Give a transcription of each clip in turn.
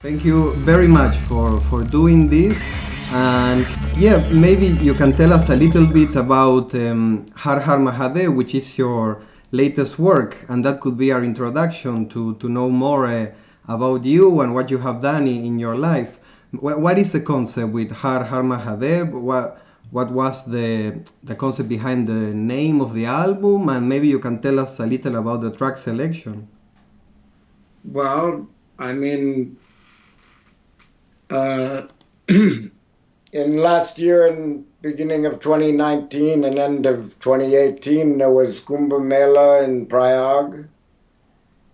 Thank you very much for doing this. And yeah, maybe you can tell us a little bit about Har Har Mahadev, which is your latest work, and that could be our introduction to know more about you and what you have done in your life. What is the concept with Har Har Mahadev? What was the concept behind the name of the album? And maybe you can tell us a little about the track selection. Well, I mean, uh, in last year and beginning of 2019 and end of 2018, there was Kumbh Mela in Prayag,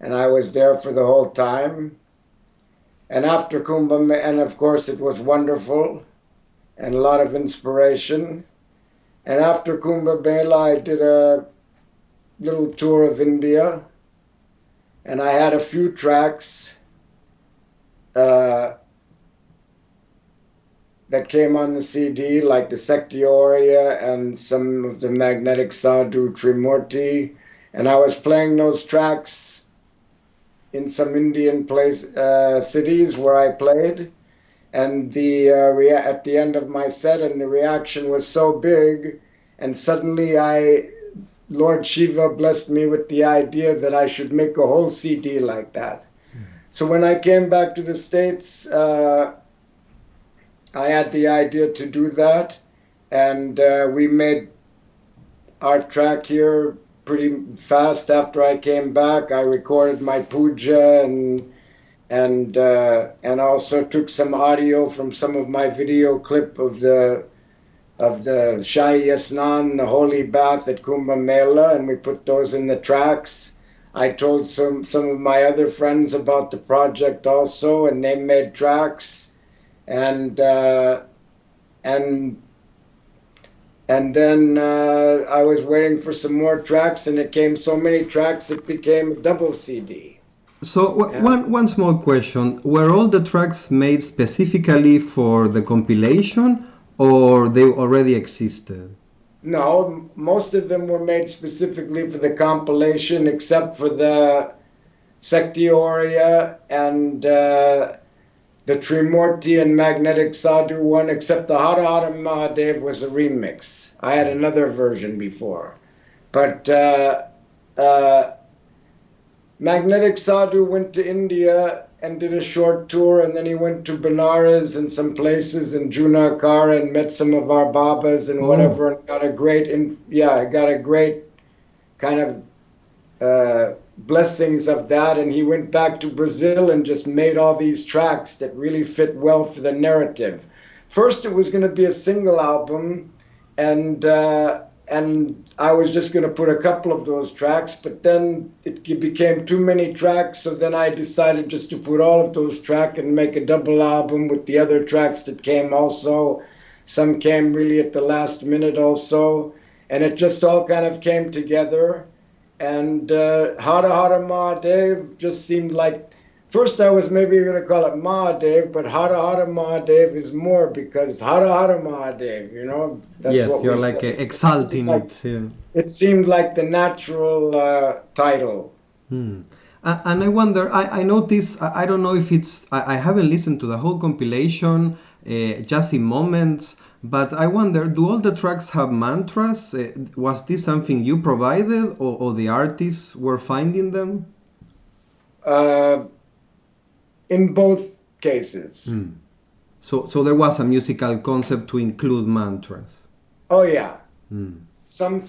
and I was there for the whole time. And after Kumbh Mela, and of course it was wonderful and a lot of inspiration. And after Kumbh Mela, I did a little tour of India, and I had a few tracks uh, that came on the CD, like the Sectioria and some of the Magnetic Sadhu Trimurti. And I was playing those tracks in some Indian cities where I played. And at the end of my set, and the reaction was so big, and suddenly Lord Shiva blessed me with the idea that I should make a whole CD like that. So when I came back to the States, I had the idea to do that, and we made our track here pretty fast after I came back. I recorded my puja and also took some audio from some of my video clip of the Shahi Yasnan, the holy bath at Kumbh Mela, and we put those in the tracks. I told some of my other friends about the project also, and they made tracks. And and then I was waiting for some more tracks, and it came so many tracks it became a double CD. So one small question: were all the tracks made specifically for the compilation, or they already existed? No, most of them were made specifically for the compilation, except for the Sectioria and the Trimurti and Magnetic Sadhu one, except the Hara Hara Mahadev was a remix. I had another version before. But Magnetic Sadhu went to India and did a short tour, and then he went to Benares and some places in Juna Akhara and met some of our Babas and whatever, and got a great kind of blessings of that. And he went back to Brazil and just made all these tracks that really fit well for the narrative. First, it was going to be a single album, and I was just going to put a couple of those tracks, but then it became too many tracks, so then I decided just to put all of those tracks and make a double album with the other tracks that came also. Some came really at the last minute also, and it just all kind of came together. And Hara Hara Mahadev just seemed like, first I was maybe going to call it Mahadev, but Hara Hara Mahadev is more, because Hara Hara Mahadev, that's Yes, what you're we like say. exalting it. Yeah. It seemed like the natural title. And I wonder, I noticed, I don't know if I haven't listened to the whole compilation, just in moments, but I wonder, do all the tracks have mantras? Was this something you provided, or the artists were finding them? Uh, in both cases. So there was a musical concept to include mantras. Oh, yeah. Some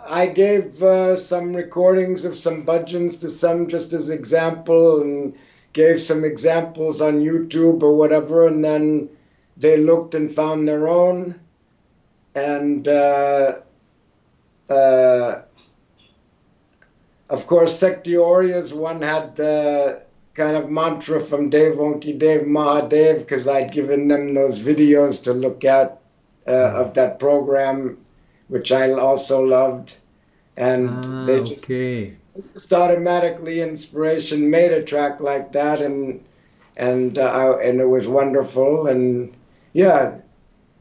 I gave some recordings of some bhajans to some just as example, and gave some examples on YouTube or whatever, and then they looked and found their own. And of course, Sectioria's one had the kind of mantra from Devonki Dev Mahadev, because I'd given them those videos to look at of that program, which I also loved. And they just automatically inspiration made a track like that, and it was wonderful. And yeah,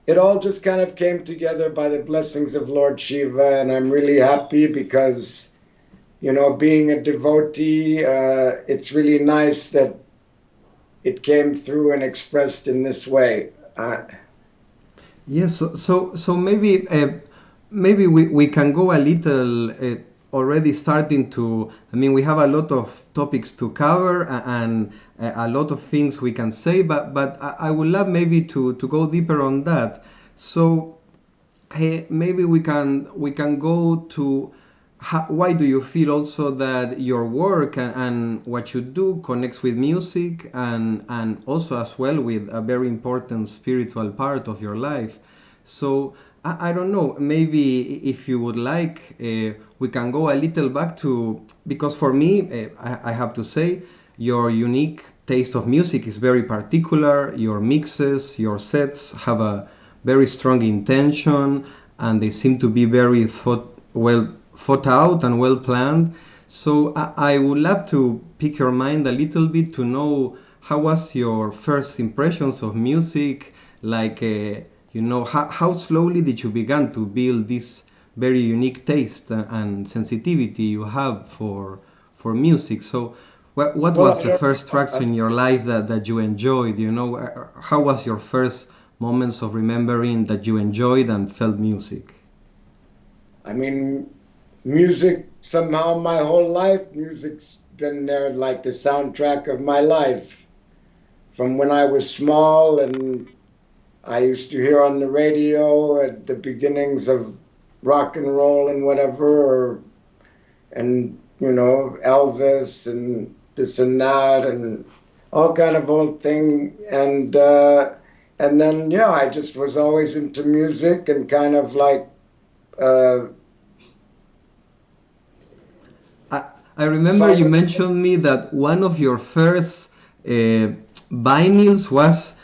it all just kind of came together by the blessings of Lord Shiva, and I'm really happy because, being a devotee, it's really nice that it came through and expressed in this way. Yes, so maybe we can go a little already starting to. I mean, we have a lot of topics to cover and a lot of things we can say, but I would love maybe to go deeper on that. So maybe we can go to why do you feel also that your work and what you do connects with music and also as well with a very important spiritual part of your life. So I don't know, maybe if you would like, we can go a little back to, because for me, I have to say, your unique taste of music is very particular. Your mixes, your sets have a very strong intention, and they seem to be very thought out and well planned. So I would love to pick your mind a little bit to know how was your first impressions of music, like how slowly did you begin to build this very unique taste and sensitivity you have for music. So what Well, was the first tracks in your life that you enjoyed? How was your first moments of remembering that you enjoyed and felt music? I mean, music somehow my whole life, music's been there like the soundtrack of my life. From when I was small and I used to hear on the radio at the beginnings of rock and roll and whatever, and Elvis and this and that and all kind of old thing, and then yeah, I just was always into music and kind of like. I remember you mentioned me that one of your first vinyls was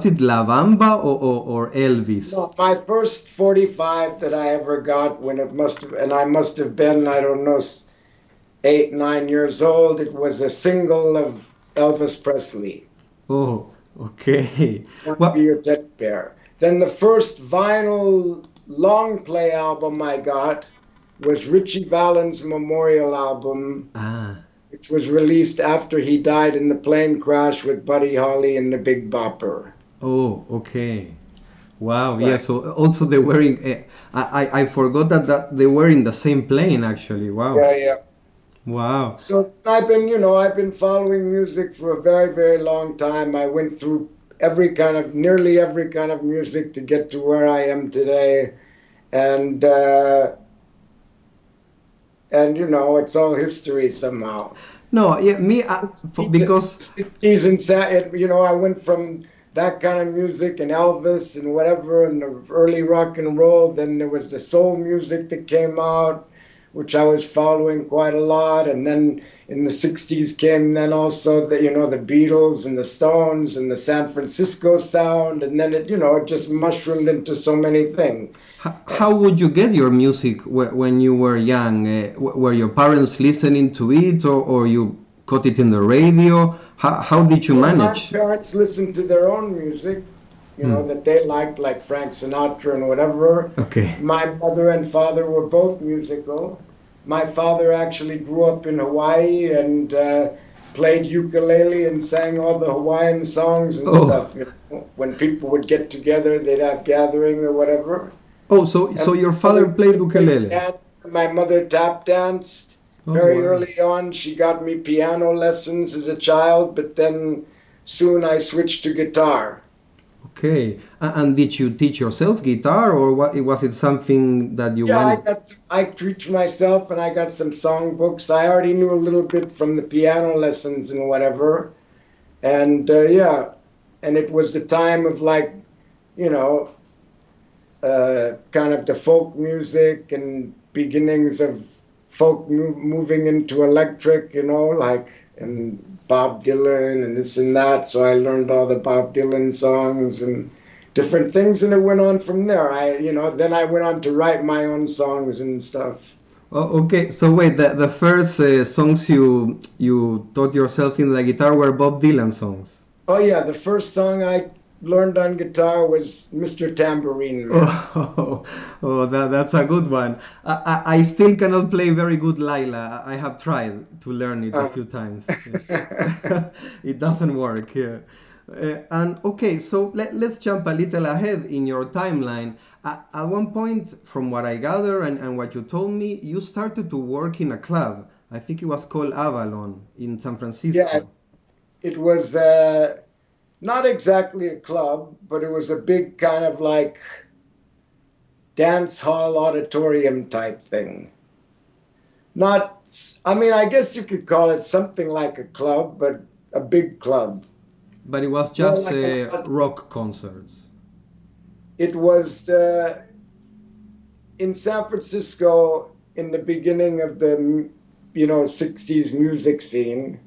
it La Bamba or Elvis? No, my first 45 that I ever got when I must have been, I don't know, 8, 9 years old. It was a single of Elvis Presley. Oh, okay. Be Your Teddy Bear. Then the first vinyl long play album I got was Richie Valens' memorial album, which was released after he died in the plane crash with Buddy Holly and the Big Bopper. Oh, okay. Wow. Right. Yeah. So also they were in. I forgot that they were in the same plane actually. Wow. Yeah, yeah. Wow. So I've been following music for a very, very long time. I went through nearly every kind of music to get to where I am today, and it's all history somehow. No, yeah, because 60s and I went from that kind of music and Elvis and whatever and the early rock and roll. Then there was the soul music that came out, which I was following quite a lot. And then in the 60s came then also the Beatles and the Stones and the San Francisco sound. And then it just mushroomed into so many things. How would you get your music when you were young? Were your parents listening to it or you got it in the radio? How did you manage? My parents listened to their own music, that they liked, like Frank Sinatra and whatever. Okay. My mother and father were both musical. My father actually grew up in Hawaii and played ukulele and sang all the Hawaiian songs and stuff. When people would get together, they'd have gathering or whatever. Oh, so your father played ukulele? My mother tap danced. Very early on, she got me piano lessons as a child, but then soon I switched to guitar. Okay. And did you teach yourself guitar, or was it something that you went? Yeah, I teach myself, and I got some song books. I already knew a little bit from the piano lessons and whatever. And and it was the time of kind of the folk music and beginnings of folk moving into electric, and Bob Dylan and this and that. So I learned all the Bob Dylan songs and different things, and it went on from there. Then I went on to write my own songs and stuff. Oh, okay. So wait, the first songs you taught yourself in the guitar were Bob Dylan songs? Oh yeah, the first song learned on guitar was Mr. Tambourine Man. That's a good one. I still cannot play very good Laila. I have tried to learn it a Uh, few times. It doesn't work. Yeah. And okay, so let's jump a little ahead in your timeline. At one point, from what I gather and what you told me, you started to work in a club. I think it was called Avalon in San yeah, Francisco. it was not exactly a club, but it was a big kind of like dance hall auditorium type thing. Not, I mean, I guess you could call it something like a club, but a big club. But it was More just like rock concerts. it was in San Francisco in the beginning of the 60s music scene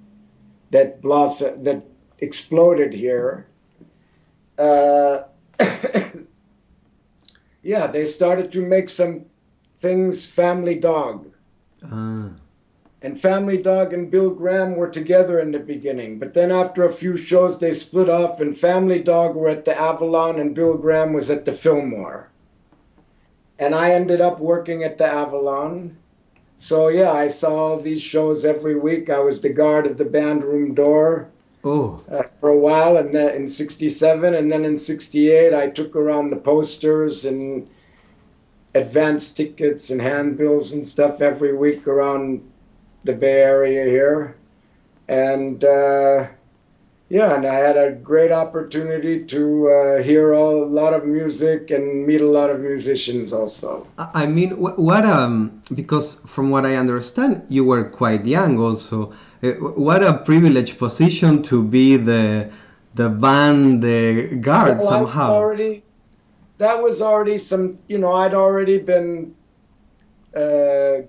that blossomed, that exploded here. Uh, yeah, they started to make some things Family Dog. Ah. And Family Dog and Bill Graham were together in the beginning. But then after a few shows, they split off, and Family Dog were at the Avalon, and Bill Graham was at the Fillmore. And I ended up working at the Avalon. So yeah, I saw all these shows every week. I was the guard of the band room door Oh. for a while, and then in '67, and then in '68, I took around the posters and advance tickets and handbills and stuff every week around the Bay Area here. And yeah, and I had a great opportunity to hear a lot of music and meet a lot of musicians also. I mean, what because from what I understand, you were quite young also. What a privileged position to be the band guard Well, somehow. that was already some, I'd already been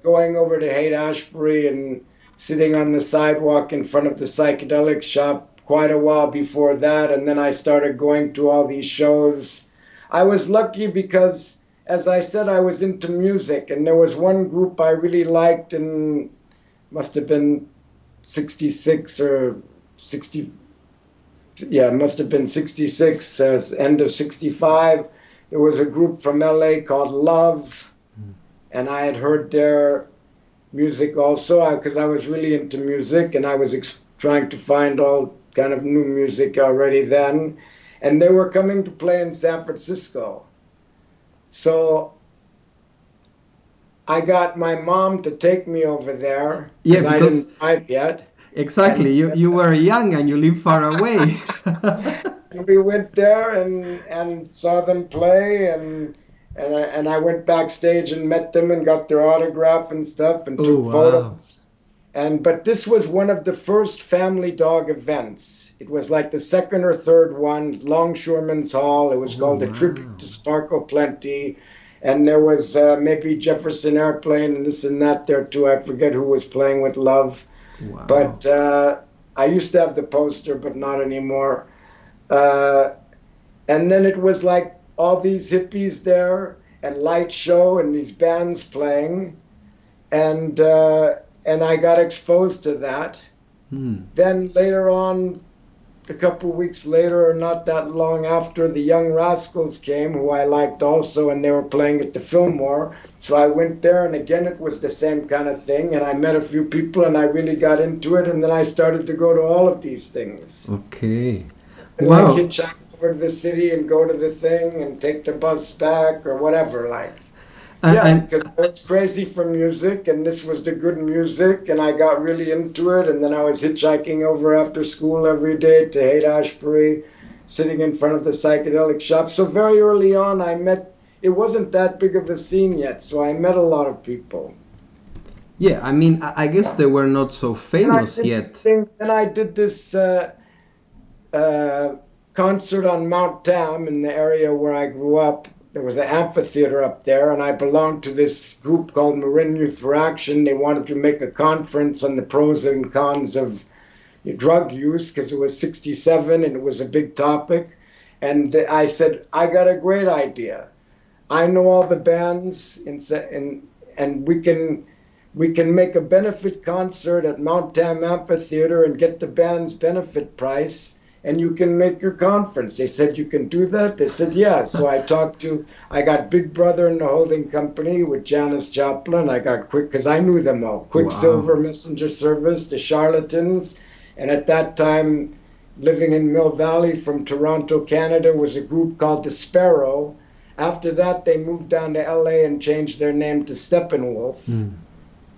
going over to Haight-Ashbury and sitting on the sidewalk in front of the psychedelic shop quite a while before that. And then I started going to all these shows. I was lucky because, as I said, I was into music. And there was one group I really liked, and must have been 66 or 60. Yeah, it must have been 66, end of 65. There was a group from LA called Love, and I had heard their music also because I was really into music, and I was trying to find all kind of new music already then. And they were coming to play in San Francisco. So I got my mom to take me over there Yeah, because I because didn't drive yet. exactly, And you were young and you live far away. we went there and saw them play, and I went backstage and met them and got their autograph and stuff and Oh, took wow. photos. But this was one of the first Family Dog events. It was like the second or third one, Longshoreman's Hall. It was Oh, called a wow. tribute to Sparkle Plenty. And there was maybe Jefferson Airplane and this and that there too. I forget who was playing with Love. Wow. But I used to have the poster, but not anymore. Uh, and then it was like all these hippies there and light show and these bands playing. And I got exposed to that. Hmm. Then later on, a couple weeks later, or not that long after, the Young Rascals came, who I liked also, and they were playing at the Fillmore. So I went there, and again, it was the same kind of thing. And I met a few people, and I really got into it. And then I started to go to all of these things. Okay. And like Wow. hitchhike over to the city and go to the thing and take the bus back or whatever, like. Yeah, And because I was crazy for music, and this was the good music, and I got really into it. And then I was hitchhiking over after school every day to Haight-Ashbury, sitting in front of the psychedelic shop. So very early on, it wasn't that big of a scene yet, so I met a lot of people. yeah, I mean, I guess they were not so And I famous did this yet. thing, and I did this concert on Mount Tam in the area where I grew up. There was an amphitheater up there, and I belonged to this group called Marin Youth for Action. They wanted to make a conference on the pros and cons of drug use because it was '67 and it was a big topic. And I said, I got a great idea. I know all the bands, and we can make a benefit concert at Mount Tam Amphitheater and get the band's benefit price and you can make your conference. They said, you can do that? They said, yeah. So I got Big Brother in the holding company with Janis Joplin. I got because I knew them all. Quicksilver Wow. Messenger Service, the Charlatans. And at that time, living in Mill Valley from Toronto, Canada, was a group called the Sparrow. After that, they moved down to LA and changed their name to Steppenwolf. Mm.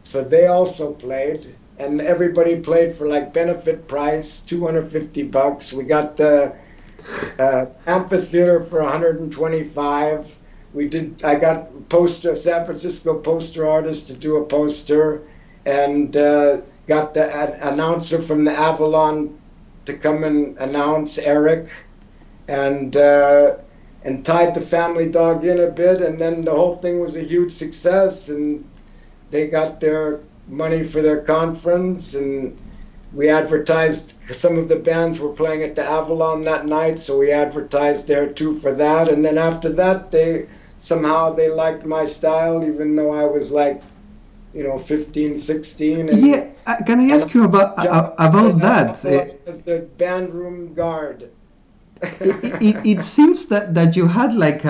So they also played, and everybody played for like benefit price, $250. We got the amphitheater for 125. I got San Francisco poster artist to do a poster, and got the announcer from the Avalon to come and announce, Eric, and tied the family dog in a bit, and then the whole thing was a huge success, and they got their money for their conference, and we advertised. Some of the bands were playing at the Avalon that night, so we advertised there too for that. And then after that, they liked my style, even though I was like, 15, 16. And, Yeah, can I ask you about that? As the band room guard. It seems that you had like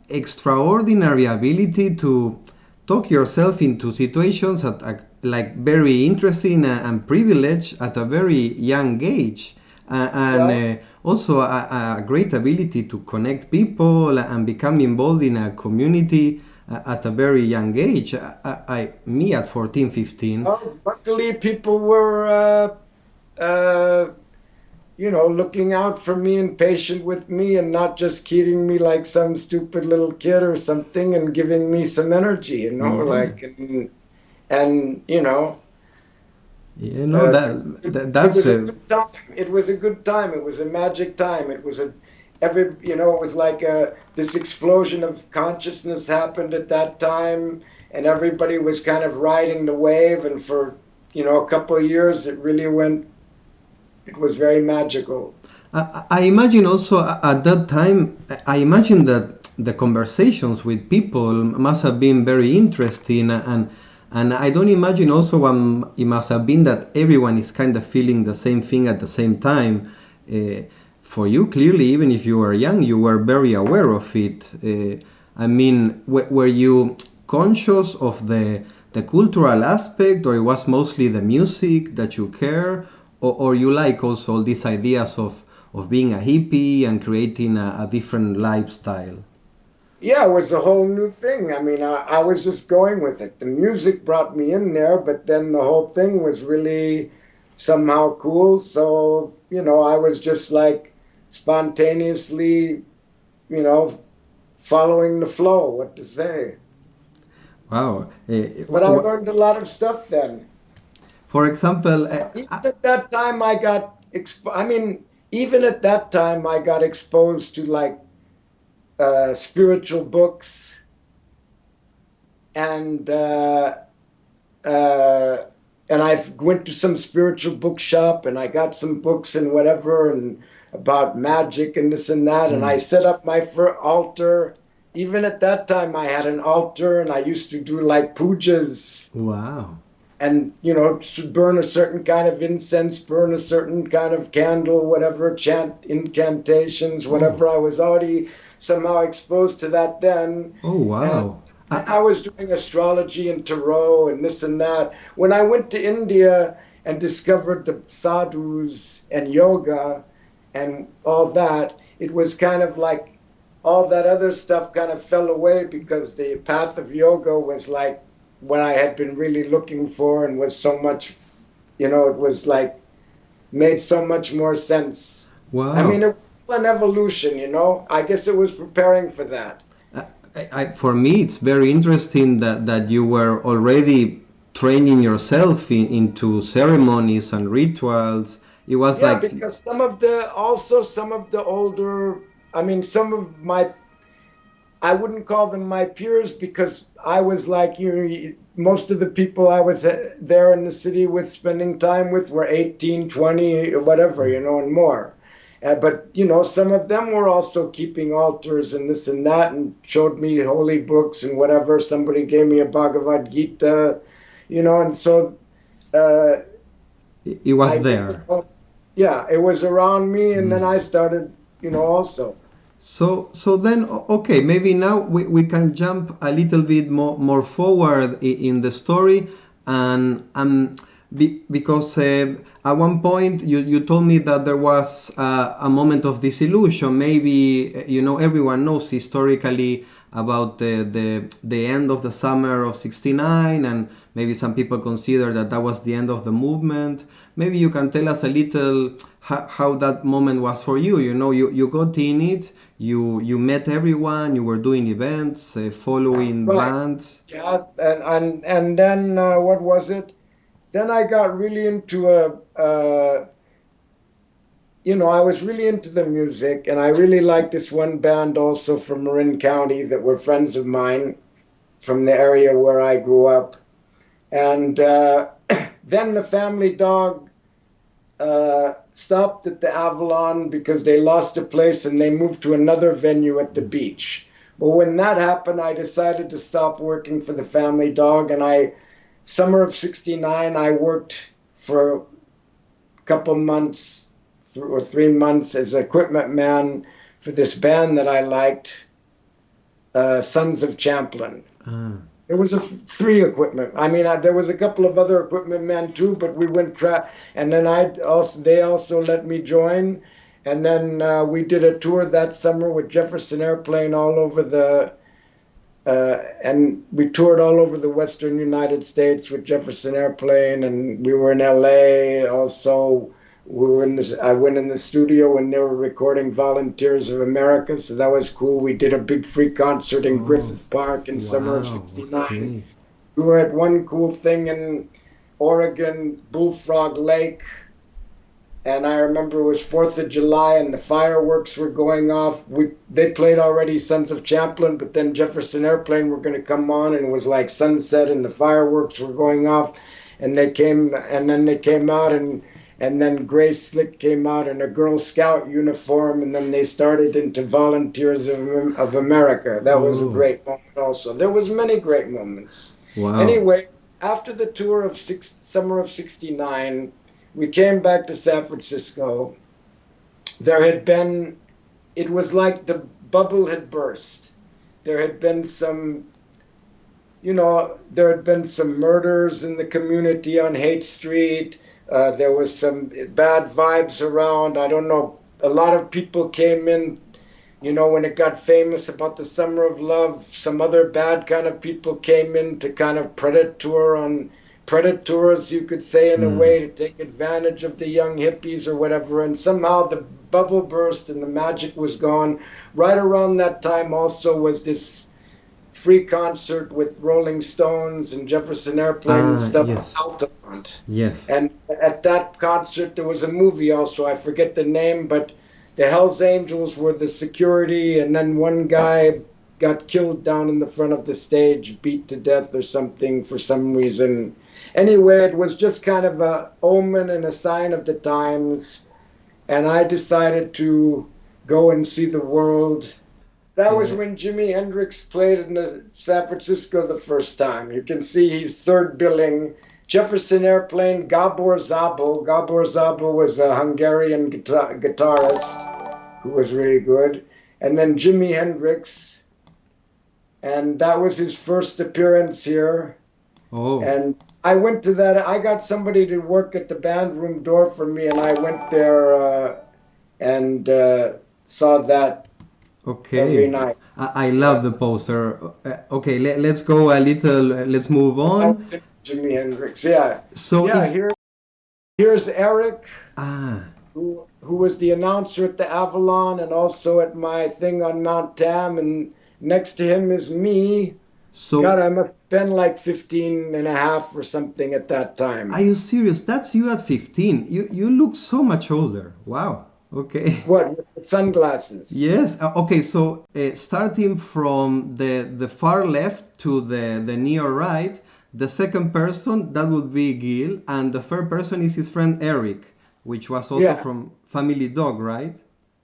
extraordinary ability to talk yourself into situations at like very interesting and privileged at a very young age, and also a great ability to connect people and become involved in a community at a very young age. Me at 14, 15. Oh, luckily people were looking out for me and patient with me and not just kidding me like some stupid little kid or something, and giving me some energy, and that's it was a good time. It was a magic time. It was it was like this explosion of consciousness happened at that time, and everybody was kind of riding the wave, and for a couple of years it was very magical. I imagine also at that time, I imagine that the conversations with people must have been very interesting, and I don't imagine also it must have been that everyone is kind of feeling the same thing at the same time. For you, clearly, even if you were young, you were very aware of it. I mean, were you conscious of the cultural aspect, or it was mostly the music that you care? Or you like also all these ideas of being a hippie and creating a different lifestyle? Yeah, it was a whole new thing. I mean, I was just going with it. The music brought me in there, but then the whole thing was really somehow cool. So, I was just like spontaneously, following the flow, what to say. Wow. But I learned a lot of stuff then. For example, even at that time I got exposed to like spiritual books, and I went to some spiritual bookshop, and I got some books and whatever, and about magic and this and that, and I set up my altar. Even at that time I had an altar, and I used to do like pujas. Wow. And, burn a certain kind of incense, burn a certain kind of candle, whatever, chant incantations, whatever. I was already somehow exposed to that then. Oh, wow. And I was doing astrology and tarot and this and that. When I went to India and discovered the sadhus and yoga and all that, it was kind of like all that other stuff kind of fell away, because the path of yoga was like what I had been really looking for, and was so much, it was like made so much more sense. Wow. I mean, it was an evolution, I guess it was preparing for that. For me, it's very interesting that you were already training yourself into ceremonies and rituals. It was like, because some of the older, some of my, I wouldn't call them my peers, because I was like, most of the people I was there in the city with, spending time with, were 18, 20, whatever, and more. But, some of them were also keeping altars and this and that, and showed me holy books and whatever. Somebody gave me a Bhagavad Gita, and so... it was there. yeah, it was around me, and then I started, also. So then, okay, maybe now we can jump a little bit more forward in the story, and because at one point you told me that there was a moment of disillusion. Maybe everyone knows historically about the end of the summer of '69, and maybe some people consider that that was the end of the movement. Maybe you can tell us a little how that moment was for you. You got in it, you met everyone, you were doing events, following Right. bands. Yeah, and then what was it? Then I got really into I was really into the music, and I really liked this one band also from Marin County that were friends of mine from the area where I grew up. And then the family dog stopped at the Avalon because they lost a place and they moved to another venue at the beach. But when that happened, I decided to stop working for the family dog, and summer of '69, I worked for a couple months or 3 months as equipment man for this band that I liked, Sons of Champlain. Ah. There was three equipment. I mean, there was a couple of other equipment men too, but we went and then they also let me join, and then we did a tour that summer with Jefferson Airplane all over and we toured all over the Western United States with Jefferson Airplane, and we were in LA also. I went in the studio when they were recording Volunteers of America, so that was cool. We did a big free concert in Oh, Griffith Park in summer of wow. '69. Okay. We were at one cool thing in Oregon, Bullfrog Lake, and I remember it was 4th of July and the fireworks were going off. They played already Sons of Champlain, but then Jefferson Airplane were going to come on, and it was like sunset and the fireworks were going off, and then they came out, and then Grace Slick came out in a Girl Scout uniform, and then they started into Volunteers of America. That was a Oh, great moment also. There was many great moments. wow. Anyway, after the tour of summer of '69, we came back to San Francisco. There had been, it was like the bubble had burst. There had been there had been some murders in the community on Haight Street. There was some bad vibes around. I don't know. A lot of people came in, when it got famous about the Summer of Love. Some other bad kind of people came in to kind of predators, you could say, in a Mm. way, to take advantage of the young hippies or whatever. And somehow the bubble burst and the magic was gone. Right around that time also was this free concert with Rolling Stones and Jefferson Airplane and Ah, stuff in yes. Altamont. Yes. And at that concert, there was a movie also. I forget the name, but the Hells Angels were the security, and then one guy got killed down in the front of the stage, beat to death or something for some reason. Anyway, it was just kind of a omen and a sign of the times, and I decided to go and see the world. That was Uh, when Jimi Hendrix played in San Francisco the first time. You can see he's third billing. Jefferson Airplane, Gabor Szabo. Gabor Szabo was a Hungarian guitarist who was really good. And then Jimi Hendrix. And that was his first appearance here. oh, And I went to that. I got somebody to work at the band room door for me, and I went there and saw that every okay. night. I Yeah. love the poster. Okay, let's go a little, let's move That on. was it, Jimi Hendrix. Yeah. So Yeah, is, here's Eric, ah, who was the announcer at the Avalon and also at my thing on Mount Tam, and next to him is me. God, so I must have been like 15 and a half or something at that are time. you serious? That's you at 15. You look so much older. Wow. Okay. What, with the sunglasses? Yes. Okay. So starting from the far left to the near right, the second person that would be Gil, and the third person is his friend Eric, which was also Yeah, from Family Dog, right?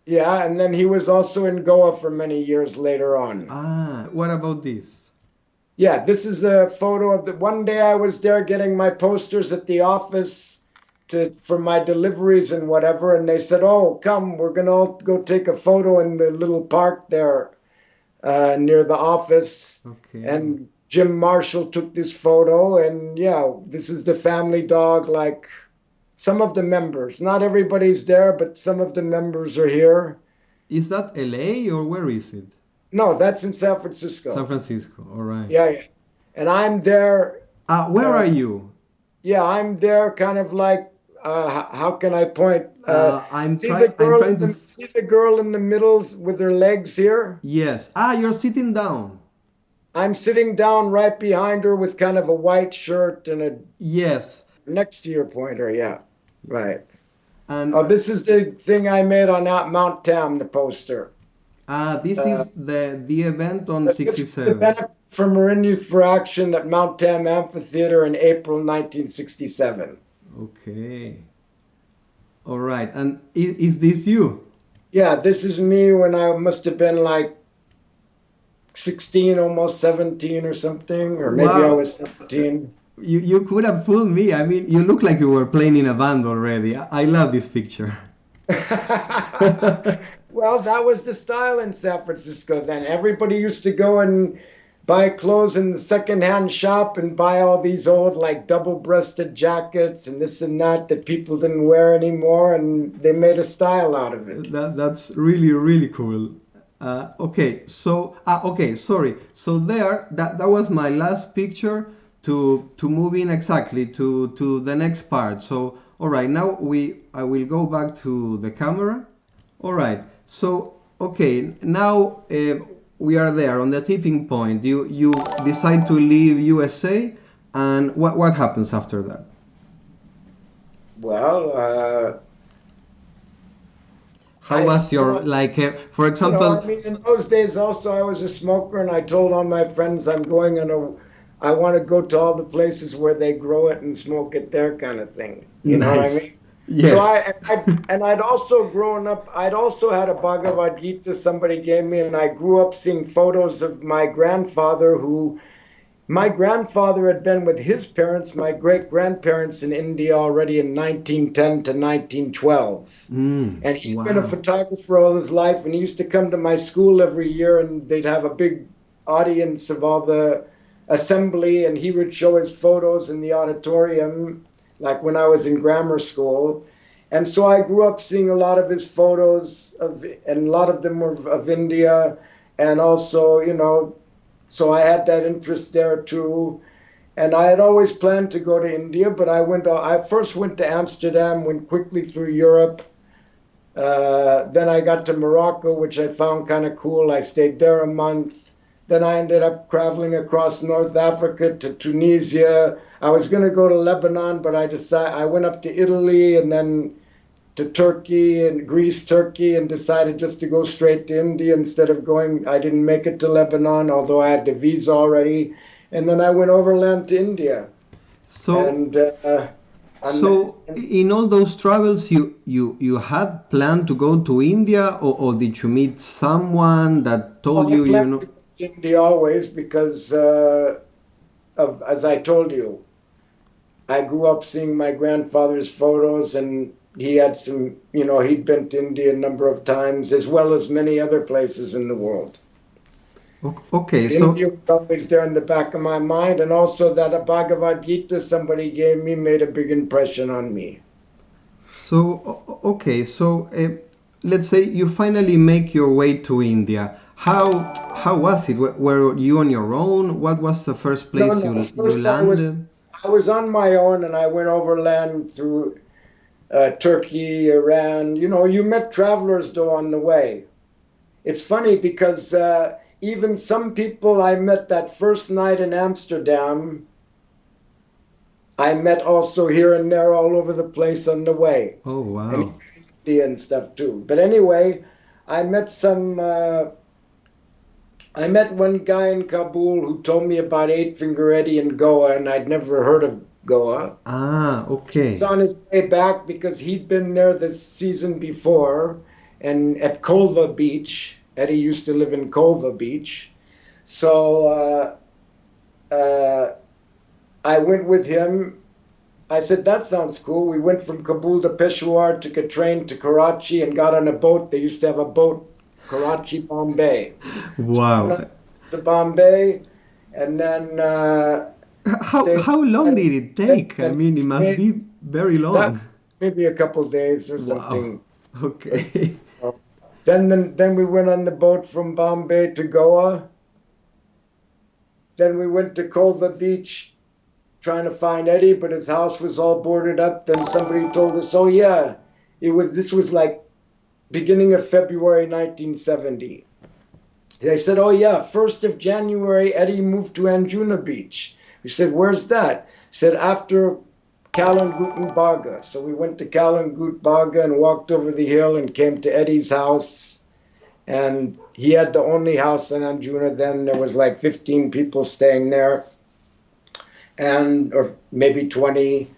yeah, and then he was also in Goa for many years later on. Ah, what about this? Yeah, this is a photo of the one day I was there getting my posters at the office, for my deliveries and whatever, and they said, "Oh, come, we're gonna all go take a photo in the little park there near the office." Okay. And Jim Marshall took this photo, and yeah, this is the family dog. Like some of the members, not everybody's there, but some of the members are here. Is that LA or where is it? No, that's in San Francisco. San Francisco. All right. Yeah, yeah. And I'm there. Where are you? Yeah, I'm there, kind of like. How can I point? I'm see trying. the girl. I'm trying to. See the girl in the middle with her legs here. Yes. You're sitting down. I'm sitting down right behind her with kind of a white shirt and a. Yes. Next to your pointer, yeah, right. And this is the thing I made on Mount Tam, the poster. this is the event on 67. The event for Marine Youth for Action at Mount Tam Amphitheater in April 1967. Okay. All right. And is this you? Yeah, this is me when I must have been like 16, almost 17 or something, or maybe I was 17. You could have fooled me. I mean, you look like you were playing in a band already. I love this picture. Well, that was the style in San Francisco then. Everybody used to go and buy clothes in the secondhand shop and buy all these old like double-breasted jackets and this and that people didn't wear anymore, and they made a style out of it. That's really, really cool. Okay, so okay, sorry. So there, that was my last picture to move in exactly to the next part. So all right, now I will go back to the camera. All right. So okay, now we are there on the tipping point. You decide to leave USA, and what happens after that? Well, how was your for example? I mean, in those days also I was a smoker, and I told all my friends I want to go to all the places where they grow it and smoke it there, kind of thing. You know what I mean? Yes. So I'd also grown up. I'd also had a Bhagavad Gita somebody gave me, and I grew up seeing photos of my grandfather. My grandfather had been with his parents, my great grandparents, in India already in 1910 to 1912, and he'd been a photographer all his life. And he used to come to my school every year, and they'd have a big audience of all the assembly, and he would show his photos in the auditorium, like when I was in grammar school. And so I grew up seeing a lot of his photos and a lot of them were of India. And also, so I had that interest there too. And I had always planned to go to India, but I first went to Amsterdam, went quickly through Europe. Then I got to Morocco, which I found kind of cool. I stayed there a month. Then I ended up traveling across North Africa to Tunisia. I was going to go to Lebanon, but I went up to Italy and then to Turkey and Greece, Turkey, and decided just to go straight to India instead of going. I didn't make it to Lebanon, although I had the visa already. And then I went overland to India. So, in all those travels, you had planned to go to India, or did you meet someone that told you, India always, because as I told you, I grew up seeing my grandfather's photos, and he had some, he'd been to India a number of times, as well as many other places in the world. Okay, so India was always there in the back of my mind, and also that a Bhagavad Gita somebody gave me made a big impression on me. So, okay, so let's say you finally make your way to India. How was it? Were you on your own? What was the first place you landed? I was on my own, and I went overland through Turkey, Iran. You met travelers though on the way. It's funny because even some people I met that first night in Amsterdam, I met also here and there all over the place on the way. Oh, wow. And India and stuff too. But anyway, I met I met one guy in Kabul who told me about Eight Finger Eddie in Goa, and I'd never heard of Goa. Okay. He's on his way back because he'd been there the season before, and at Kolva Beach. Eddie used to live in Kolva Beach. So I went with him I said, that sounds cool. We went from Kabul to Peshawar, took a train to Karachi and got on a boat. They used to have a boat, Karachi, Bombay. So we went Wow. on to Bombay and then stayed How long did it take? I and mean, it must stayed be very that long. maybe a couple days or Wow. something. Okay. Then we went on the boat from Bombay to Goa. Then we went to Kolva Beach trying to find Eddie, but his house was all boarded up. Then somebody told us, "Oh yeah, this was like beginning of February 1970." They said, "Oh yeah, 1st of January, Eddie moved to Anjuna Beach." We said, "Where's that?" He said, "After Kalangut Baga." So we went to Kalangut Baga and walked over the hill and came to Eddie's house. And he had the only house in Anjuna then. There was like 15 people staying there, and or maybe 20.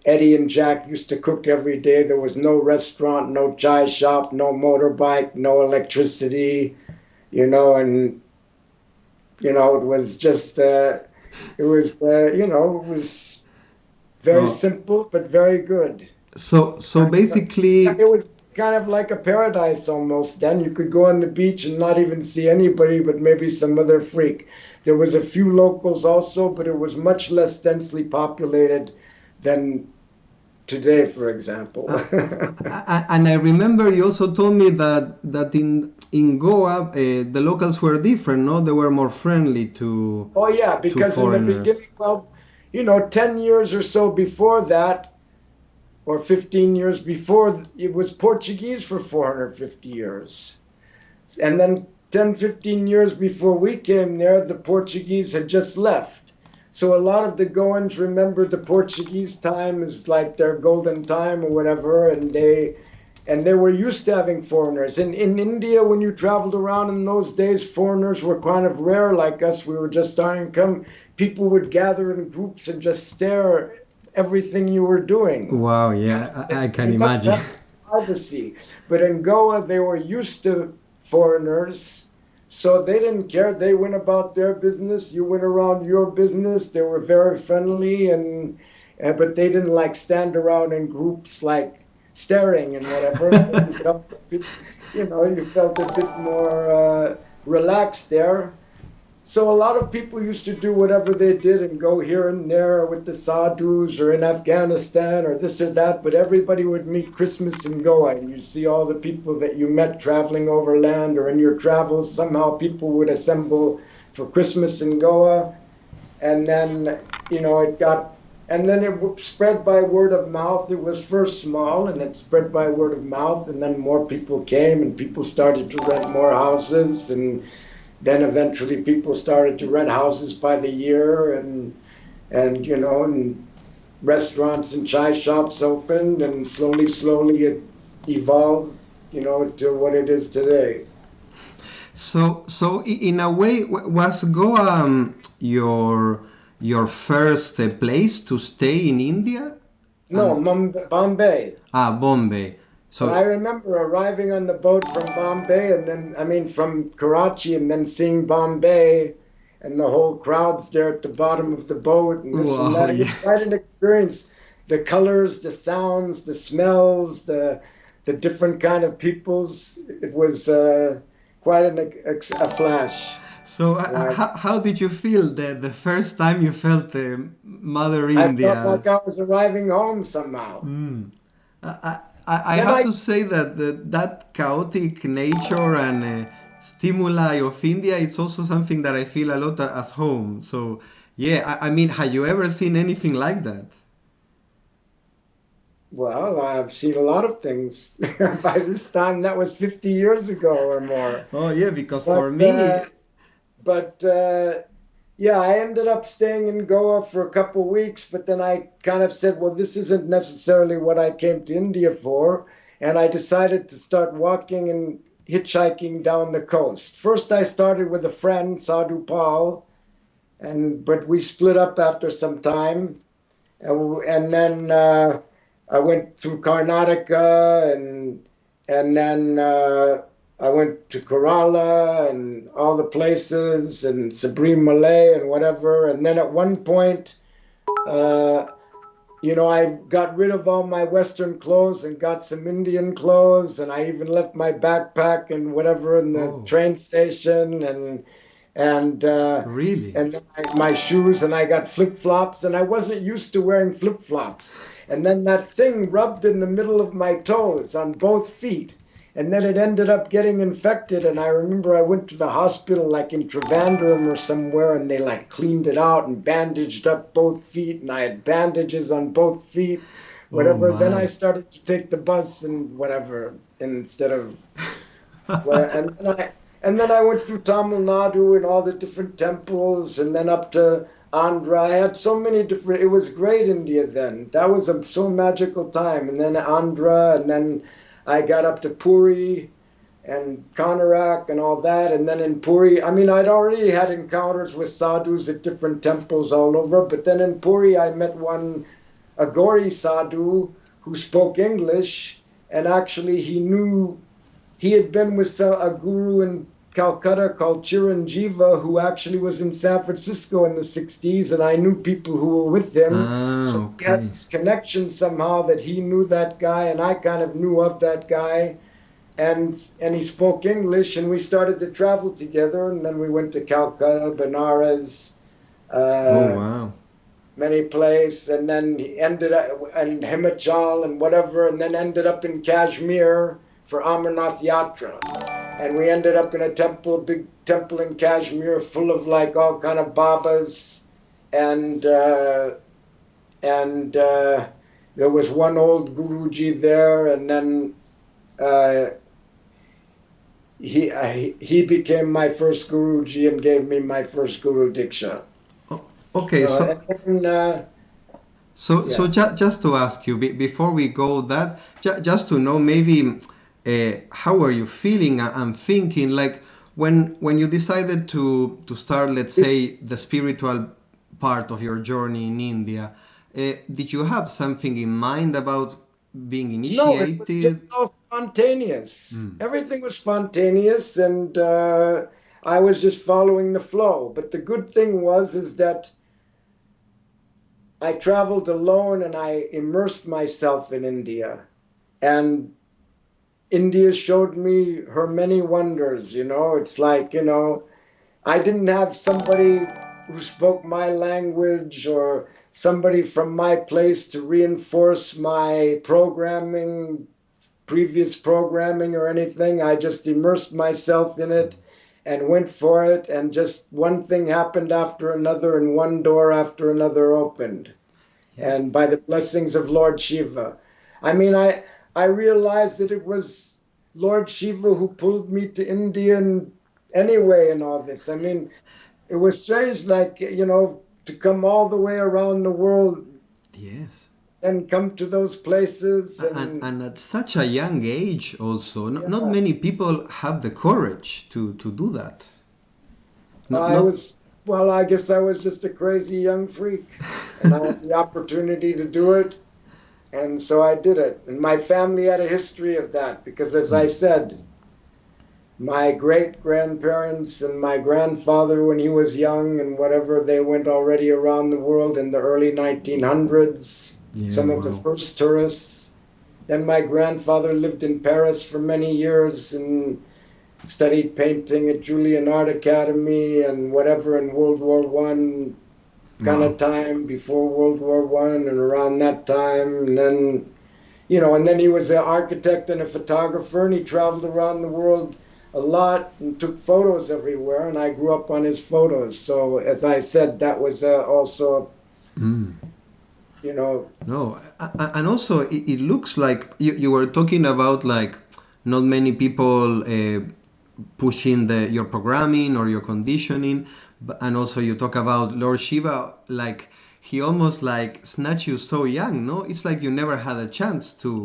Eddie and Jack used to cook every day. There was no restaurant, no chai shop, no motorbike, no electricity, and it was just, it was very Oh, simple, but very good. so basically, It was kind of like a paradise almost. Then you could go on the beach and not even see anybody, but maybe some other freak. There was a few locals also, but it was much less densely populated than today, for example. uh, and I remember you also told me that in Goa, the locals were different, no? They were more friendly Oh yeah, to because in the foreigners. beginning, well, 10 years or so before that, or 15 years before, it was Portuguese for 450 years. And then 10, 15 years before we came there, the Portuguese had just left. So a lot of the Goans remembered the Portuguese time as like their golden time or whatever, and they were used to having foreigners. In India, when you traveled around in those days, foreigners were kind of rare like us. We were just starting to come. People would gather in groups and just stare at everything you were doing. Wow, yeah, I can You got to imagine. have privacy. But in Goa, they were used to foreigners, so they didn't care. They went about their business. You went around your business. They were very friendly, but they didn't like stand around in groups like staring and whatever. So you felt a bit more relaxed there. So a lot of people used to do whatever they did and go here and there with the sadhus or in Afghanistan or this or that, but everybody would meet Christmas in Goa, and you'd see all the people that you met traveling overland or in your travels. Somehow people would assemble for Christmas in Goa, and then it spread by word of mouth. It was first small, and it spread by word of mouth, and then more people came, and people started to rent more houses, and then eventually people started to rent houses by the year, and restaurants and chai shops opened, and slowly it evolved, to what it is today. So in a way, was Goa your first place to stay in India? No, And Bombay. Bombay. And I So remember arriving on the boat from Bombay, and then, I mean, from Karachi, and then seeing Bombay and the whole crowds there at the bottom of the boat and this and wow, that. It was yeah. quite an experience. The colors, the sounds, the smells, the different kind of peoples. It was quite a flash. So Right. how did you feel the first time you felt Mother I felt India? like I was arriving home somehow. Mm. I Then have I to say that that chaotic nature and stimuli of India is also something that I feel a lot as home. So yeah, I mean, have you ever seen anything like that? Well, I've seen a lot of things. By this time, that was 50 years ago or more. Oh yeah, because for But me, yeah, I ended up staying in Goa for a couple weeks, but then I kind of said, well, this isn't necessarily what I came to India for, and I decided to start walking and hitchhiking down the coast. First, I started with a friend, Sadhu Paul, but we split up after some time, and then I went through Karnataka, and then I went to Kerala and all the places and Supreme Malay and whatever. And then at one point, uh, I got rid of all my Western clothes and got some Indian clothes, and I even left my backpack and whatever in the Oh, train station, and really? and then my shoes, and I got flip-flops, and I wasn't used to wearing flip-flops. And then that thing rubbed in the middle of my toes on both feet. And then it ended up getting infected. And I remember I went to the hospital, like in Trivandrum or somewhere, and they like cleaned it out and bandaged up both feet. And I had bandages on both feet, Oh whatever. Then I my. started to take the bus and whatever, instead of where, and then I went through Tamil Nadu and all the different temples, and then up to Andhra. I had so many different. It was great India then. That was a so magical time. And then Andhra, and then I got up to Puri and Konarak and all that. And then in Puri, I mean, I'd already had encounters with sadhus at different temples all over. But then in Puri, I met one, a Gauri sadhu, who spoke English, and actually he had been with a guru in Calcutta called Chiranjiva, who actually was in San Francisco in the 60s, and I knew people who were with him. Ah, So we had okay. this connection somehow that he knew that guy, and I kind of knew of that guy. And he spoke English, and we started to travel together, and then we went to Calcutta, Benares, Oh uh, wow. many places, and then he ended up in Himachal and whatever, and then ended up in Kashmir for Amarnath Yatra. And we ended up in a temple, big temple in Kashmir, full of like all kind of Babas, and there was one old Guruji there, and then uh, he became my first Guruji and gave me my first Guru Diksha. Oh, okay, so And then, yeah. just to ask you before we go that just to know maybe how are you feeling and thinking like when you decided to start, let's say, the spiritual part of your journey in India, did you have something in mind about being No, it was initiated? just all spontaneous. Mm. Everything was spontaneous, and I was just following the flow. But the good thing was is that I traveled alone and I immersed myself in India. And India showed me her many wonders, It's like, I didn't have somebody who spoke my language or somebody from my place to reinforce my previous programming or anything. I just immersed myself in it and went for it, and just one thing happened after another, and one door after another opened. Yeah. And by the blessings of Lord Shiva. I mean, I realized that it was Lord Shiva who pulled me to India anyway and all this. I mean, it was strange, like, to come all the way around the world Yes. and come to those places. And at such a young age also, not Yeah, many people have the courage to do that. I Not was, well, I guess I was just a crazy young freak, and I had the opportunity to do it. And so I did it. And my family had a history of that because, as I Mm. said, my great grandparents and my grandfather, when he was young and whatever, they went already around the world in the early 1900s, Yeah, some of the wow. first tourists. Then my grandfather lived in Paris for many years and studied painting at Juilliard Art Academy and whatever in World War One kind Wow. of time, before World War One and around that time. And then, and then he was an architect and a photographer, and he traveled around the world a lot and took photos everywhere, and I grew up on his photos. So as I said, that was also, Mm. you know, No, and also it looks like you were talking about like not many people pushing your programming or your conditioning, and also you talk about Lord Shiva, like he almost like snatched you so young, no? It's like you never had a chance to.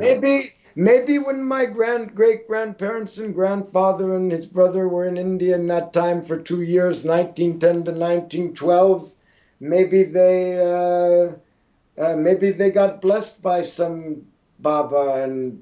maybe when my great grandparents and grandfather and his brother were in India in that time for 2 years, 1910 to 1912, maybe they got blessed by some Baba, and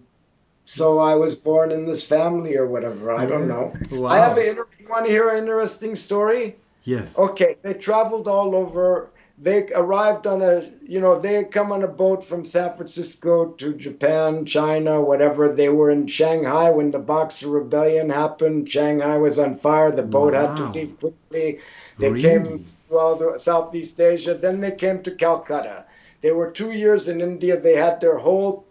so I was born in this family or whatever. I don't Yeah. know. I have Wow. you want to hear an interesting story? Yes. Okay, they traveled all over. they arrived on they had come on a boat from San Francisco to Japan, China, whatever. They were in Shanghai when the Boxer Rebellion happened. Shanghai was on fire. The boat had to Wow. leave quickly. They came Really? to all the Southeast Asia. Then they came to Calcutta. They were 2 years in India. They had their whole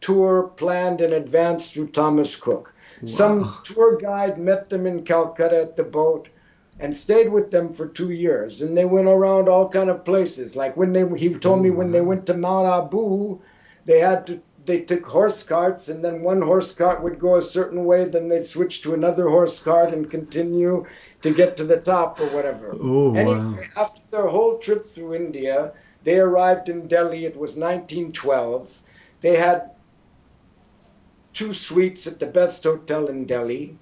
tour planned in advance through Thomas Cook. Some Wow. tour guide met them in Calcutta at the boat and stayed with them for 2 years. And they went around all kind of places. Like he told Oh, me when they wow. went to Mount Abu, they took horse carts, and then one horse cart would go a certain way, then they'd switch to another horse cart and continue to get to the top or whatever. Oh, Anyway, wow. after their whole trip through India, they arrived in Delhi. It was 1912. They had 2 suites at the best hotel in Delhi.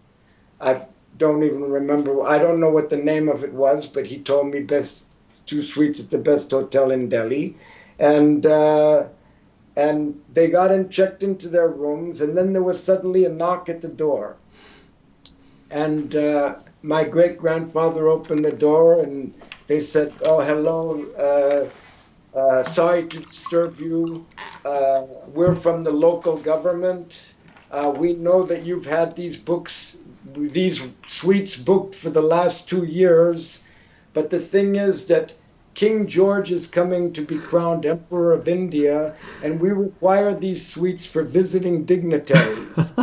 I don't even remember. I don't know what the name of it was, but he told me best 2 suites at the best hotel in Delhi, and they got in, checked into their rooms, and then there was suddenly a knock at the door, and my great grandfather opened the door, and they said, "Oh, hello. Sorry to disturb you. We're from the local government. We know that you've had these suites booked for the last 2 years, but the thing is that King George is coming to be crowned Emperor of India, and we require these suites for visiting dignitaries.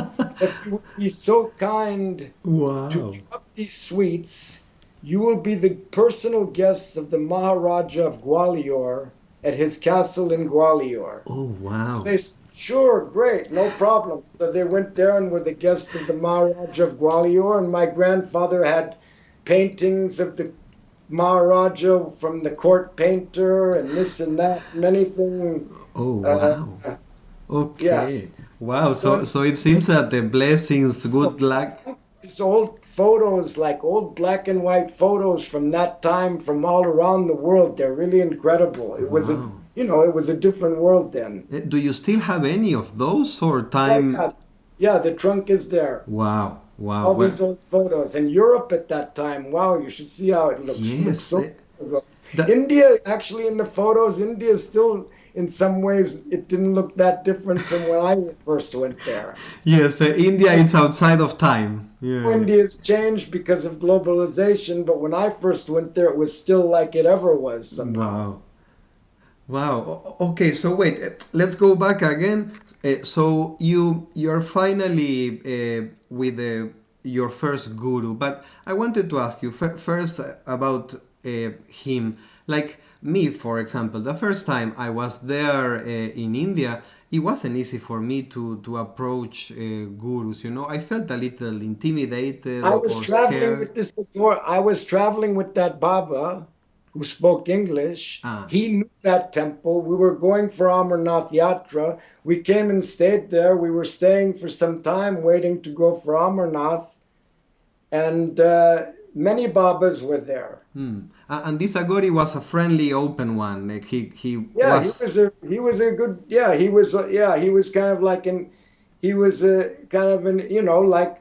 If you would be so kind to Wow. give up these suites, you will be the personal guests of the Maharaja of Gwalior at his castle in Gwalior." Oh, So wow. they said, "Sure, great, no problem." So they went there and were the guests of the Maharaja of Gwalior, and my grandfather had paintings of the Maharaja from the court painter and this and that, and anything. Oh, Uh, wow. yeah. Okay. Wow. So So it seems that the blessings, good luck. it's old photos, like old black and white photos from that time from all around the world. They're really incredible. Wow. It was a different world then. Do you still have any of those or Oh time? yeah, yeah. The trunk is there. Wow. Wow. All Well, these old photos. And Europe at that time, wow, you should see how it looks. Looks yes. so good. That, India, actually, in the photos, India still, in some ways, it didn't look that different from when I first went there. yes. India is outside of time. Yeah. India's changed because of globalization, but when I first went there, it was still like it ever was somehow. Wow. Wow. Okay. So wait. Let's go back again. So you're finally with your first guru, but I wanted to ask you first about him. Like me, for example, the first time I was there in India, it wasn't easy for me to approach gurus. You know, I felt a little intimidated I was or traveling scared. with this I was traveling with that Baba who spoke English. Ah. He knew that temple. We were going for Amarnath Yatra. We came and stayed there. We were staying for some time, waiting to go for Amarnath, and many Babas were there. Hmm. And this Agori was a friendly, open one. Like he Yeah, was. he was a good he was kind of like he was a kind of an like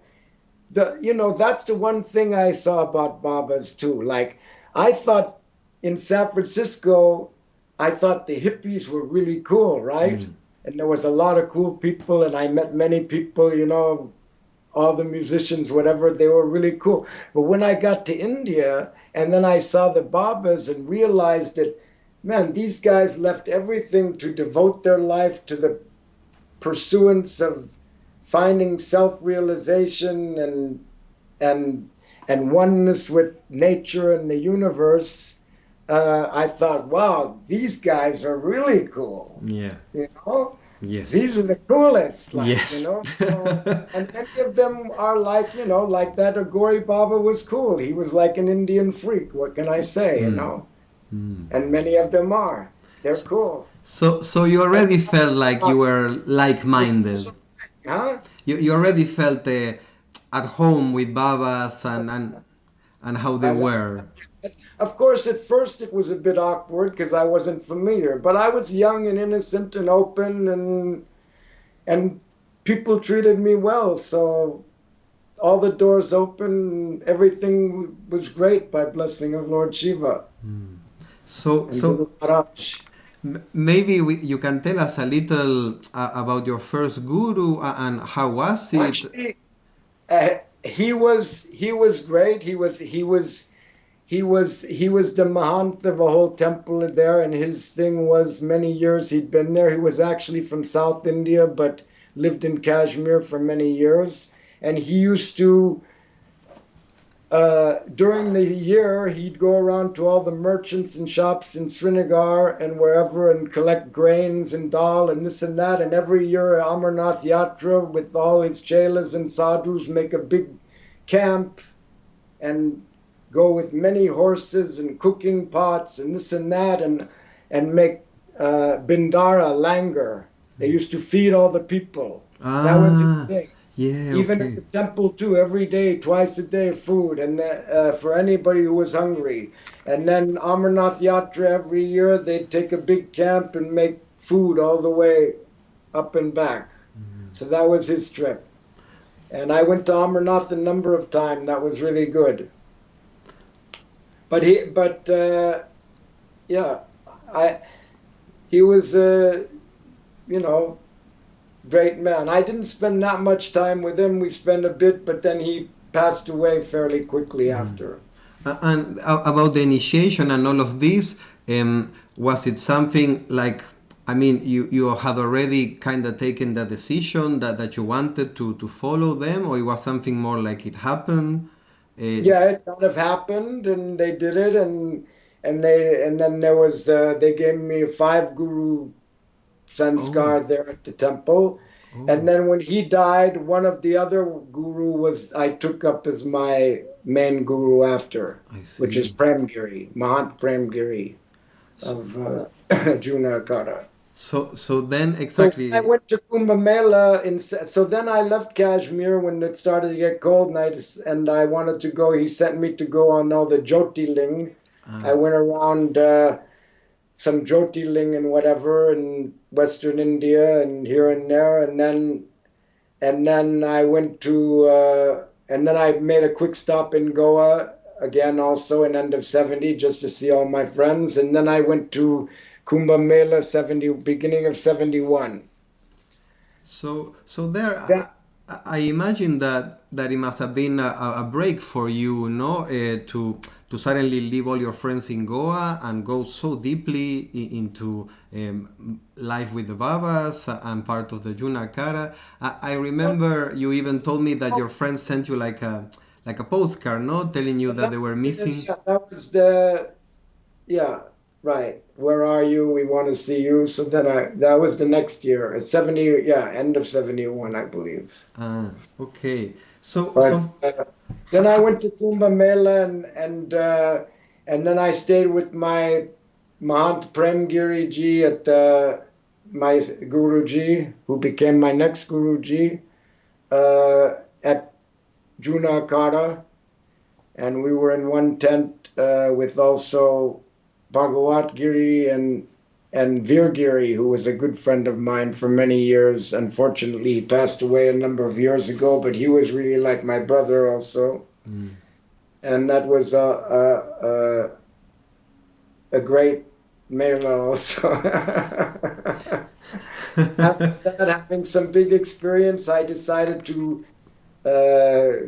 that's the one thing I saw about Babas too. Like I thought in San Francisco, I thought the hippies were really cool, right? Hmm. And there was a lot of cool people, and I met many people, all the musicians, whatever, they were really cool. But when I got to India and then I saw the Babas and realized that, man, these guys left everything to devote their life to the pursuance of finding self-realization and oneness with nature and the universe. I thought, wow, these guys are really cool. Yeah. You know, Yes. these are the coolest, Yes. So, and many of them are like, like that Agori Baba was cool. He was like an Indian freak. What can I say, Hmm. Hmm. And many of them are. They're cool. So you already felt like you were like-minded. Huh? You already felt at home with Babas and how they I like were. that. Of course, at first it was a bit awkward because I wasn't familiar, but I was young and innocent and open, and people treated me well. So all the doors open, everything was great by blessing of Lord Shiva. Hmm. So, and Guru so Maharaj. maybe you can tell us a little about your first guru and how was it? Actually, he was great. He was the mahant of a whole temple there, and his thing was many years he'd been there. He was actually from South India, but lived in Kashmir for many years, and he used to during the year, he'd go around to all the merchants and shops in Srinagar and wherever and collect grains and dal and this and that. And every year, Amarnath Yatra with all his chelas and sadhus make a big camp and go with many horses and cooking pots and this and that and make bindara langar. They used to feed all the people. That was his Ah, thing. yeah, Even at okay. the temple too, every day, twice a day, food, and for anybody who was hungry. And then Amarnath Yatra every year, they'd take a big camp and make food all the way up and back. So that was his trip. And I went to Amarnath a number of times. That was really good. But yeah, I he was you know great man. I didn't spend that much time with him. We spent a bit, but then he passed away fairly quickly after. And about the initiation and all of this, was it something like, I mean, you had already kind of taken the decision that you wanted to follow them, or it was something more like it happened? Uh, Yeah, it kind of happened, and they did it, and then there was they gave me a five guru oh, sanskar there at the temple, and oh, then when he died, one of the other guru was I took up as my main guru after, I which is see. Premgiri, Mahant Premgiri So, of Juna Akhara. so then So I exactly. went to Kumbh Mela so then I left Kashmir when it started to get cold and I wanted to go. He sent me to go on all the Jyotirling. I Uh, went around some Jyotirling and whatever in Western India and here and there, and then I went to and then I made a quick stop in Goa again, also in end of 70, just to see all my friends, and then I went to Kumbh Mela 70, beginning of 71. so there, Then, I imagine that it must have been a break for you, no, to suddenly leave all your friends in Goa and go so deeply into life with the Babas and part of the Juna Akhara. I remember you even told me that your friends sent you like a postcard, no, telling you that that they were was missing. yeah, right. Where are you? We want to see you. So then that was the next year, 70, yeah, end of 71, I believe. Ah, okay. So But then I ha- went to Kumbh Mela and then I stayed with my Mahant Prem Giri ji at my Guruji, who became my next Guruji, at Juna Akhara, and we were in one tent with also Bhagavat Giri and Virgiri, who was a good friend of mine for many years. Unfortunately, he passed away a number of years ago, but he was really like my brother also. Mm. And that was a great mela also. After that, having some big experience, I decided to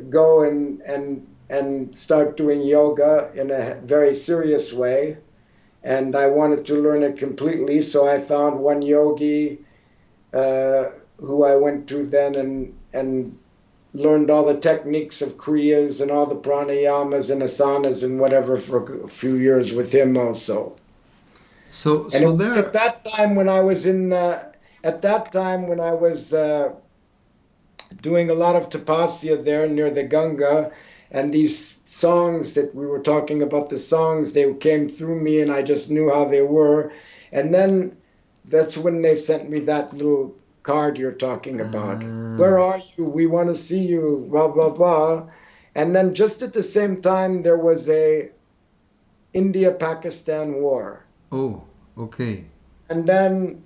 go and start doing yoga in a very serious way. And I wanted to learn it completely, so I found one yogi who I went to then and learned all the techniques of kriyas and all the pranayamas and asanas and whatever for a few years with him also. so And so it was at there. that time when I was at that time when I was doing a lot of tapasya there near the Ganga, and these songs that we were talking about, the songs, they came through me and I just knew how they were. And then that's when they sent me that little card you're talking about. Where Ah, are you? We want to see you, blah, blah, blah. And then just at the same time, there was a India-Pakistan war. oh, okay. And then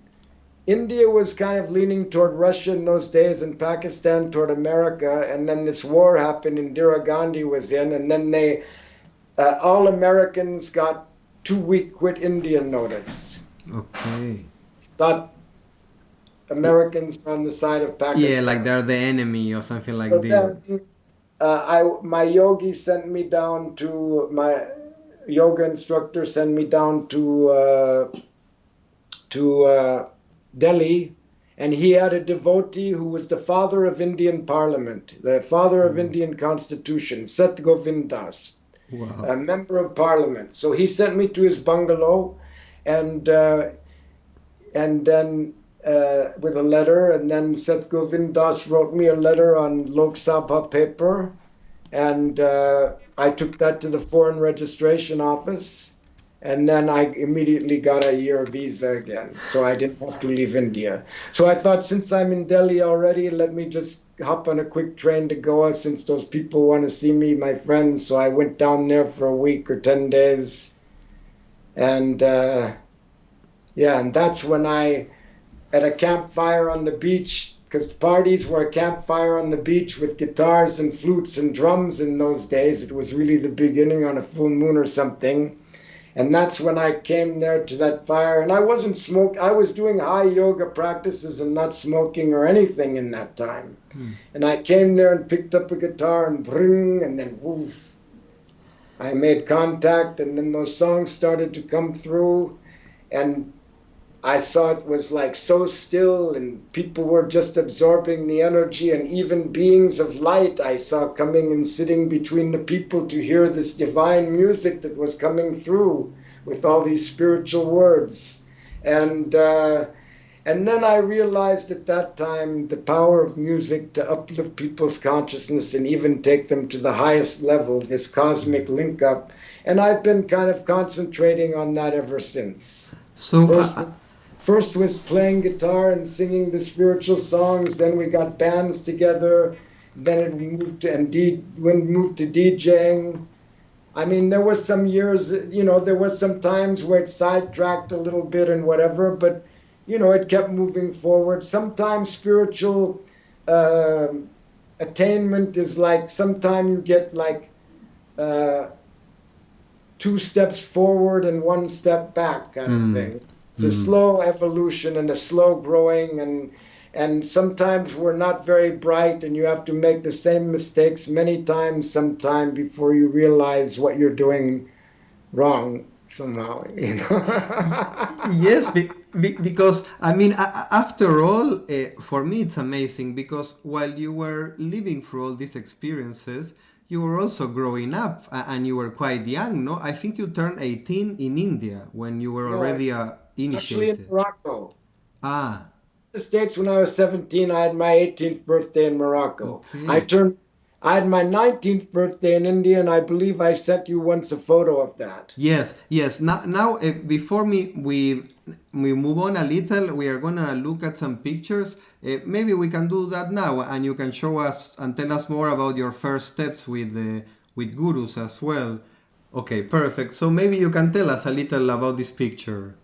India was kind of leaning toward Russia in those days and Pakistan toward America. And then this war happened and Indira Gandhi was in. And then all Americans got 2-week quit India notice. Okay. Thought Americans on the side of Yeah, like Pakistan. they're the enemy or something like So this. then, my yogi sent me down to my yoga instructor sent me down to Delhi, and he had a devotee who was the father of Indian Parliament, the father of Mm. Indian Constitution, Sat Govind Das, Wow. a member of Parliament. So he sent me to his bungalow, and uh, and then with a letter, and then Seth Govind Das wrote me a letter on Lok Sabha paper, and I took that to the Foreign Registration Office, and then I immediately got a year visa again, so I didn't have to leave India. So I thought, since I'm in Delhi already, let me just hop on a quick train to Goa, since those people want to see me, my friends. So I went down there for a week or 10 days, and yeah, and that's when I, at a campfire on the beach, because parties were a campfire on the beach with guitars and flutes and drums in those days. It was really the beginning on a full moon or something. And that's when I came there to that fire. And I wasn't I was doing high yoga practices and not smoking or anything in that time. Mm. And I came there and picked up a guitar and bring, and then woof, I made contact, and then those songs started to come through. And I saw it was like so still, and people were just absorbing the energy, and even beings of light I saw coming and sitting between the people to hear this divine music that was coming through with all these spiritual words. And and then I realized at that time the power of music to uplift people's consciousness and even take them to the highest level, this cosmic link up. And I've been kind of concentrating on that ever since. So, First, first was playing guitar and singing the spiritual songs. Then we got bands together. Then it moved to moved to DJing. I mean, there was some years, there was some times where it sidetracked a little bit and whatever, but it kept moving forward. Sometimes spiritual uh, attainment is like, sometimes you get like uh, 2 steps forward and 1 step back kind of mm, thing. It's a slow evolution and a slow growing, and sometimes we're not very bright, and you have to make the same mistakes many times sometime before you realize what you're doing wrong somehow. yes, because I mean, after all, for me it's amazing because while you were living through all these experiences, you were also growing up and you were quite young, no? I think you turned 18 in India when you were No, already actually in initiated. Morocco. Ah, The States, when I was 17, I had my 18th birthday in Morocco. okay. I had my 19th birthday in India, and I believe I sent you once a photo of that. Yes, yes. Now, before we move on a little, we are gonna look at some pictures. Maybe we can do that now, and you can show us and tell us more about your first steps with gurus as well. Okay, perfect. So maybe you can tell us a little about this picture.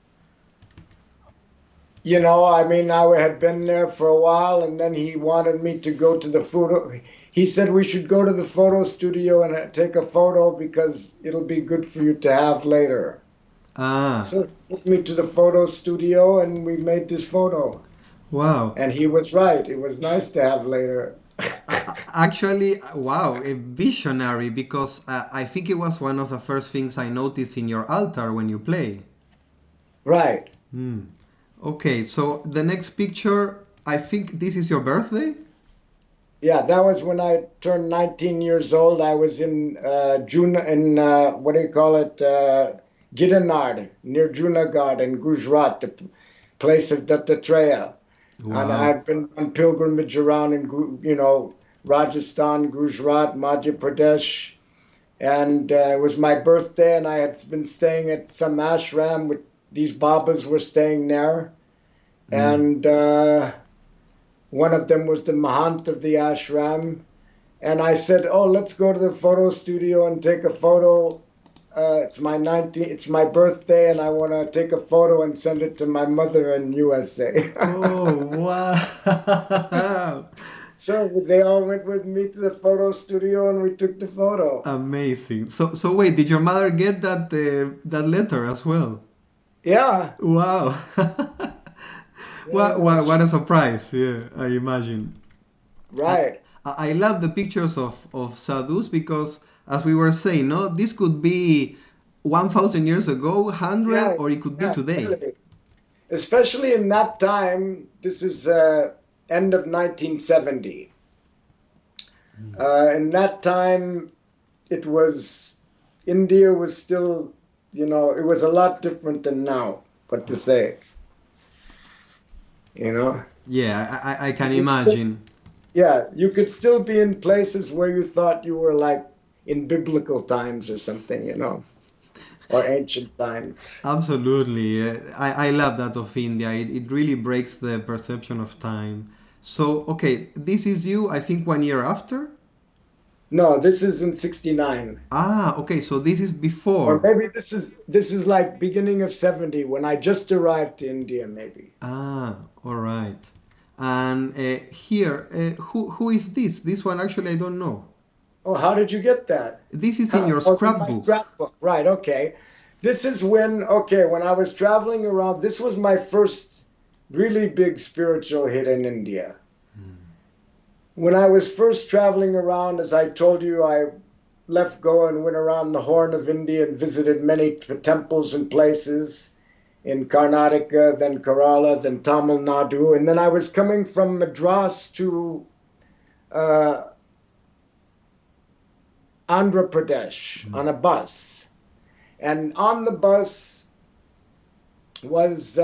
I mean, I had been there for a while, and then he wanted me to go to the photo. He said we should go to the photo studio and take a photo because it'll be good for you to have later. Ah, So he took me to the photo studio, and we made this photo. wow. And he was right. It was nice to have later. Actually, wow, a visionary because I think it was one of the first things I noticed in your altar when you play. Right. Hmm. Okay, so the next picture, I think this is your birthday? Yeah, that was when I turned 19 years old. I was in Juna, in what do you call it? Giranad, near Junagadh in Gujarat, the place of Dattatreya. And Wow. I've been on pilgrimage around in, Rajasthan, Gujarat, Madhya Pradesh. And it was my birthday, and I had been staying at some ashram with these Babas were staying there. Mm. And one of them was the Mahant of the ashram. And I said, "Oh, let's go to the photo studio and take a photo. It's my birthday, and I want to take a photo and send it to my mother in USA." Oh, wow. So they all went with me to the photo studio and we took the photo. Amazing. So wait, did your mother get that letter as well? Yeah. Wow. Yeah. What a surprise. Yeah, I imagine. I, Right. I love the pictures of sadhus because, as we were saying, no, this could be 1,000 years ago, 100, Yeah. or it could be Yeah. today. Really. Especially in that time, this is end of 1970. In that time, it was India was still, it was a lot different than now. What to say, you know? Yeah, I You can could still, imagine. yeah, you could still be in places where you thought you were like in biblical times or something, or ancient times. Absolutely. I love that of India. It really breaks the perception of time. So, okay, this is you, I think, 1 year after? No, this is in 69. Ah, okay, so this is Or before. maybe this is like beginning of 70 when I just arrived to India, maybe. Ah, all right. And here, who is this? This one actually I don't know. Oh, how did you get that? This is in your Oh, in my scrapbook. scrapbook. Right, okay. This is when I was traveling around, this was my first really big spiritual hit in India. When I was first traveling around, as I told you, I left Goa and went around the Horn of India and visited many temples and places in Karnataka, then Kerala, then Tamil Nadu. And then I was coming from Madras to uh, Andhra Pradesh on a bus. And on the bus was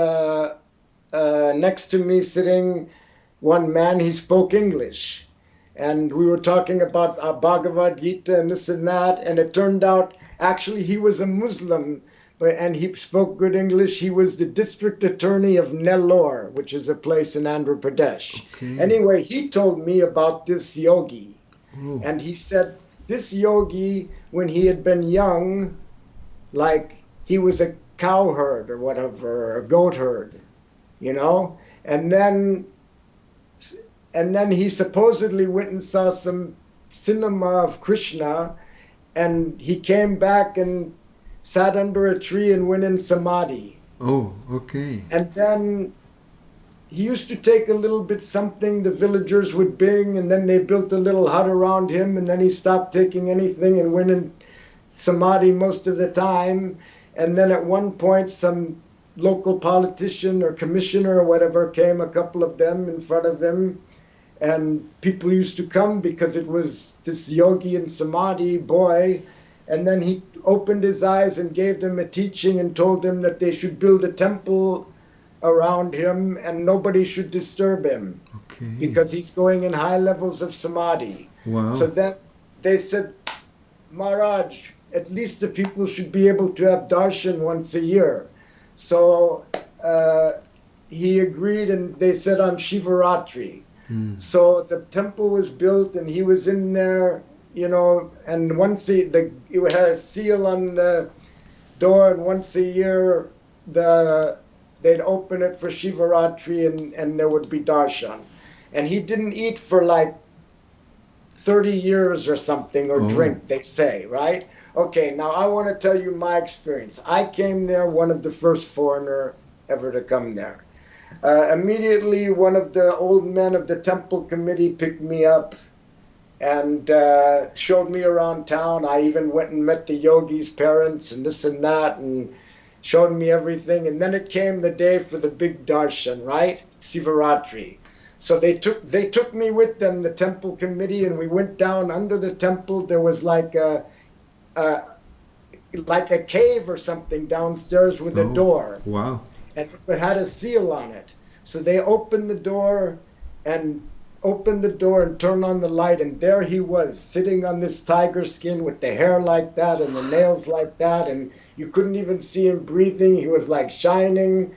next to me sitting one man. He spoke English. And we were talking about Bhagavad Gita and this and that. And it turned out actually he was a Muslim, and he spoke good English. He was the district attorney of Nellore, which is a place in Andhra Pradesh. Okay. Anyway, he told me about this yogi. Oh. And he said this yogi, when he had been young, like he was a cow herd or whatever, or a goat herd, and then he supposedly went and saw some cinema of Krishna, and he came back and sat under a tree and went in samadhi. Oh, okay. And then he used to take a little bit something the villagers would bring, and then they built a little hut around him, and then he stopped taking anything and went in samadhi most of the time. And then at one point, some local politician or commissioner or whatever came, a couple of them in front of him, and people used to come because it was this yogi in samadhi boy. And then he opened his eyes and gave them a teaching and told them that they should build a temple around him and nobody should disturb him, Okay. because he's going in high levels of samadhi. Wow. So then they said, Maharaj, at least the people should be able to have darshan once a year. So he agreed, and they said on Shivaratri. So the temple was built, and he was in there, and once it had a seal on the door, and once a year they'd open it for Shivaratri, and there would be darshan. And he didn't eat for like 30 years or something, or drink, they say, right? Okay, now I want to tell you my experience. I came there, one of the first foreigner ever to come there. Immediately, one of the old men of the temple committee picked me up and showed me around town. I even went and met the yogi's parents and this and that, and showed me everything. And then it came the day for the big darshan, right? Sivaratri. So they took me with them, the temple committee, and we went down under the temple. There was like a cave or something downstairs with a door. Wow. And it had a seal on it. So they opened the door and turned on the light, and there he was, sitting on this tiger skin with the hair like that and the nails like that, and you couldn't even see him breathing. He was like shining.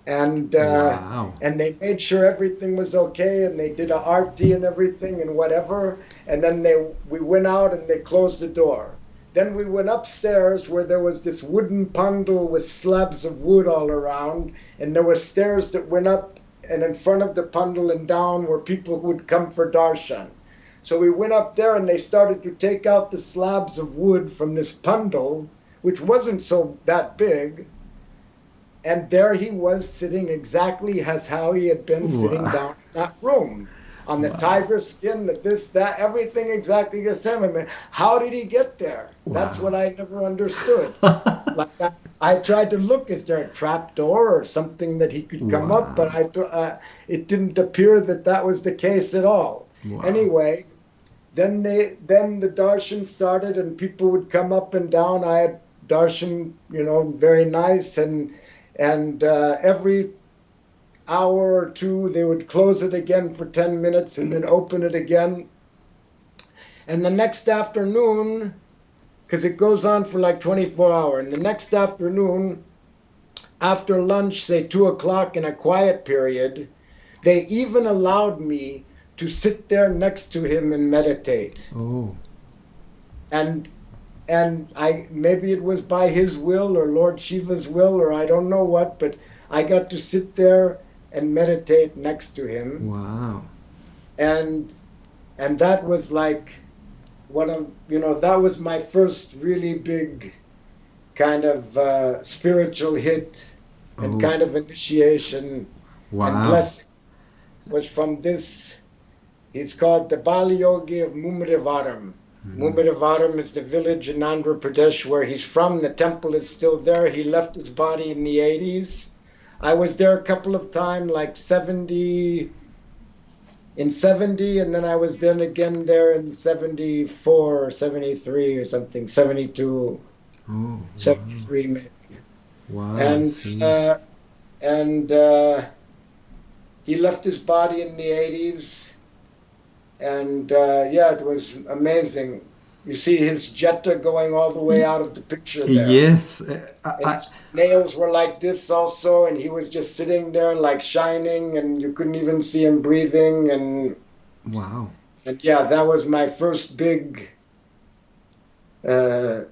And Wow. and they made sure everything was okay, and they did a arti and everything and whatever. And then we went out and they closed the door. Then we went upstairs where there was this wooden pandal with slabs of wood all around, and there were stairs that went up and in front of the pandal and down where people would come for darshan. So we went up there and they started to take out the slabs of wood from this pandal, which wasn't so that big. And there he was sitting exactly as how he had been sitting down in that room. On the tiger skin, the this, that, everything exactly the same. I mean, how did he get there? That's what I never understood. Like I tried to look, is there a trap door or something that he could come up? But it didn't appear that that was the case at all. Anyway, then the darshan started and people would come up and down. I had darshan, very nice, and every hour or two they would close it again for 10 minutes and then open it again. And the next afternoon, because it goes on for like 24 hours, and the next afternoon, after lunch, say 2 o'clock in a quiet period, they even allowed me to sit there next to him and meditate. And maybe it was by his will or Lord Shiva's will or I don't know what, but I got to sit there and meditate next to him. Wow. And that was like that was my first really big kind of spiritual hit and kind of initiation and blessing was from this. He's called the Bali Yogi of Mumrivaram. Mumrivaram is the village in Andhra Pradesh where he's from. The temple is still there. He left his body in the 80s. I was there a couple of times, like 70, and then I was then again there in 74 or 73 or something, 72, 73 maybe. Wow. And he left his body in the 80s. And it was amazing. You see his jetta going all the way out of the picture there. Yes. His nails were like this also, and he was just sitting there like shining, and you couldn't even see him breathing. And wow. And that was my first big. I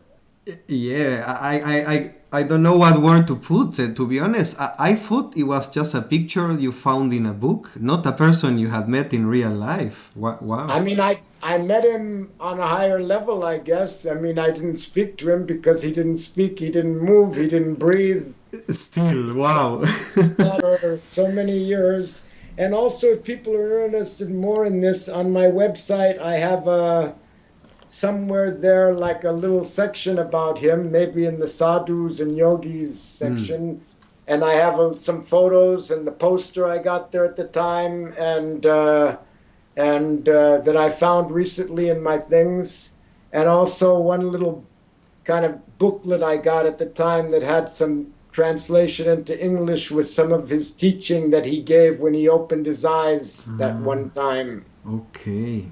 don't know what word to put. To be honest, I thought it was just a picture you found in a book, not a person you had met in real life. Wow. I mean, I met him on a higher level, I guess. I mean, I didn't speak to him because he didn't speak, he didn't move, he didn't breathe. Still, wow. For so many years. And also, if people are interested more in this, on my website, I have somewhere there like a little section about him, maybe in the sadhus and yogis section. And I have some photos and the poster I got there at the time, and that I found recently in my things, and also one little kind of booklet I got at the time that had some translation into English with some of his teaching that he gave when he opened his eyes that one time. Okay.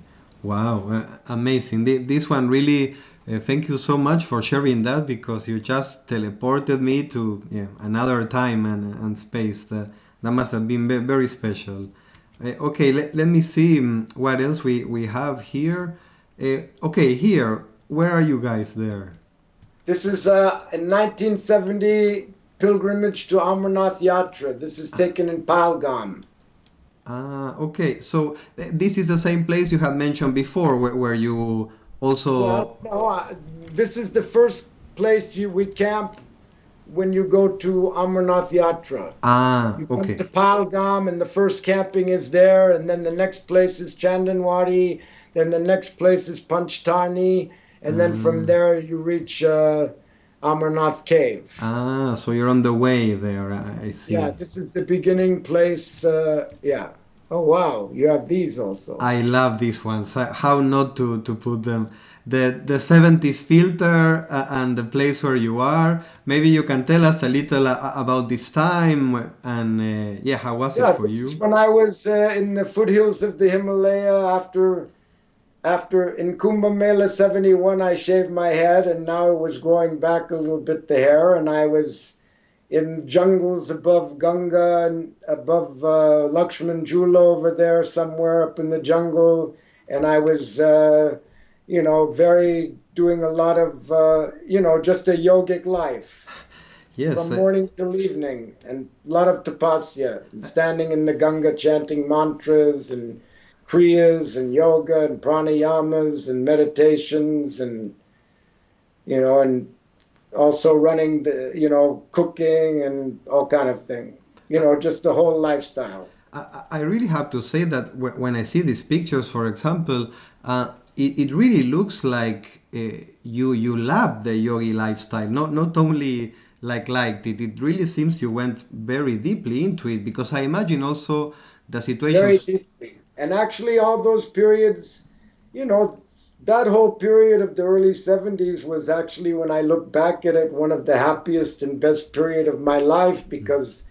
Wow, amazing. This one really, thank you so much for sharing that, because you just teleported me to another time and space. That must have been very special. Okay, let me see what else we have here. Okay, here, where are you guys there? This is a 1970 pilgrimage to Amarnath Yatra. This is taken in Pahalgam. Okay, so this is the same place you had mentioned before, where you also... Well, no, this is the first place we camp when you go to Amarnath Yatra. You come to Pahalgam, and the first camping is there, and then the next place is Chandanwadi, then the next place is Panchtarni, and then from there you reach Amarnath Cave. So you're on the way there, I see. Yeah, this is the beginning place, Oh, wow, you have these also. I love these ones. How not to put them. The 70s filter and the place where you are. Maybe you can tell us a little about this time and how was it for you? When I was in the foothills of the Himalaya after in Kumbh Mela 71, I shaved my head, and now it was growing back a little bit, the hair, and I was in jungles above Ganga and above Lakshman Jula over there somewhere up in the jungle, and I was doing a lot of just a yogic life. Yes. from morning till evening, and a lot of tapasya, and standing in the Ganga chanting mantras and kriyas and yoga and pranayamas and meditations and and also running cooking and all kind of thing. Just the whole lifestyle. I really have to say that when I see these pictures, for example, it really looks like you love the yogi lifestyle. Not only liked it. It really seems you went very deeply into it, because I imagine also the Very situations. deeply. And actually, all those periods, you know, that whole period of the early 70s was actually, when I look back at it, one of the happiest and best period of my life, because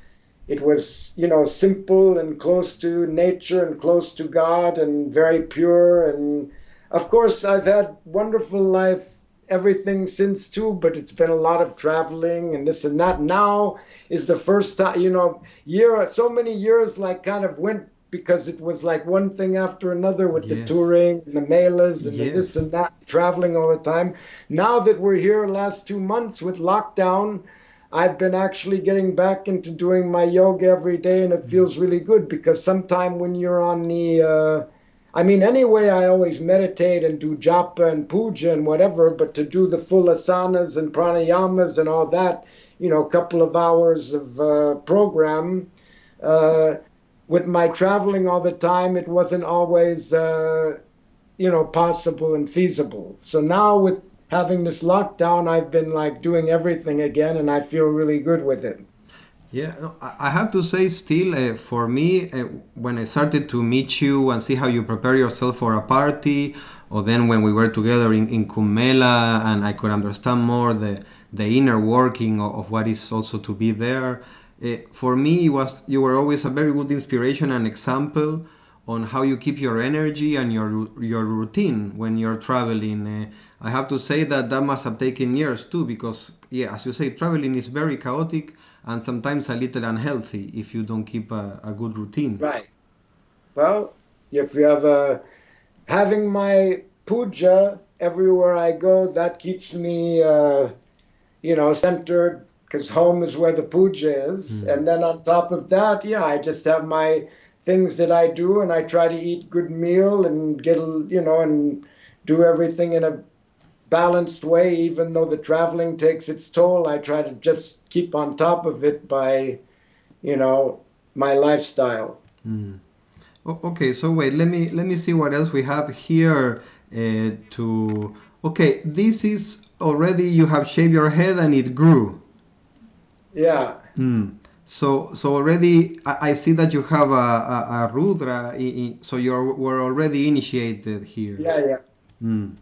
it was, simple and close to nature and close to God and very pure. And of course, I've had wonderful life, everything since too, but it's been a lot of traveling and this and that. Now is the first time, so many years like kind of went because it was like one thing after another with the Yes. touring and the melas and the this Yes. and that, traveling all the time. Now that we're here last 2 months with lockdown, I've been actually getting back into doing my yoga every day, and it feels really good because sometime when you're on anyway, I always meditate and do japa and puja and whatever, but to do the full asanas and pranayamas and all that, a couple of hours of program, uh, with my traveling all the time, it wasn't always, possible and feasible. So now with having this lockdown, I've been like doing everything again, and I feel really good with it. Yeah, no, I have to say, still, for me, when I started to meet you and see how you prepare yourself for a party, or then when we were together in Kumela, and I could understand more the inner working of what is also to be there. For me, you were always a very good inspiration and example on how you keep your energy and your routine when you're traveling. I have to say that that must have taken years too, because yeah, as you say, traveling is very chaotic and sometimes a little unhealthy if you don't keep a good routine. Right. Well, if you have having my puja everywhere I go, that keeps me, centered because home is where the puja is. Mm. And then on top of that, yeah, I just have my things that I do, and I try to eat good meal and and do everything in a balanced way. Even though the traveling takes its toll, I try to just keep on top of it by, you know, my lifestyle. Mm. Okay, so wait, let me see what else we have here. To Okay, this is already you have shaved your head and it grew. Yeah, Mm. So already I see that you have a Rudra, so were already initiated here. yeah, yeah. Mm.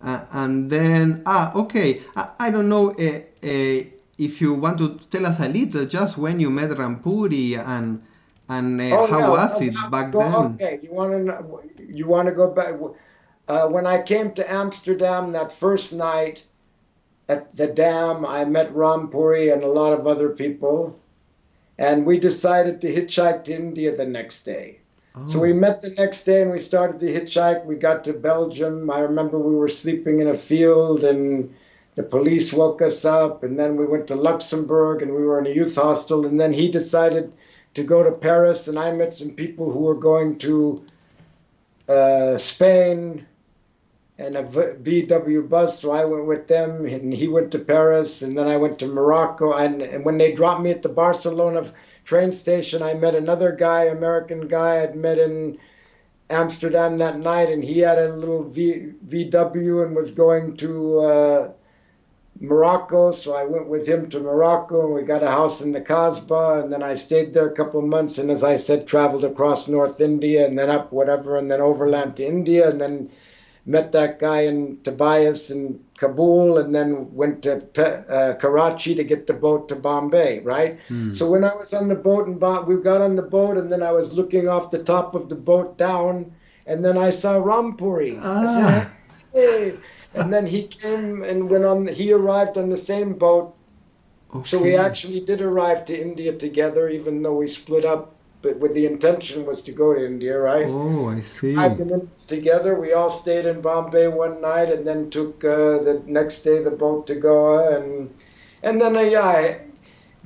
And then, okay, I don't know if you want to tell us a little just when you met Rampuri and Oh how yeah. was it back then? Okay, you want to go back? When I came to Amsterdam that first night at the dam, I met Rampuri and a lot of other people, and we decided to hitchhike to India the next day. So we Oh. met the next day and we started the hitchhike. We got to Belgium. I remember we were sleeping in a field and the police woke us up. And then we went to Luxembourg and we were in a youth hostel. And then he decided to go to Paris. And I met some people who were going to Spain and a VW bus. So I went with them and he went to Paris. And then I went to Morocco. And when they dropped me at the Barcelona train station, I met another guy, American guy I'd met in Amsterdam that night, and he had a little VW and was going to Morocco. So I went with him to Morocco, and we got a house in the Kasbah, and then I stayed there a couple of months, and as I said, traveled across North India, and then up whatever, and then overland to India, and then met that guy in Tobias in Kabul, and then went to Karachi to get the boat to Bombay, right? Hmm. So when I was on the boat we got on the boat, and then I was looking off the top of the boat down, and then I saw Rampuri. I said, Ah. hey, and then he came and he arrived on the same boat. So we Okay. actually did arrive to India together, even though we split up, but with the intention was to go to India, right? Oh, I I've see. been in together. We all stayed in Bombay one night, and then took the next day the boat to Goa, and then yeah,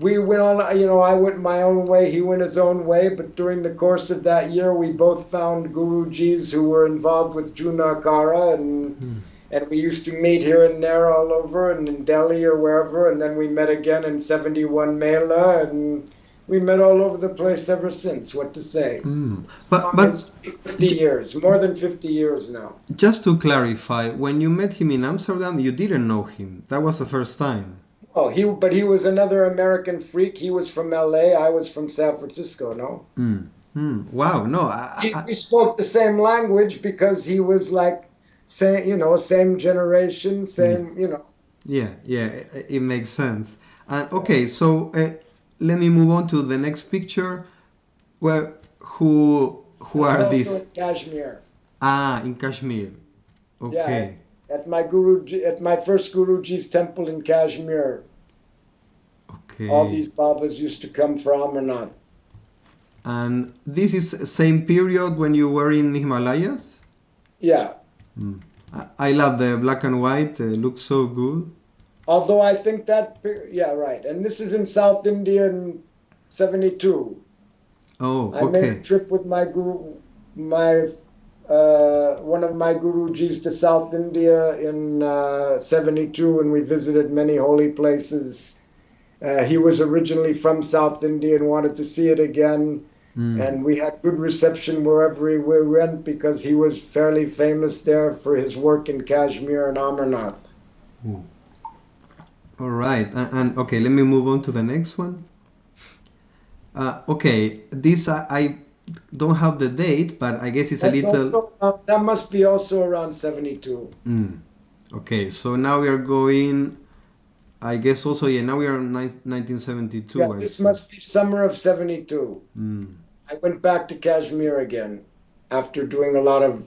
we went on, I went my own way, he went his own way, but during the course of that year, we both found Gurujis who were involved with Juna Akhara, and we used to meet here and there all over, and in Delhi or wherever, and then we met again in 71 Mela, and we met all over the place ever since, what to say. But 50 years, more than 50 years now. just to clarify, when you met him in Amsterdam, you didn't know him. That was the first time. Oh, but he was another American freak. He was from LA. I was from San Francisco. No. Wow. No. We spoke the same language because he was like, same generation, same. Yeah. It makes sense. And okay, so let me move on to the next picture. Well, who That's are also these? in Kashmir. In Kashmir. Okay. Yeah, at my first Guruji's temple in Kashmir. Okay. All these Babas used to come from Amarnath. And this is same period when you were in the Himalayas? Yeah. I love the black and white. It looks so good. Although I think yeah, right. And this is in South India in 72. Oh, I made okay. a trip with my guru, one of my Gurujis to South India in 72, and we visited many holy places. He was originally from South India and wanted to see it again. And we had good reception wherever we went because he was fairly famous there for his work in Kashmir and Amarnath. All right. And okay, let me move on to the next one. Okay, this I don't have the date, but I guess it's a little. That must be also around 72. Okay, so now we are going. I guess also, yeah, now we are in 1972. Yeah, this must be summer of 72. I went back to Kashmir again after doing a lot of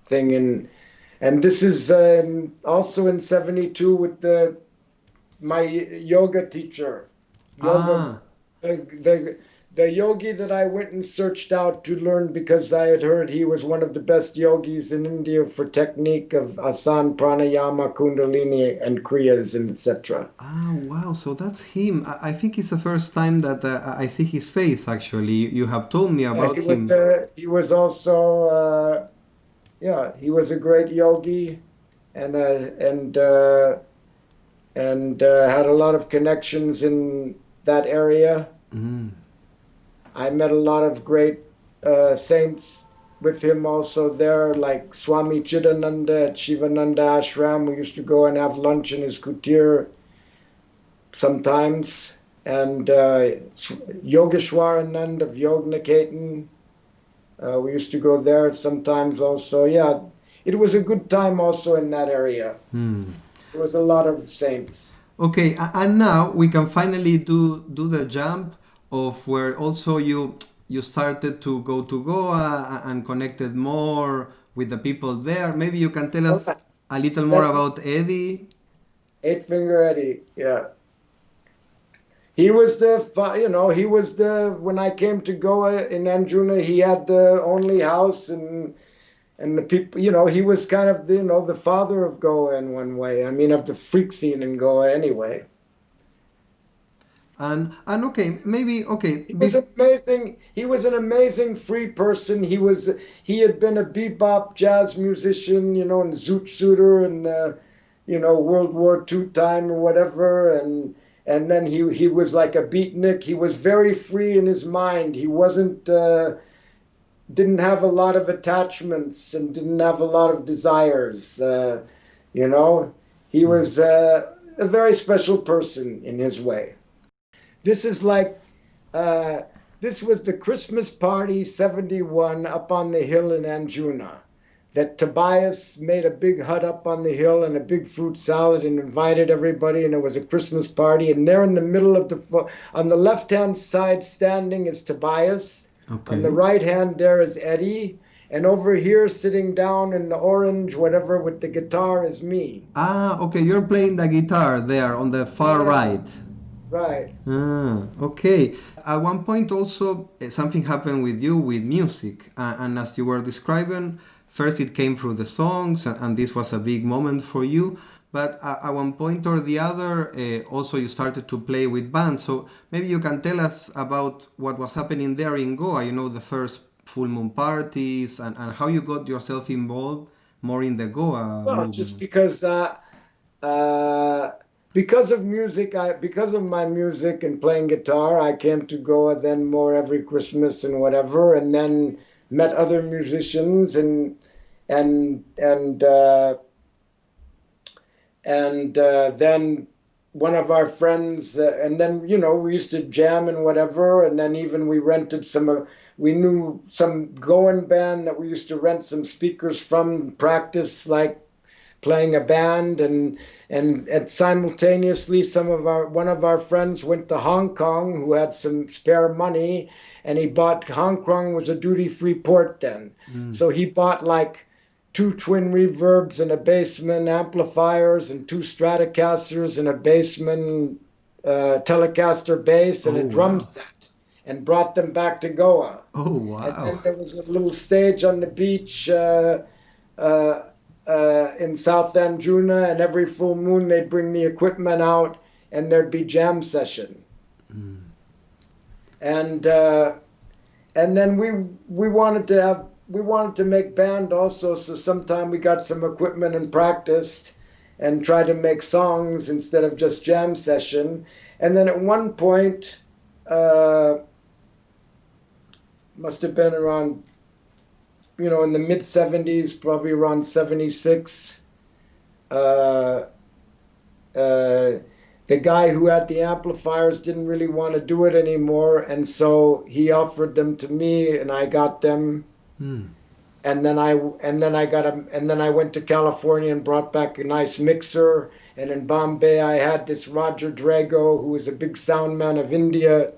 thing and this is also in 72 with my yoga teacher. The yogi that I went and searched out to learn because I had heard he was one of the best yogis in India for technique of asana, pranayama, kundalini, and kriyas, and etc. Wow, so that's him. I think it's the first time that I see his face, actually. You have told me about him. He was also, he was a great yogi and had a lot of connections in that area. I met a lot of great saints with him also there, like Swami Chidananda at Shivananda Ashram. We used to go and have lunch in his kutir sometimes. And Yogeshwaranand of Yogniketan. We used to go there sometimes also. Yeah, it was a good time also in that area. There was a lot of saints. Okay, and now we can finally do the jump of where also you started to go to Goa and connected more with the people there. Maybe you can tell us a little more about Eddie. Eight Finger Eddie, yeah. He was when I came to Goa in Anjuna, he had the only house and the people, he was kind of, the father of Goa in one way. I mean, of the freak scene in Goa anyway. And okay, maybe okay. He was amazing. He was an amazing free person. He had been a bebop jazz musician, and zoot suitor and World War II time or whatever, and then he was like a beatnik. He was very free in his mind. He wasn't didn't have a lot of attachments and didn't have a lot of desires. He was a very special person in his way. This is like, this was the Christmas party 71 up on the hill in Anjuna. That Tobias made a big hut up on the hill and a big fruit salad and invited everybody, and it was a Christmas party. And there in the middle of on the left-hand side standing is Tobias. Okay. On the right hand there is Eddie. And over here sitting down in the orange, whatever, with the guitar is me. Okay, you're playing the guitar there on the far right. Right. Okay. At one point also something happened with you with music, and as you were describing, first it came through the songs, and this was a big moment for you. but at one point or the other, also you started to play with bands. So maybe you can tell us about what was happening there in Goa, the first full moon parties, and how you got yourself involved more in the Goa Well, just movement. uh, because of music, because of my music and playing guitar, I came to Goa then more every Christmas and whatever, and then met other musicians and and uh, and then one of our friends, and then we used to jam and whatever, and then even we rented we knew some Goan band that we used to rent some speakers from, practice like playing a band, and simultaneously one of our friends went to Hong Kong who had some spare money, and he bought Hong Kong was a duty-free port then, Mm. so he bought like two twin reverbs and a bassman amplifiers and two Stratocasters and a bassman Telecaster bass and Oh, a drum wow. set, and brought them back to Goa. Oh, And wow. then there was a little stage on the beach uh, in South End, Juna, and every full moon they'd bring the equipment out and there'd be jam session. Mm. And uh, and then we wanted to make band also, so sometime we got some equipment and practiced and tried to make songs instead of just jam session. And then at one point, uh, must have been around, in the mid 70s, probably around 76. Uh, uh, the guy who had the amplifiers didn't really want to do it anymore, and so he offered them to me, and I got them. Mm. And then I went to California and brought back a nice mixer. And in Bombay, I had this Roger Drago, who was a big sound man of India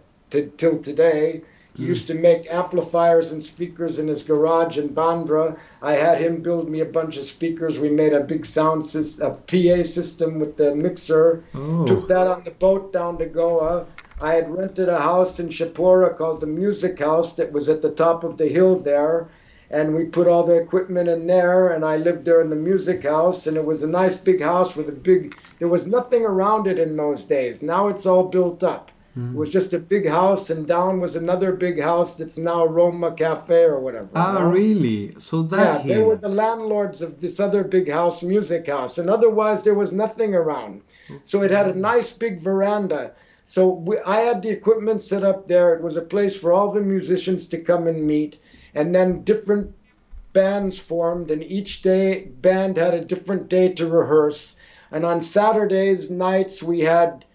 till today. He Mm. used to make amplifiers and speakers in his garage in Bandra. I had him build me a bunch of speakers. We made a big sound system, a PA system with the mixer. Took Oh. that on the boat down to Goa. I had rented a house in Shapura called the Music House that was at the top of the hill there, and we put all the equipment in there, and I lived there in the music house, and it was a nice big house with there was nothing around it in those days. Now it's all built up. It Mm. was just a big house, and down was another big house that's now Roma Cafe or whatever, Ah, really? So that Yeah, they were hill. the landlords of this other big house, music house, and otherwise there was nothing around. So it had a Okay. nice big veranda. So I had the equipment set up there. It was a place for all the musicians to come and meet, and then different bands formed, and each day band had a different day to rehearse. And on Saturdays nights we had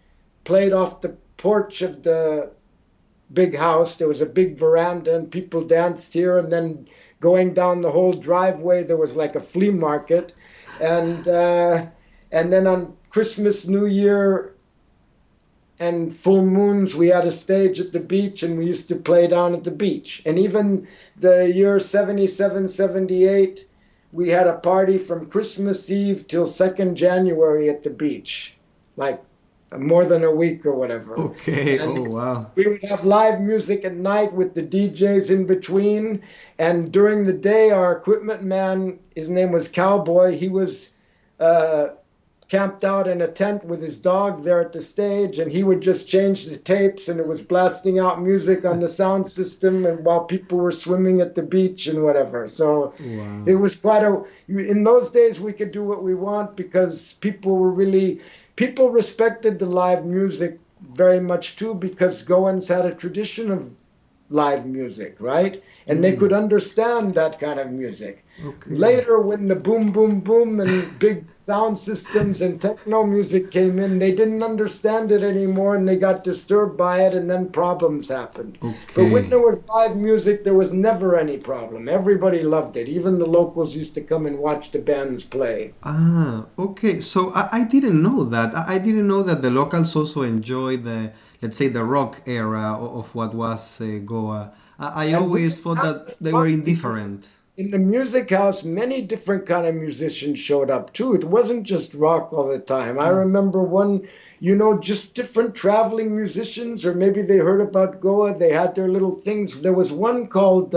played off the porch of the big house. There was a big veranda, and people danced here, and then going down the whole driveway there was like a flea market, and uh, and then on Christmas, New Year, and full moons we had a stage at the beach, and we used to play down at the beach. And even the year 77, 78, we had a party from Christmas Eve till 2nd January at the beach, like more than a week or whatever. Okay. Oh, And wow. we would have live music at night with the DJs in between. And during the day, our equipment man, his name was Cowboy, he was uh, camped out in a tent with his dog there at the stage, and he would just change the tapes, and it was blasting out music on the sound system, and while people were swimming at the beach and whatever. So it Wow. was in those days we could do what we want because people respected the live music very much too, because Goans had a tradition of live music, right? And they could Mm. understand that kind of music. Okay. Later, when the boom, boom, boom and big sound systems and techno music came in, they didn't understand it anymore, and they got disturbed by it, and then problems happened. But when there Okay. was live music, there was never any problem. Everybody loved it. Even the locals used to come and watch the bands play. Ah, okay. So I didn't know that. I didn't know that the locals also enjoy the, let's say, the rock era of what was Goa. I And we always didn't thought have that this they were fun because indifferent. in the music house, many different kind of musicians showed up too. It wasn't just rock all the time. I Mm. remember one, just different traveling musicians, or maybe they heard about Goa. They had their little things. There was one called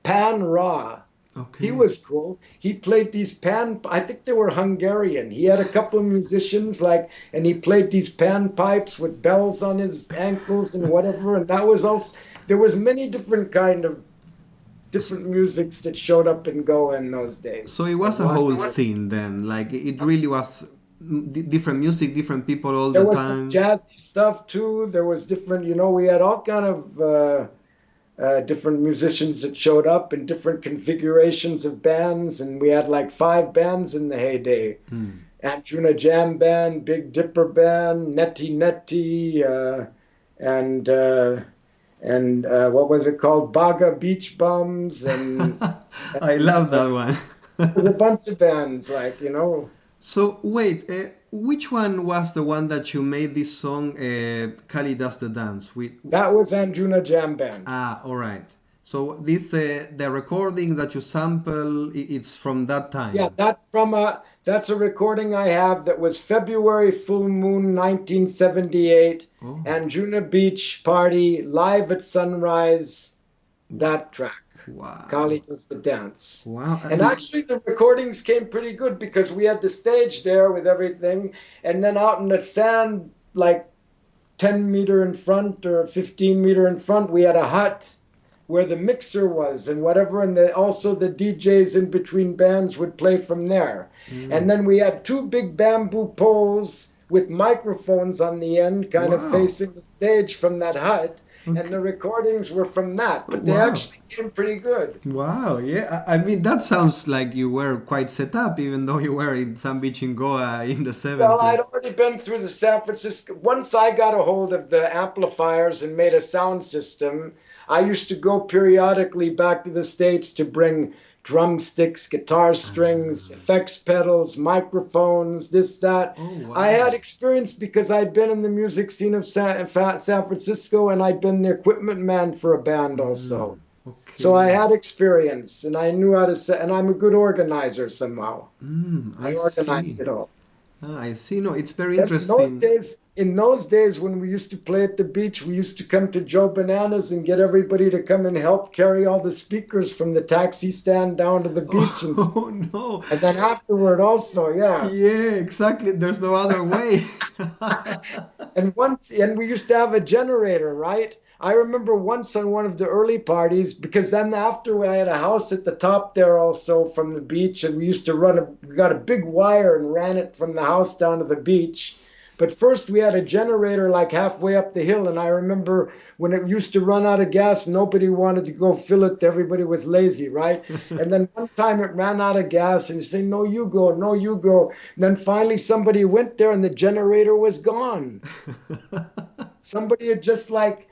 Pan Ra. He Okay. was cool. He played these I think they were Hungarian. He had a couple of musicians like, and he played these pan pipes with bells on his ankles and whatever. And that was also, there was many different kind of S- different musics that showed up in Goa in those So days. it A was a wide whole scene then, like it really was different music, different people all There the was some time. jazzy stuff too. There was different, we had all kind of different musicians that showed up in different configurations of bands, and we had like 5 bands in the heyday. Hmm. And Juna Jam Band, Big Dipper Band, Netty Netty, and what was it called? Baga Beach Bums, I and love that one. there's a bunch of bands like. So wait, which one was the one that you made this song, Kali Does the Dance with? That was Anjuna Jam Band. Ah, all right. So this the recording that you sample, it's from that Yeah, time. that's a recording I have that was February full moon 1978 Oh, and Juna Beach party live at sunrise. That track, Kali wow, does the dance. wow. And actually the recordings came pretty good because we had the stage there with everything, and then out in the sand, like 10 meter in front or 15 meter in front, we had a hut where the mixer was and whatever, and also the DJs in between bands would play from there. And Mm, then we had 2 big bamboo poles with microphones on the end, kind of wow. facing the stage from that hut, and Okay. the recordings were from that, but they Wow. actually came pretty good. Wow. Yeah. I mean, that sounds like you were quite set up, even though you were in some beach in Goa in the Well, I'd 70s. already been through the San Francisco. Once I got a hold of the amplifiers and made a sound system, I used to go periodically back to the States to bring drumsticks, guitar strings, Ah. effects pedals, microphones, this, that. Oh, I had wow. experience because I'd been in the music scene of San Francisco, and I'd been the equipment man for a band also. Mm, So I okay. had experience and I knew how to set, and I'm a good organizer somehow. I I organized see. it all. I see. No, it's very And interesting. in those days when we used to play at the beach, we used to come to Joe Bananas and get everybody to come and help carry all the speakers from the taxi stand down to the beach, Oh, no. and then afterward also, yeah. Yeah, exactly. There's no other way. And we used to have a generator, right? I remember once on one of the early parties, because then after I had a house at the top there also from the beach, and we used to we got a big wire and ran it from the house down to the beach. But first we had a generator like halfway up the hill, and I remember when it used to run out of gas, nobody wanted to go fill it. Everybody was lazy, right? And then one time it ran out of gas, and you say, "No, you go, no, you go." And then finally somebody went there, and the generator was gone. Somebody had just like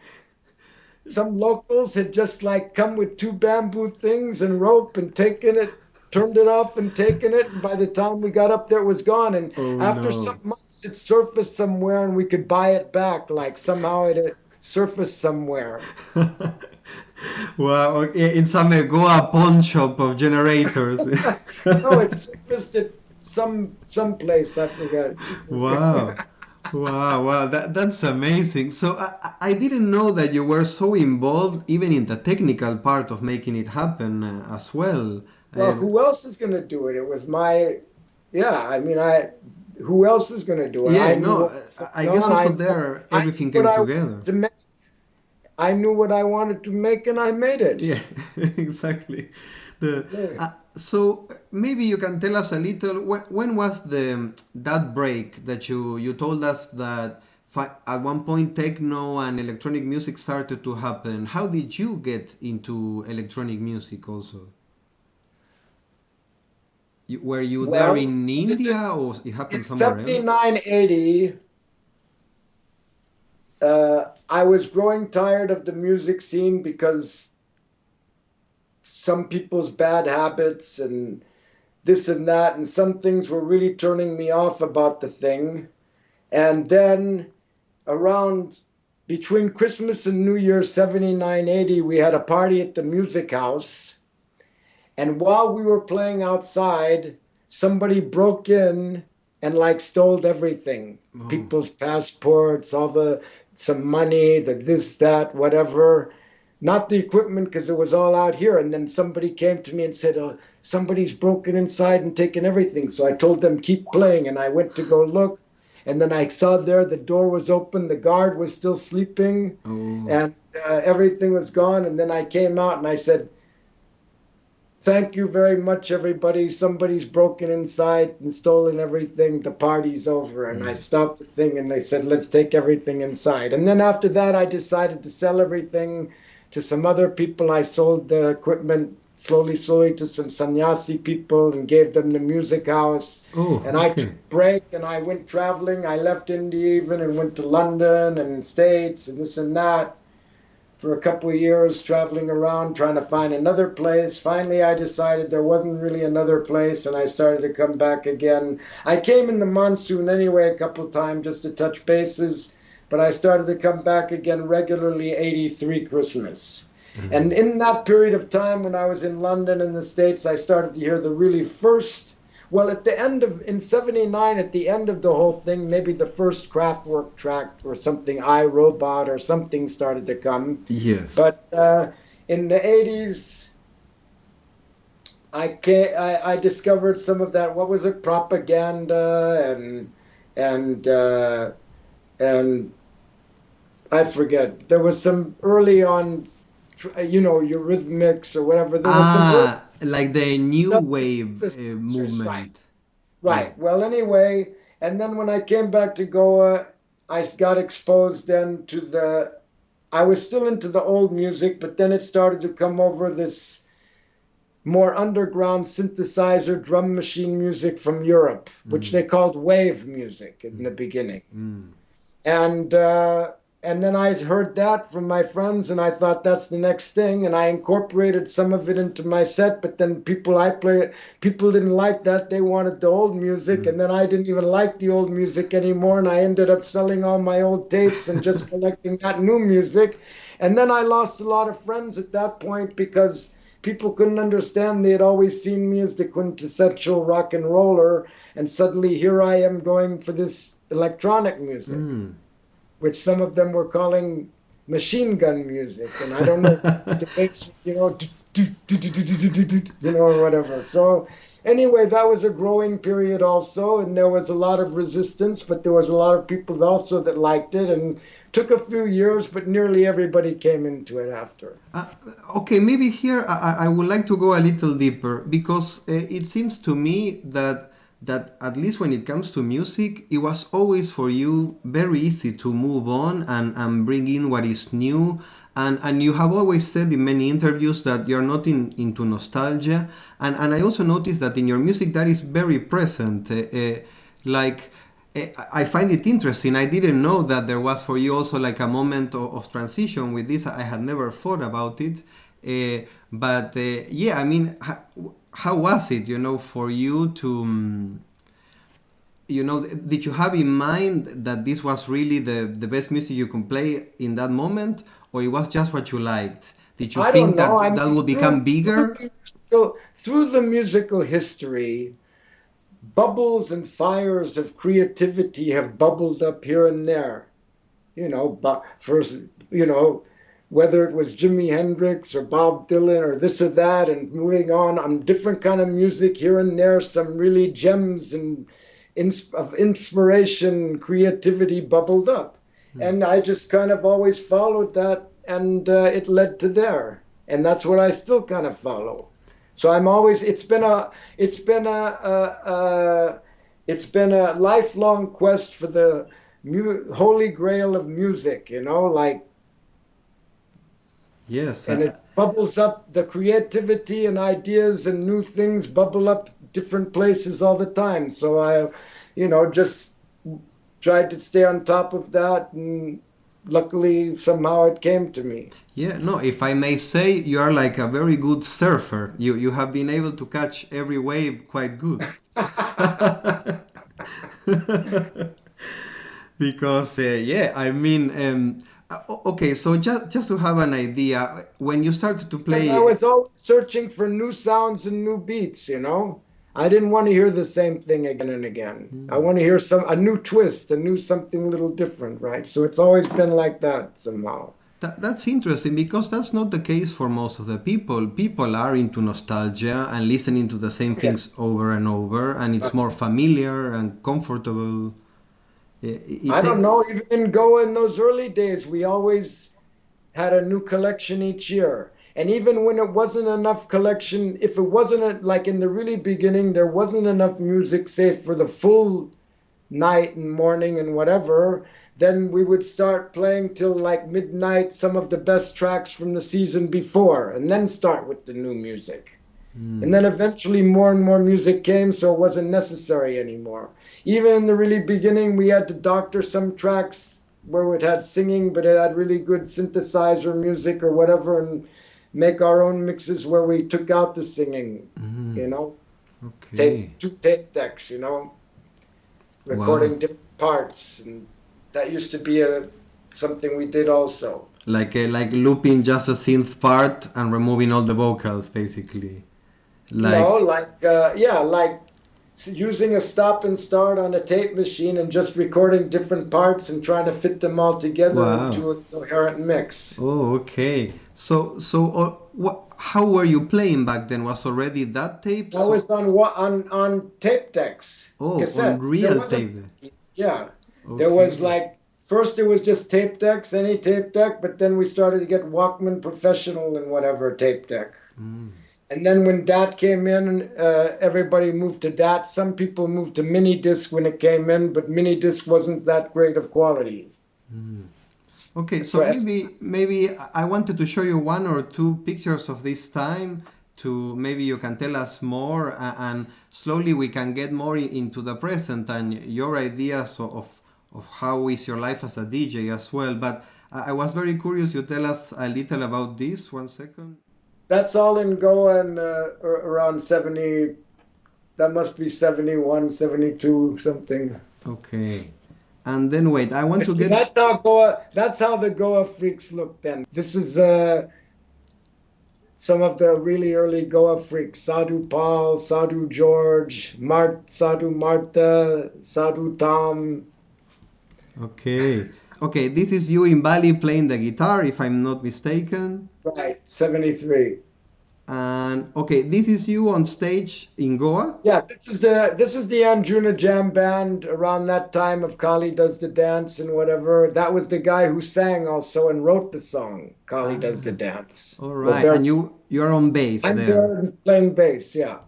some locals had just like come with 2 bamboo things and rope and taken it, turned it off and taken it. And by the time we got up there, it was gone. And Oh, after some no. months, it surfaced somewhere and we could buy it back. Like somehow it had surfaced somewhere. Wow. Okay, in some Goa pawn shop of generators. No, it surfaced at some place. I forget. Wow. Wow, wow, that's amazing. So I didn't know that you were so involved even in the technical part of making it happen as well. Well, Uh, who else is going to do it? It was yeah, I mean, who else is going to do it? yeah, I knew no, what was I going guess on. also there I knew everything what came I wanted together. to make. I knew what I wanted to make and I made it. Yeah, exactly. The That's it. so maybe you can tell us a little when was the that break that you told us that at one point techno and electronic music started to happen. How did you get into electronic music also? Were you there Well, in this is India or it in happened somewhere else? 79, 80. I was growing tired of the music scene because some people's bad habits and this and that, and some things were really turning me off about the thing. And then around between Christmas and New Year 79, 80, we had a party at the music house. And while we were playing outside, somebody broke in and like stole everything. Oh, People's passports, some money, the this, that, whatever. not the equipment because it was all out here. And then somebody came to me and said, "Oh, somebody's broken inside and taken everything." So I told them, "Keep playing." And I went to go look. And then I saw there the door was open, the guard was still sleeping, Oh. and everything was gone. And then I came out and I said, "Thank you very much, everybody. Somebody's broken inside and stolen everything. The party's over." And I Mm. stopped the thing and they said, "Let's take everything inside." And then after that, I decided to sell everything to some other people. I sold the equipment slowly, slowly to some sannyasi people and gave them the music house. Oh, And I took okay. a break and I went traveling. I left India even and went to London and States and this and that for a couple of years, traveling around trying to find another place. Finally, I decided there wasn't really another place, and I started to come back again. I came in the monsoon anyway a couple of times just to touch bases, but I started to come back again regularly 83 Christmas. Mm. And in that period of time when I was in London and the States, I started to hear the really first, well, at the end of, in 79, at the end of the whole thing, maybe the first Kraftwerk track or something, I, Robot or something started to come. Yes. But in the 80s, I discovered some of that, what was it, propaganda and and I forget. There was some early on, Eurythmics or whatever. There was some early Ah, like the new stuff, wave the sisters, right? movement. Yeah. Right. Well, anyway, and then when I came back to Goa, I got exposed then to the. I was still into the old music, but then it started to come over this more underground synthesizer drum machine music from Europe, which Mm. they called wave music in Mm. the beginning. Mm. And and then I heard that from my friends, and I thought that's the next thing, and I incorporated some of it into my set. But then people didn't like that; they wanted the old music, Mm. and then I didn't even like the old music anymore, and I ended up selling all my old tapes and just collecting that new music. And then I lost a lot of friends at that point because people couldn't understand. They had always seen me as the quintessential rock and roller, and suddenly here I am going for this electronic music, Mm. which some of them were calling machine gun music, and I don't know, debates, or whatever. So anyway, that was a growing period also, and there was a lot of resistance, but there was a lot of people also that liked it, and took a few years, but nearly everybody came into it after. Uh, okay, maybe here I would like to go a little deeper because it seems to me that at least when it comes to music, it was always for you very easy to move on and bring in what is new. And you have always said in many interviews that you're not into nostalgia. And I also noticed that in your music that is very present. Like I find it interesting. I didn't know that there was for you also like a moment of transition with this. I had never thought about it. But yeah, I mean, how was it, for you to, did you have in mind that this was really the best music you can play in that moment, or it was just what you liked? Did you I don't think know. I that that mean, would become bigger? through the musical history, bubbles and fires of creativity have bubbled up here and there. But first, you know, whether it was Jimi Hendrix or Bob Dylan or this or that, and moving on different kind of music here and there, some really gems and of inspiration, creativity bubbled up, Hmm. and I just kind of always followed that, and it led to there, and that's what I still kind of follow. So I'm always. It's been a lifelong quest for the holy grail of music, like, Yes. and it bubbles up. The creativity and ideas and new things bubble up different places all the time. So I, just tried to stay on top of that, and luckily somehow it came to me. Yeah, no, if I may say, you are like a very good surfer. You have been able to catch every wave quite good. Because yeah, I mean, okay, so just to have an idea, when you started to Because I play, was always searching for new sounds and new beats. I didn't want to hear the same thing again and again. I hmm, want to hear a new twist, a new something a little different, right? So it's always been like that somehow. That's interesting because that's not the case for most of the people. People are into nostalgia and listening to the same Yeah. things over and over, and it's more familiar and comfortable. It I don't know, takes. even in Goa in those early days, we always had a new collection each year. And even when it wasn't enough collection, if it wasn't like in the really beginning, there wasn't enough music, say, for the full night and morning and whatever, then we would start playing till like midnight some of the best tracks from the season before, and then start with the new music. And then eventually more and more music came, so it wasn't necessary anymore. Even in the really beginning, we had to doctor some tracks where it had singing, but it had really good synthesizer music or whatever, and make our own mixes where we took out the singing, you know, Okay. two tape decks, Wow. recording different parts, and that used to be a something we did also. Like looping just a synth part and removing all the vocals, basically. No, Like, like using a stop and start on a tape machine and just recording different parts and trying to fit them all together wow. into a coherent mix. Oh, okay. How were you playing back then? Was already that tape? That was on what on tape decks, On cassettes. There real wasn't, tape. yeah, there was Okay. like first it was just tape decks, any tape deck, but then we started to get Walkman Professional and whatever tape deck. And then when DAT came in, everybody moved to DAT. Some people moved to mini disc when it came in, but mini disc wasn't that great of quality. Okay, so For maybe I wanted to show you one or two pictures of this time to maybe you can tell us more and slowly we can get more into the present and your ideas of how is your life as a DJ as well. But I was very curious. You tell us a little about this. 1 second. That's all in Goa and around 70, that must be 71, 72, something. Okay. And then wait, I want to See, get. that's how the Goa freaks look then. This is some of the really early Goa freaks: Sadhu Paul, Sadhu George, Sadhu Martha, Sadhu Tom. Okay. Okay, this is you in Bali playing the guitar, if I'm not mistaken. Right, 73. And okay, this is you on stage in Goa. Yeah, this is the Anjuna Jam Band around that time of Kali Does the Dance and whatever. That was the guy who sang also and wrote the song Kali Does the Ah, Dance. all right. And Robert, you're on bass I'm there. there playing bass, yeah.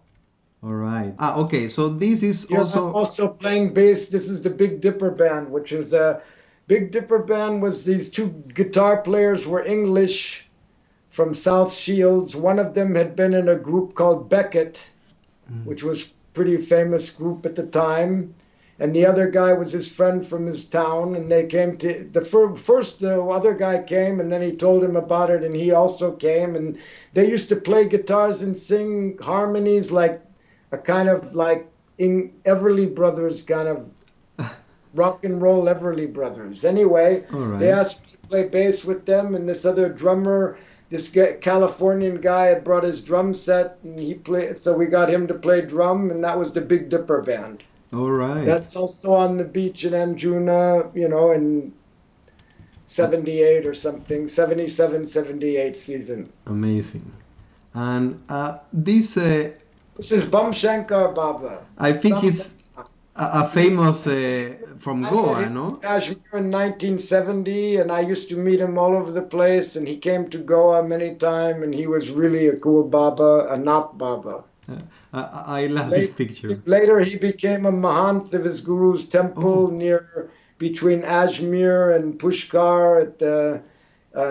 All right. Ah, okay. So this is Here I'm also. also playing bass. This is the Big Dipper Band, which is a Big Dipper Band was these two guitar players were English from South Shields. One of them had been in a group called Beckett, which was pretty famous group at the time. And the other guy was his friend from his town. And they came to first, the other guy came and then he told him about it and he also came. And they used to play guitars and sing harmonies like a kind of like in Everly Brothers kind of rock and roll Everly Brothers. Anyway, All they right. asked me to play bass with them, and this other drummer, this Californian guy, had brought his drum set, and he played. So we got him to play drum, and that was the Big Dipper Band. All right. That's also on the beach in Anjuna, in 78 or something, 77, 78 season. Amazing. And this, This is Bumshankar Baba. I think, Some is a famous from I met Goa, him no? in Kashmir in 1970, and I used to meet him all over the place. And he came to Goa many times, and he was really a cool Baba, a Nath Baba. I love this picture. Later, he became a Mahant of his guru's temple Oh, near between Ajmer and Pushkar at the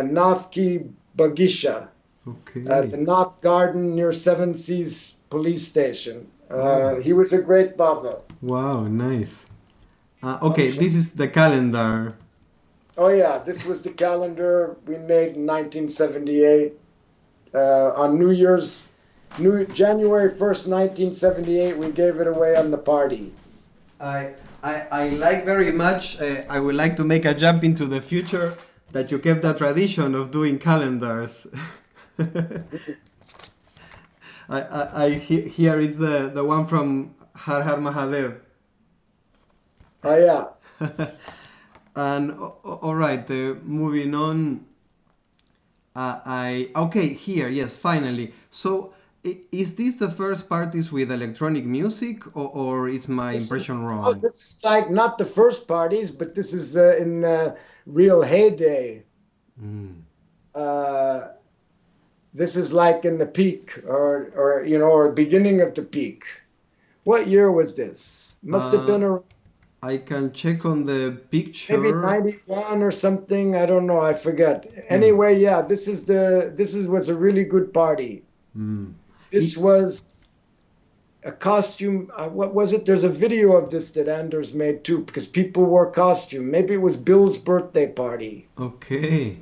Nath Ki Bagisha, okay. the Nath Garden near Seven Seas Police Station. Oh, He was a great Baba. wow, nice. Okay, Bumshankar. this is the calendar. Oh yeah, this was the calendar we made in 1978 on January 1st, 1978. We gave it away on the party. I like very much. I would like to make a jump into the future that you kept the tradition of doing calendars. Here is the one from Har Har Mahadev. Oh yeah, And all right, moving on. Okay, here, yes, finally. So, is this the first parties with electronic music, or is my impression wrong? This is like not the first parties, but this is in the real heyday. Mm. Uh, this is like in the peak, or or beginning of the peak. What year was this? Must have Uh, been a, I can check on the maybe picture. 91 or something. I don't know. I forget. Mm. Anyway, yeah, this is was a really good party. Mm. This I- was a costume. What was it? There's a video of this that Anders made too, because people wore costume. Maybe it was Bill's birthday party okay.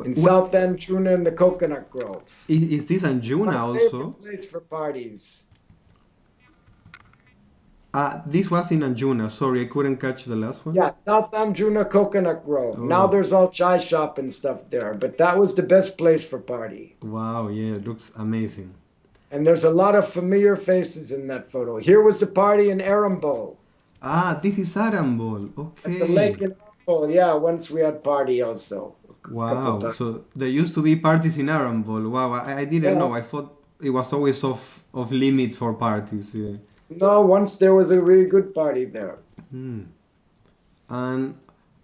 in What South End, Juna in the Coconut Grove. is this My Anjuna favorite also? place for parties. This was in Anjuna. Sorry, I couldn't catch the last one. Yeah, South End, Juna, Coconut Grove. Now Oh, there's all chai shop and stuff there, but that was the best place for party. wow, yeah, it looks amazing. And there's a lot of familiar faces in that photo. Here was the party in Arambol, This is Arambol. at the lake Okay. in Arambol. Yeah, once we had party also a couple Wow. times. So there used to be parties in Arambol. Wow, I didn't Yeah, know. I thought it was always off limits for parties. Yeah. no, once there was a really good party there. Hmm. And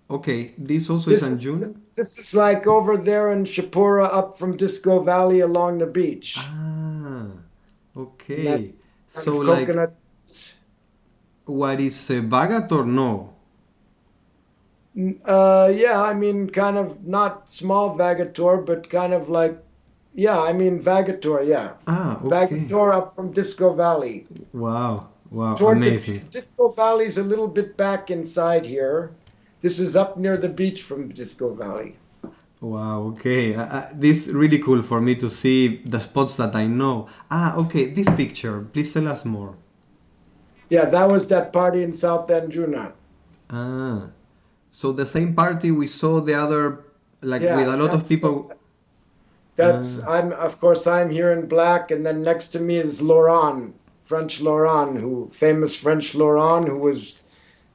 okay, this also is Anjuna. This is like over there in Shapura, up from Disco Valley along the beach. Ah, In that okay. kind So of like, coconut. what is Bagat or no? Yeah, I mean, kind of not small Vagator, but kind of like, yeah, I mean, Vagator, yeah. Okay. Vagator up from Disco Valley. Wow, wow, Toward the beach. amazing. Disco Valley's a little bit back inside here. This is up near the beach from Disco Valley. Wow, okay. This really cool for me to see the spots that I know. Okay, this picture. Please tell us more. Yeah, that was that party in South End, Juna. Ah, so the same party we saw the other, like with Yeah, a lot of people. that's Ah, I'm of course I'm here in black, and then next to me is Laurent, French Laurent, who famous French Laurent, who was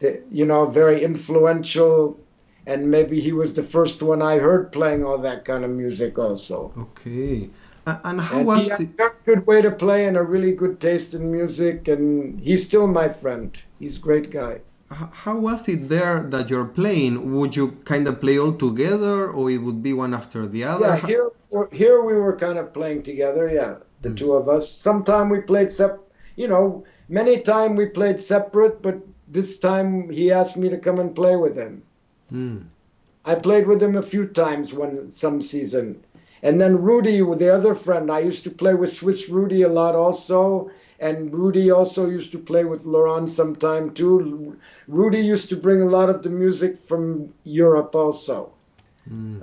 very influential, and maybe he was the first one I heard playing all that kind of music also. okay. And how And he was had it? a very good way to play and a really good taste in music, and he's still my friend. He's a great guy. How was it there that you're playing? Would you kind of play all together, or it would be one after the other? Yeah, here we were kind of playing together. Yeah, the Mm, two of us. Sometime we played many time we played separate, but this time he asked me to come and play with him. mm, I played with him a few times some season. And then Rudy, the other friend, I used to play with Swiss Rudy a lot also. And Rudy also used to play with Laurent sometime too. Rudy used to bring a lot of the music from Europe also. mm.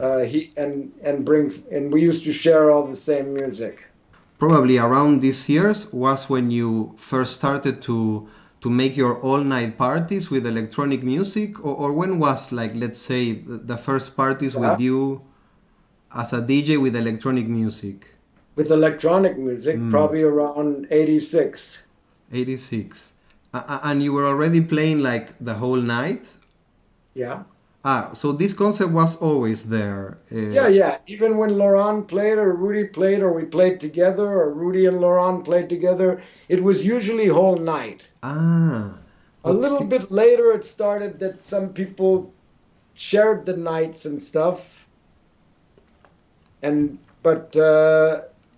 And we used to share all the same music. Probably around these years was when you first started to make your all-night parties with electronic music, or when was, like, let's say the first parties Yeah. with you as a DJ with electronic music? With electronic music, Mm, probably around 86. 86. And you were already playing like the whole night? Yeah. So this concept was always there. Yeah, yeah. Even when Laurent played or Rudy played or we played together or Rudy and Laurent played together, it was usually whole night. Ah, A little okay. bit later, it started that some people shared the nights and stuff. But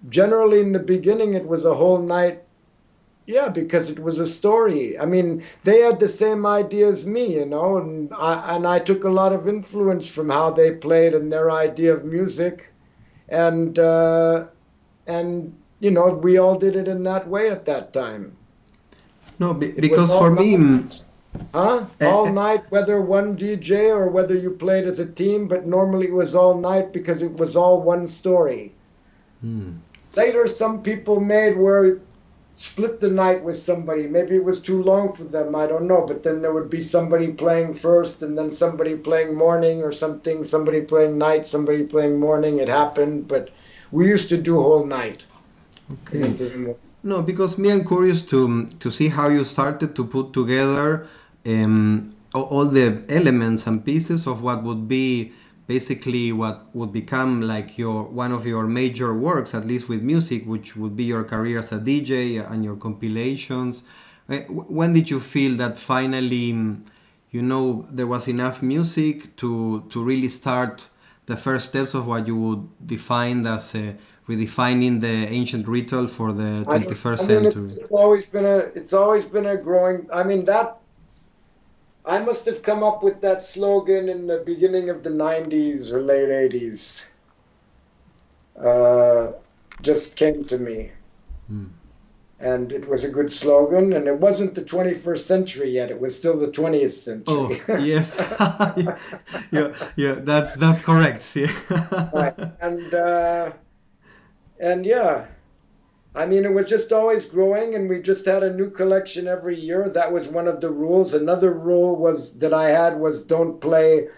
generally in the beginning, it was a whole night. Yeah, because it was a story. I mean, they had the same idea as me, and I took a lot of influence from how they played and their idea of music, and we all did it in that way at that time. No, It was because all for me, night, huh? All eh, night, whether one DJ or whether you played as a team, but normally it was all night because it was all one story. hmm. Later, some people made where split the night with somebody. Maybe it was too long for them, I don't know. But then there would be somebody playing first and then somebody playing morning or something, somebody playing night, somebody playing morning. It happened, but we used to do whole night. And Okay. into the No, because me, I'm curious to see how you started to put together all the elements and pieces of what would be basically what would become like your one of your major works, at least with music, which would be your career as a DJ and your compilations. When did you feel that finally, there was enough music to really start the first steps of what you would define as redefining the ancient ritual for the I don't, 21st I mean, century? it's always been a growing. I mean, that I must have come up with that slogan in the beginning of the 90s or late 80s. Uh, just came to me. Hmm. And it was a good slogan, and it wasn't the 21st century yet. It was still the 20th century. Oh, yes. Yeah, yeah, that's correct. Yeah. Right. And yeah, I mean, it was just always growing, and we just had a new collection every year. That was one of the rules. Another rule was that I had was don't play,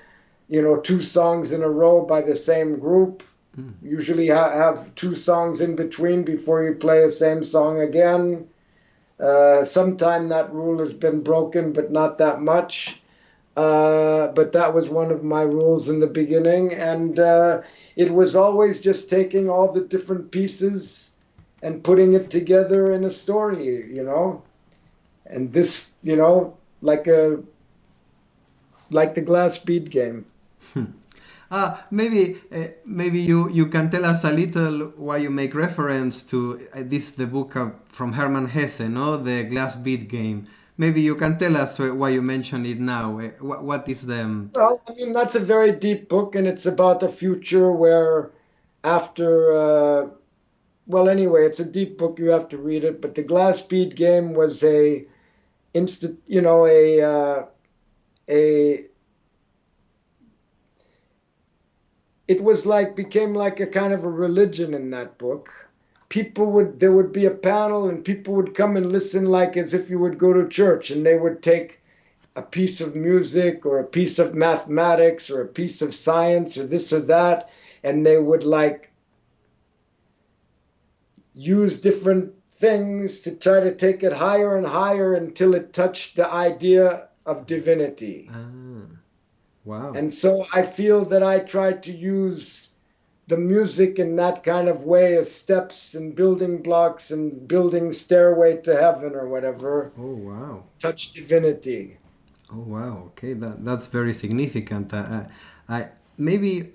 two songs in a row by the same group. Usually have two songs in between before you play the same song again. Sometime that rule has been broken, but not that much. But that was one of my rules in the beginning. And it was always just taking all the different pieces and putting it together in a story. And this, like the glass bead game. Maybe you can tell us a little why you make reference to this the book from Hermann Hesse, no, the glass bead game. Maybe you can tell us why you mention it now. What is the Well, I mean, that's a very deep book, and it's about the future where after, well, anyway, it's a deep book. You have to read it. But the glass bead game was a it was like became like a kind of a religion in that book. There would be a panel and people would come and listen like as if you would go to church, and they would take a piece of music or a piece of mathematics or a piece of science or this or that, and they would like use different things to try to take it higher and higher until it touched the idea of divinity. Wow. And so I feel that I try to use the music in that kind of way as steps and building blocks and building stairway to heaven or whatever. Oh, wow. Touch divinity. Oh, wow. Okay, that's very significant. Maybe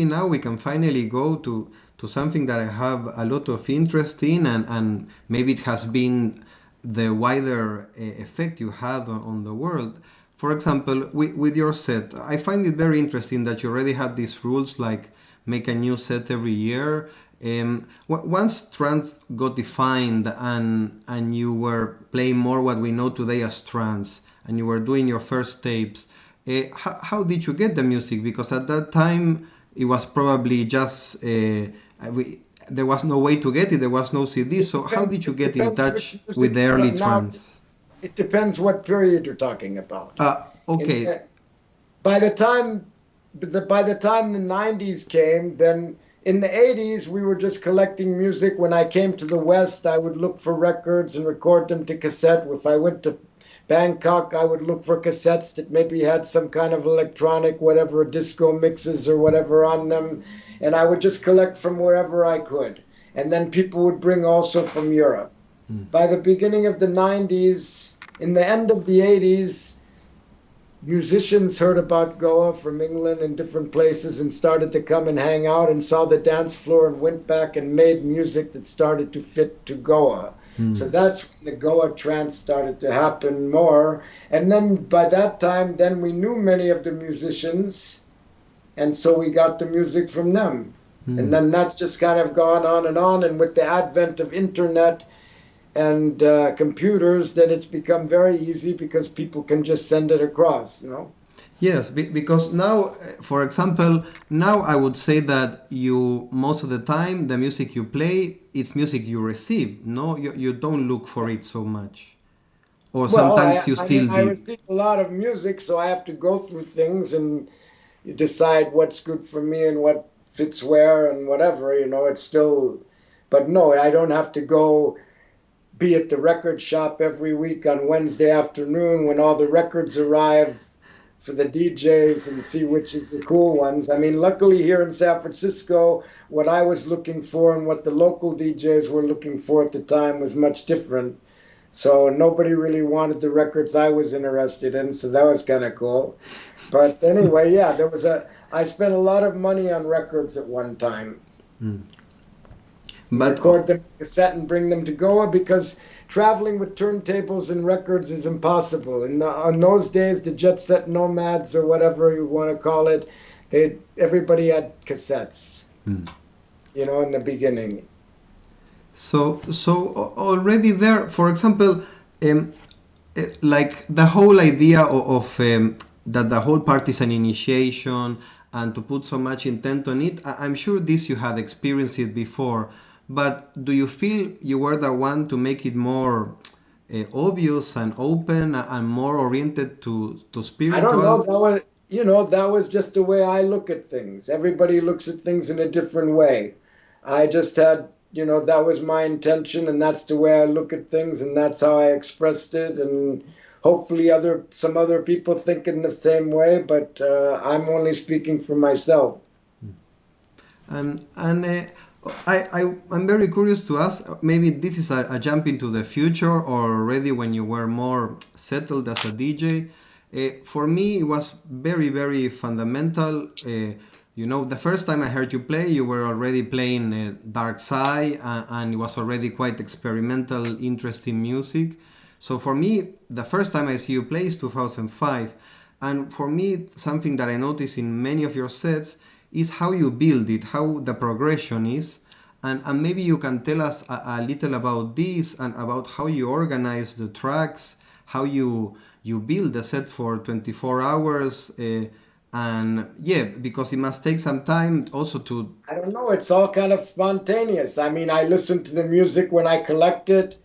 now we can finally go to something that I have a lot of interest in, and maybe it has been the wider effect you had on the world. For example, with your set, I find it very interesting that you already had these rules like make a new set every year. Once trance got defined and you were playing more what we know today as trance, and you were doing your first tapes, how did you get the music? Because at that time it was probably just there was no way to get it. There was no CD. So how did you get in touch with the early trance? It depends what period you're talking about. Okay. By the time the 90s came, then in the 80s we were just collecting music. When I came to the West, I would look for records and record them to cassette. If I went to Bangkok, I would look for cassettes that maybe had some kind of electronic, whatever, disco mixes or whatever on them. And I would just collect from wherever I could. And then people would bring also from Europe. By the beginning of the 90s, in the end of the 80s, musicians heard about Goa from England and different places and started to come and hang out and saw the dance floor and went back and made music that started to fit to Goa. So that's when the Goa Trance started to happen more. And then by that time, then we knew many of the musicians, and so we got the music from them. And then that's just kind of gone on. And with the advent of internet and computers, then it's become very easy because people can just send it across. Yes, because now, for example, now I would say that you, most of the time, the music you play, it's music you receive. No, you don't look for it so much. Or sometimes you still I did. receive a lot of music, so I have to go through things and decide what's good for me and what fits where and whatever. It's still, but no, I don't have to go be at the record shop every week on Wednesday afternoon when all the records arrive. for the DJs and see which is the cool ones. I mean, luckily here in San Francisco, what I was looking for and what the local DJs were looking for at the time was much different. So nobody really wanted the records I was interested in, so that was kind of cool. But anyway, yeah, I spent a lot of money on records at one time. Mm. And But record them in cassette and bring them to Goa because traveling with turntables and records is impossible. And on those days, the jet set nomads or whatever you want to call it, everybody had cassettes, mm. in the beginning. So already there, for example, like the whole idea of that the whole part is an initiation and to put so much intent on it, I'm sure this you had experienced it before, but do you feel you were the one to make it more obvious and open and more oriented to I don't know. spiritual? That was just the way I look at things. Everybody looks at things in a different way. I just had, that was my intention, and that's the way I look at things, and that's how I expressed it. And hopefully, some other people think in the same way, but I'm only speaking for myself. And I'm very curious to ask. Maybe this is a jump into the future, or already when you were more settled as a DJ. For me, it was very very fundamental. The first time I heard you play, you were already playing Dark Side, and it was already quite experimental, interesting music. So for me, the first time I see you play is 2005, and for me, something that I notice in many of your sets is how you build it, how the progression is, and maybe you can tell us a little about this and about how you organize the tracks, how you build the set for 24 hours. And yeah, because it must take some time also to. I don't know. It's all kind of spontaneous. I mean, I listen to the music when I collect it,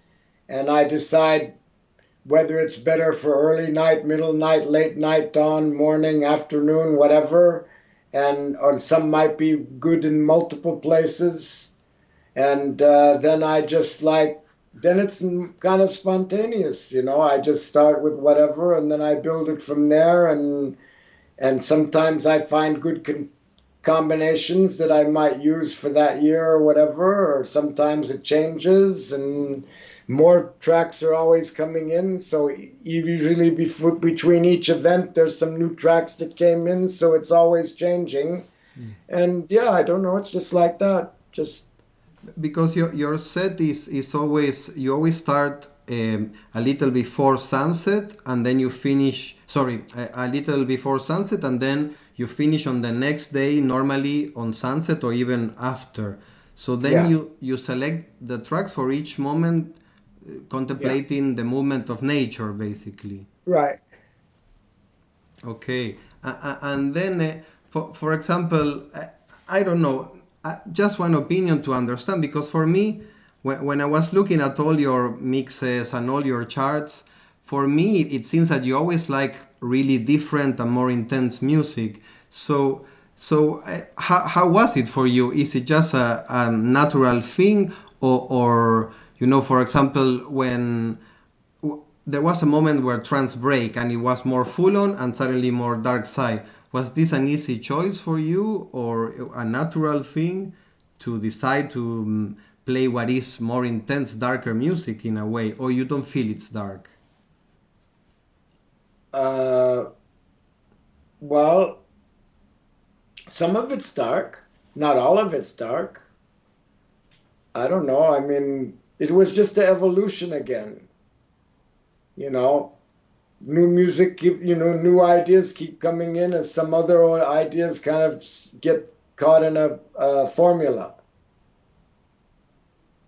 and I decide whether it's better for early night, middle night, late night, dawn, morning, afternoon, whatever. And or some might be good in multiple places. And then I just then it's kind of spontaneous. I just start with whatever, and then I build it from there. And sometimes I find good combinations that I might use for that year or whatever, or sometimes it changes, and more tracks are always coming in. So usually between each event, there's some new tracks that came in, so it's always changing. And yeah, I don't know, it's just like that. Just Because your set is always, you always start a little before sunset and then you finish, sorry, a little before sunset and then you finish on the next day, normally on sunset or even after. So then yeah, you select the tracks for each moment, yeah, contemplating the movement of nature, basically. right. Okay, and then, for example, I don't know, just one opinion to understand, because for me, when I was looking at all your mixes and all your charts, for me, it seems that you always like really different and more intense music. So, how was it for you? Is it just a natural thing, or for example, when there was a moment where trance break and it was more full on and suddenly more dark side. Was this an easy choice for you or a natural thing to decide to play what is more intense, darker music in a way, or you don't feel it's dark? Uh, well, some of it's dark, not all of it's dark. I don't know. I mean, it was just the evolution again. You know, new music new ideas keep coming in, and some other ideas kind of get caught in a formula.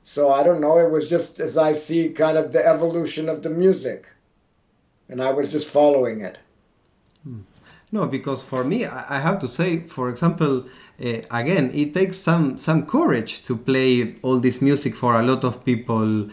So I don't know. It was just as I see kind of the evolution of the music, and I was just following it. No, because for me, I have to say, for example, again, it takes some courage to play all this music for a lot of people.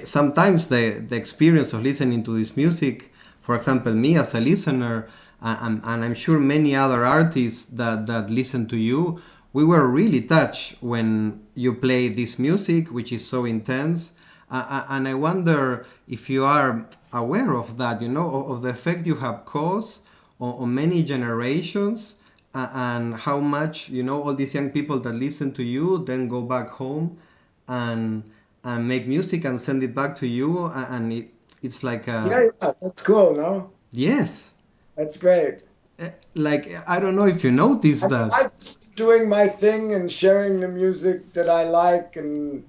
Sometimes the experience of listening to this music, for example, me as a listener, and I'm sure many other artists that listen to you, we were really touched when you play this music, which is so intense. And I wonder if you are aware of that, of the effect you have caused, on many generations, and how much, all these young people that listen to you then go back home and make music and send it back to you, and it's like a, Yeah, yeah, that's cool, no? yes. That's great. Like, I don't know if you noticed that. I'm just doing my thing and sharing the music that I like, and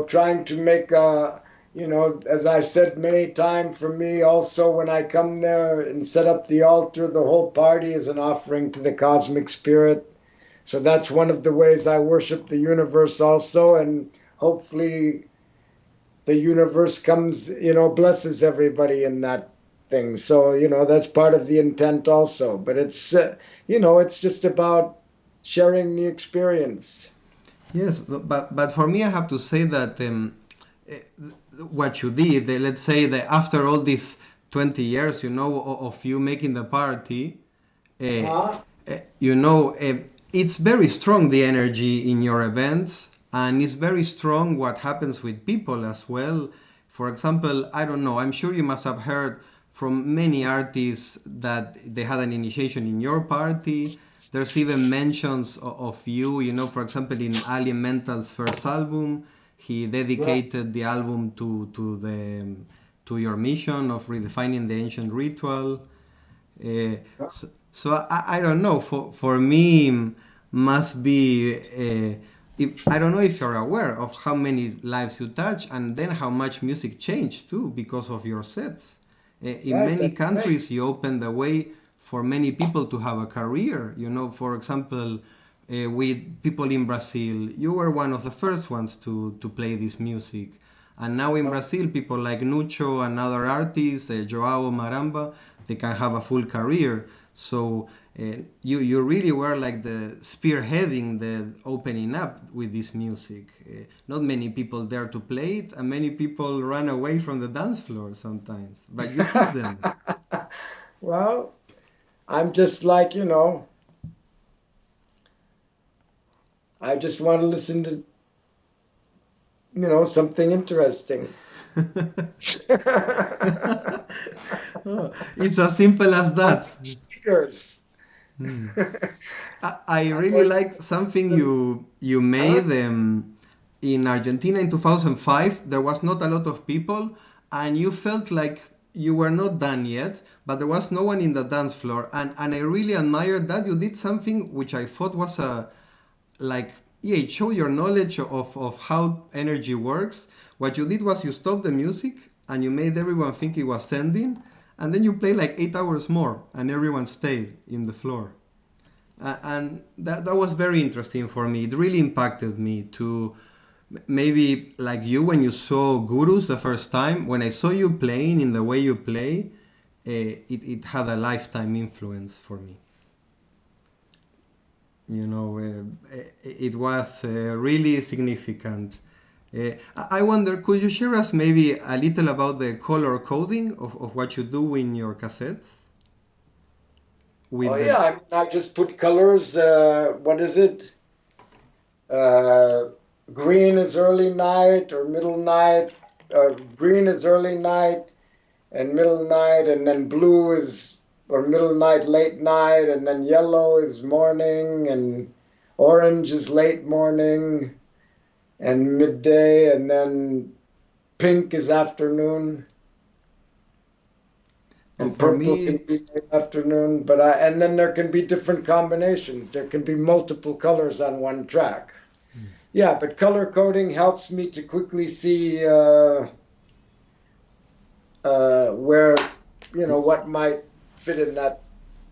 trying to make as I said many times, for me also, when I come there and set up the altar, the whole party is an offering to the cosmic spirit. So that's one of the ways I worship the universe also, and hopefully the universe comes, blesses everybody in that thing. So, that's part of the intent also. But it's just about sharing the experience. Yes, but for me, I have to say that eh, what you did, let's say that after all these 20 years, of you making the party, uh, Uh-huh. it's very strong, the energy in your events, and it's very strong what happens with people as well. For example, I don't know, I'm sure you must have heard from many artists that they had an initiation in your party. There's even mentions of you, for example, in Alien Mental's first album, he Right. dedicated the album to your mission of redefining the ancient ritual. So I don't know. For me, must be. If, I don't know if you're aware of how many lives you touch, and then how much music changed too because of your sets. In Right. many That's right. countries, you open the way for many people to have a career. For example, with people in Brazil, you were one of the first ones to play this music. And now in Brazil, people like Nucho and other artists, Joao Maramba, they can have a full career. So you really were like the spearheading the opening up with this music. Not many people dare to play it, and many people run away from the dance floor sometimes. But you keep them. Well, I'm just like, I just want to listen to, something interesting. Oh, it's as simple as On that. speakers. Hmm. I I'm really going liked something to, you huh? made in Argentina in 2005. There was not a lot of people, and you felt like you were not done yet, but there was no one in the dance floor, and I really admired that you did something which I thought was a like, yeah, it showed your knowledge of how energy works. What you did was you stopped the music and you made everyone think it was ending, and then you played like 8 hours more, and everyone stayed in the floor. And that was very interesting for me. It really impacted me to maybe like you when you saw Gurus the first time. When I saw you playing in the way you play, it had a lifetime influence for me. It was really significant. I wonder, could you share us maybe a little about the color coding of what you do in your cassettes Oh with yeah, the. I mean, I just put colors. What is it? Uh, Green is early night or middle night. Green is early night and middle night, and then blue is or middle night, late night, and then yellow is morning, and orange is late morning and midday, and then pink is afternoon, Oh, and for purple can me, be late afternoon. And then there can be different combinations. There can be multiple colors on one track. Yeah, but color coding helps me to quickly see where, what might fit in that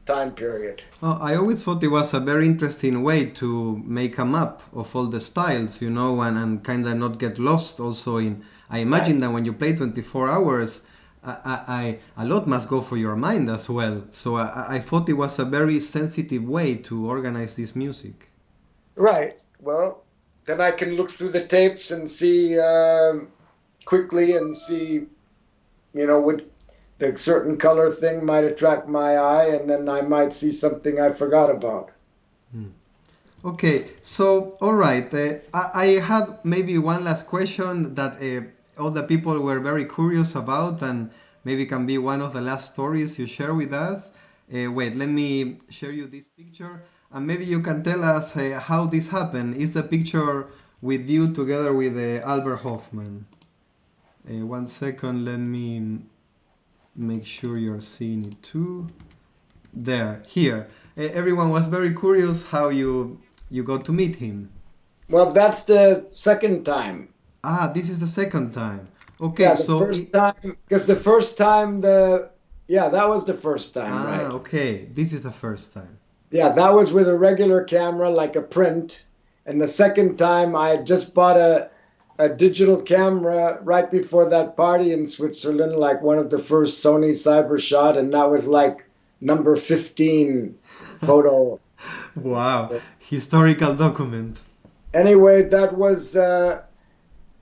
time period. I always thought it was a very interesting way to make a map of all the styles, and kind of not get lost also in. I Right. imagine that when you play 24 hours, a lot must go through your mind as well. So I thought it was a very sensitive way to organize this music. Right. Well, then I can look through the tapes and see quickly and see, what the certain color thing might attract my eye, and then I might see something I forgot about. Okay, so all right, I had maybe one last question that all the people were very curious about, and maybe can be one of the last stories you share with us. Wait, let me share you this picture, and maybe you can tell us how this happened. It's a picture with you together with Albert Hoffman. One second, let me make sure you're seeing it too. There, here. Everyone was very curious how you got to meet him. Well, that's the second time. Ah, this is the second time. Yeah, Okay, the so first time, because the first time, yeah, that was the first time, ah, right? okay, this is the first time. Yeah, that was with a regular camera, like a print. And the second time, I had just bought a digital camera right before that party in Switzerland, like one of the first Sony Cybershot, and that was like number 15 photo. Wow, historical document. Anyway, that was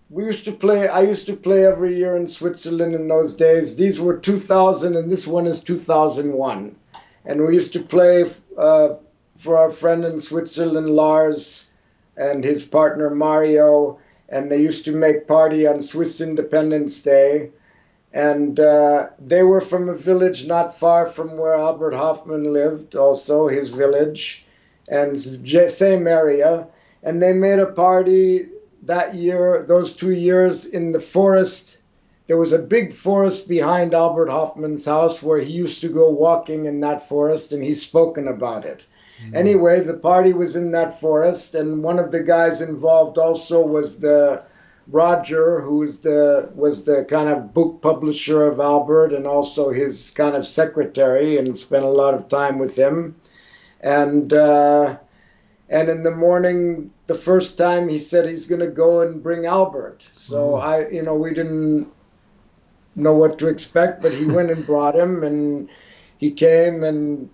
we used to play. I used to play every year in Switzerland in those days. These were 2000, and this one is 2001. And we used to play for our friend in Switzerland, Lars, and his partner Mario. And they used to make party on Swiss Independence Day. And they were from a village not far from where Albert Hoffman lived, also his village, and same area. And they made a party that year, those 2 years, in the forest. There was a big forest behind Albert Hoffman's house where he used to go walking in that forest, and he's spoken about it. Anyway, the party was in that forest, and one of the guys involved also was the Roger, who was the kind of book publisher of Albert, and also his kind of secretary, and spent a lot of time with him. And in the morning, the first time, he said he's going to go and bring Albert. So we didn't know what to expect, but he went and brought him, and he came and,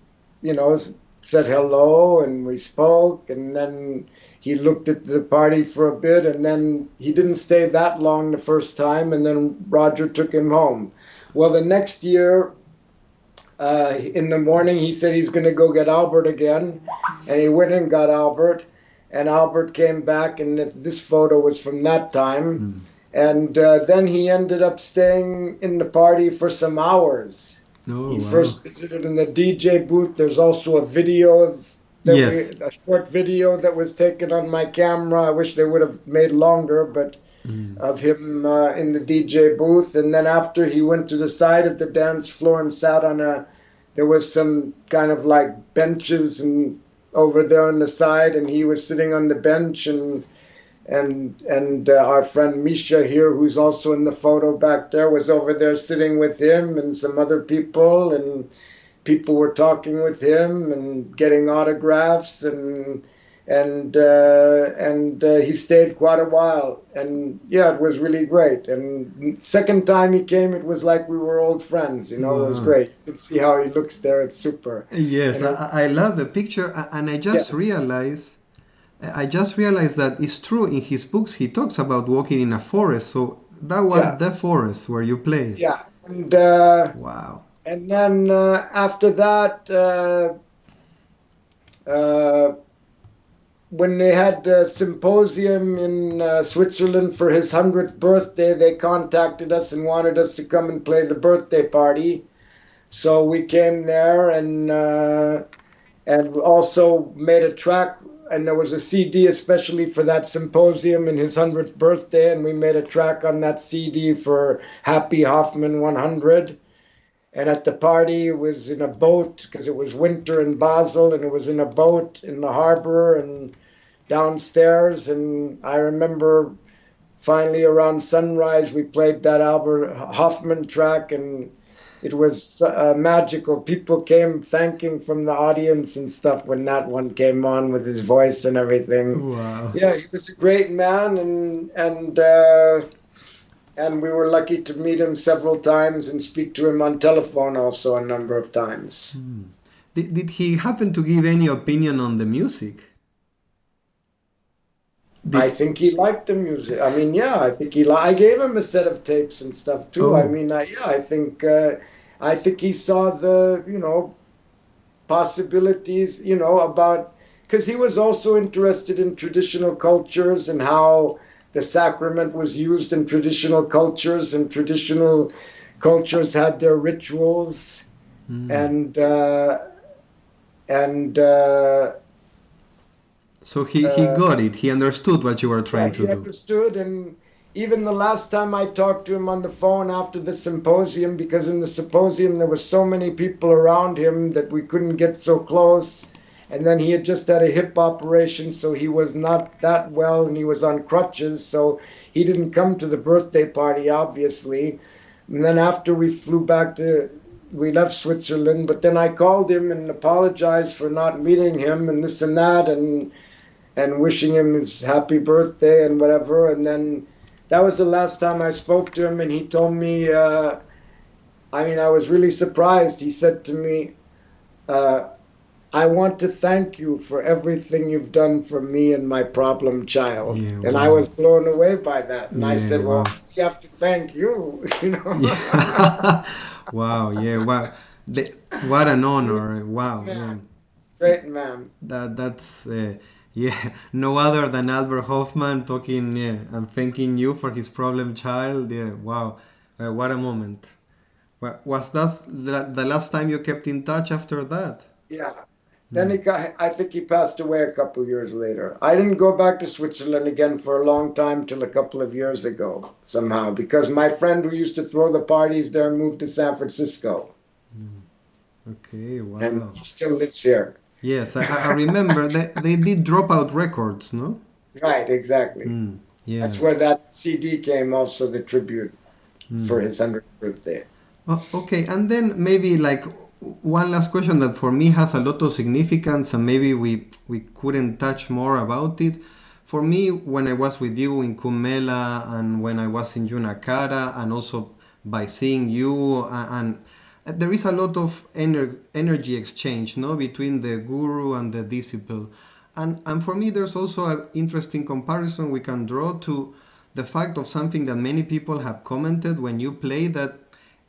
said hello, and we spoke, and then he looked at the party for a bit, and then he didn't stay that long the first time, and then Roger took him home. Well, the next year, in the morning, he said he's going to go get Albert again, and he went and got Albert, and Albert came back, and this photo was from that time, and then he ended up staying in the party for some hours. He first visited in the DJ booth. There's also a video a short video that was taken on my camera. I wish they would have made longer, but of him in the DJ booth. And then after, he went to the side of the dance floor and sat on there was some kind of like benches and over there on the side, and he was sitting on the bench, and our friend Misha here, who's also in the photo back there, was over there sitting with him and some other people, and people were talking with him and getting autographs, and he stayed quite a while, and yeah, it was really great. And second time he came, it was like we were old friends, It was great. You can see how he looks there. It's super. Yes, I love the picture, and I just realized that it's true. In his books, he talks about walking in a forest. So that was the forest where you played. Yeah, and wow. And then after that, when they had the symposium in Switzerland for his 100th birthday, they contacted us and wanted us to come and play the birthday party. So we came there and also made a track. And there was a CD especially for that symposium and his 100th birthday, and we made a track on that CD for Happy Hoffman 100. And at the party, it was in a boat, because it was winter in Basel, and it was in a boat in the harbor and downstairs. And I remember finally around sunrise, we played that Albert Hoffman track, and it was magical. People came thanking from the audience and stuff when that one came on with his voice and everything. Wow. Yeah, he was a great man, and we were lucky to meet him several times and speak to him on telephone also a number of times. Did he happen to give any opinion on the music? I think he liked the music. I mean, yeah, I think I gave him a set of tapes and stuff too. I mean, I think he saw the, possibilities, about, because he was also interested in traditional cultures and how the sacrament was used in traditional cultures and traditional cultures had their rituals, and and So he got it. He understood what you were yeah, trying to he do. understood. And even the last time I talked to him on the phone after the symposium, because in the symposium there were so many people around him that we couldn't get so close. And then he had just had a hip operation, so he was not that well, and he was on crutches, so he didn't come to the birthday party, obviously. And then after we left Switzerland, but then I called him and apologized for not meeting him and this and that, and wishing him his happy birthday and whatever. And then that was the last time I spoke to him, and he told me, I was really surprised. He said to me, I want to thank you for everything you've done for me and my problem child. Yeah, And I wow. was blown away by that. And I Yeah, said, well, wow. we have to thank you, you know. Yeah. Wow, yeah, wow. What an honor. Wow, yeah. Man, great man. That's yeah, no other than Albert Hoffman talking, yeah, and thanking you for his problem child. Yeah, wow. What a moment. Was that the last time you kept in touch after that? Yeah. Then Hmm. I think he passed away a couple of years later. I didn't go back to Switzerland again for a long time till a couple of years ago, somehow, because my friend who used to throw the parties there moved to San Francisco, Okay, and wow. he still lives here. Yes, I remember they did Dropout Records, no? Right, exactly. Yeah. That's where that CD came, also the tribute for his 100th birthday. Okay, and then maybe like one last question that for me has a lot of significance, and maybe we couldn't touch more about it. For me, when I was with you in Kumela, and when I was in Juna Akhara, and also by seeing you, and there is a lot of energy exchange, no, between the guru and the disciple. And for me, there's also an interesting comparison we can draw to the fact of something that many people have commented when you play, that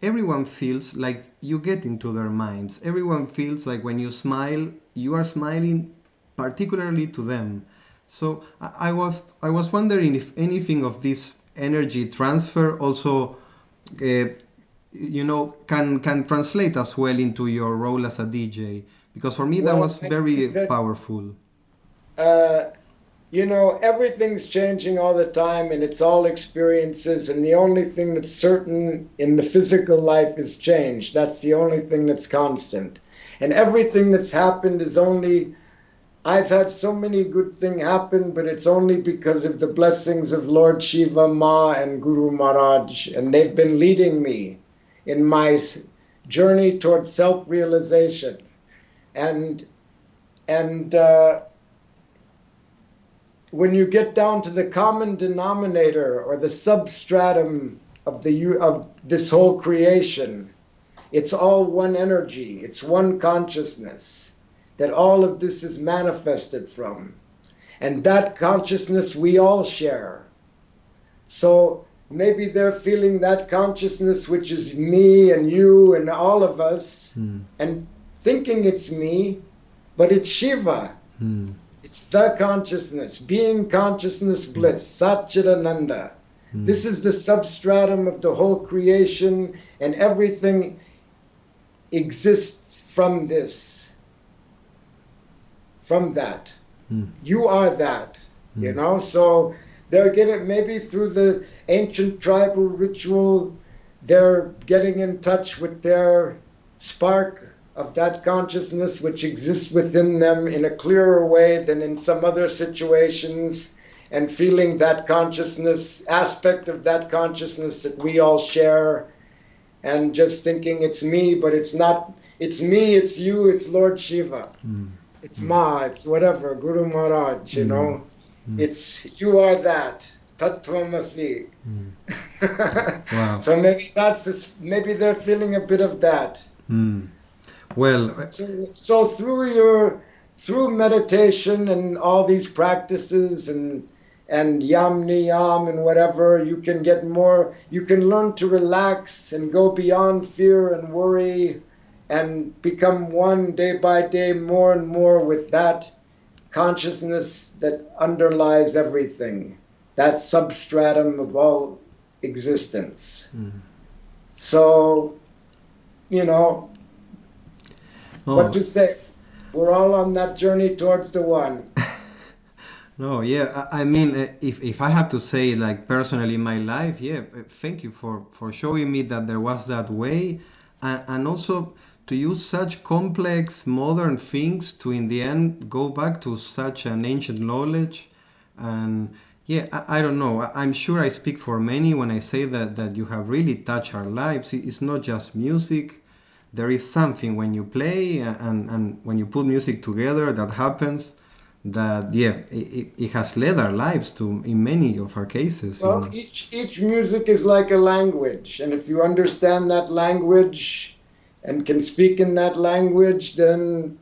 everyone feels like you get into their minds. Everyone feels like when you smile, you are smiling particularly to them. So I was wondering if anything of this energy transfer also can translate as well into your role as a DJ, because for me that Well, was I very think that powerful. uh, everything's changing all the time, and it's all experiences. And the only thing that's certain in the physical life is change. That's the only thing that's constant. And everything that's happened is only, I've had so many good things happen, but it's only because of the blessings of Lord Shiva, Ma, and Guru Maharaj. And they've been leading me in my journey towards self-realization. And, and, when you get down to the common denominator or the substratum of this whole creation, it's all one energy, it's one consciousness that all of this is manifested from. And that consciousness we all share. So maybe they're feeling that consciousness, which is me and you and all of us, and thinking it's me, but it's Shiva. It's the consciousness, being consciousness bliss, Satchidananda. This is the substratum of the whole creation, and everything exists from this, from that. You are that, So they're getting, maybe through the ancient tribal ritual, they're getting in touch with their spark of that consciousness which exists within them in a clearer way than in some other situations, and feeling that consciousness, aspect of that consciousness that we all share, and just thinking it's me, but it's not, it's me, it's you, it's Lord Shiva, it's Ma, it's whatever, Guru Maharaj, it's you are that, Tattvamasi. Wow. So maybe they're feeling a bit of that. Well, So through meditation and all these practices and yam niyam and whatever, you can get more, you can learn to relax and go beyond fear and worry, and become one day by day more and more with that consciousness that underlies everything, that substratum of all existence. So, you know, what Oh, to say? We're all on that journey towards the one. no, yeah. I mean, if I have to say, like personally in my life, yeah, thank you for showing me that there was that way, and also to use such complex modern things to, in the end, go back to such an ancient knowledge, and yeah, I don't know. I'm sure I speak for many when I say that you have really touched our lives. It's not just music. There is something when you play and when you put music together that happens that yeah it has led our lives to in many of our cases, you Well, know. each music is like a language, and if you understand that language and can speak in that language, then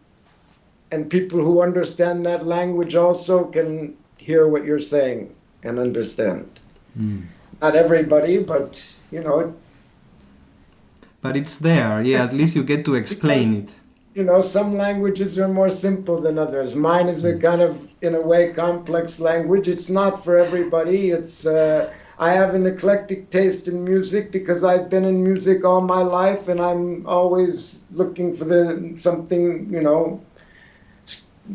and people who understand that language also can hear what you're saying and understand. Mm. Not everybody, but But it's there, yeah, at least you get to explain because it. some languages are more simple than others. Mine is a Mm. kind of, in a way, complex language. It's not for everybody. I have an eclectic taste in music because I've been in music all my life, and I'm always looking for the something,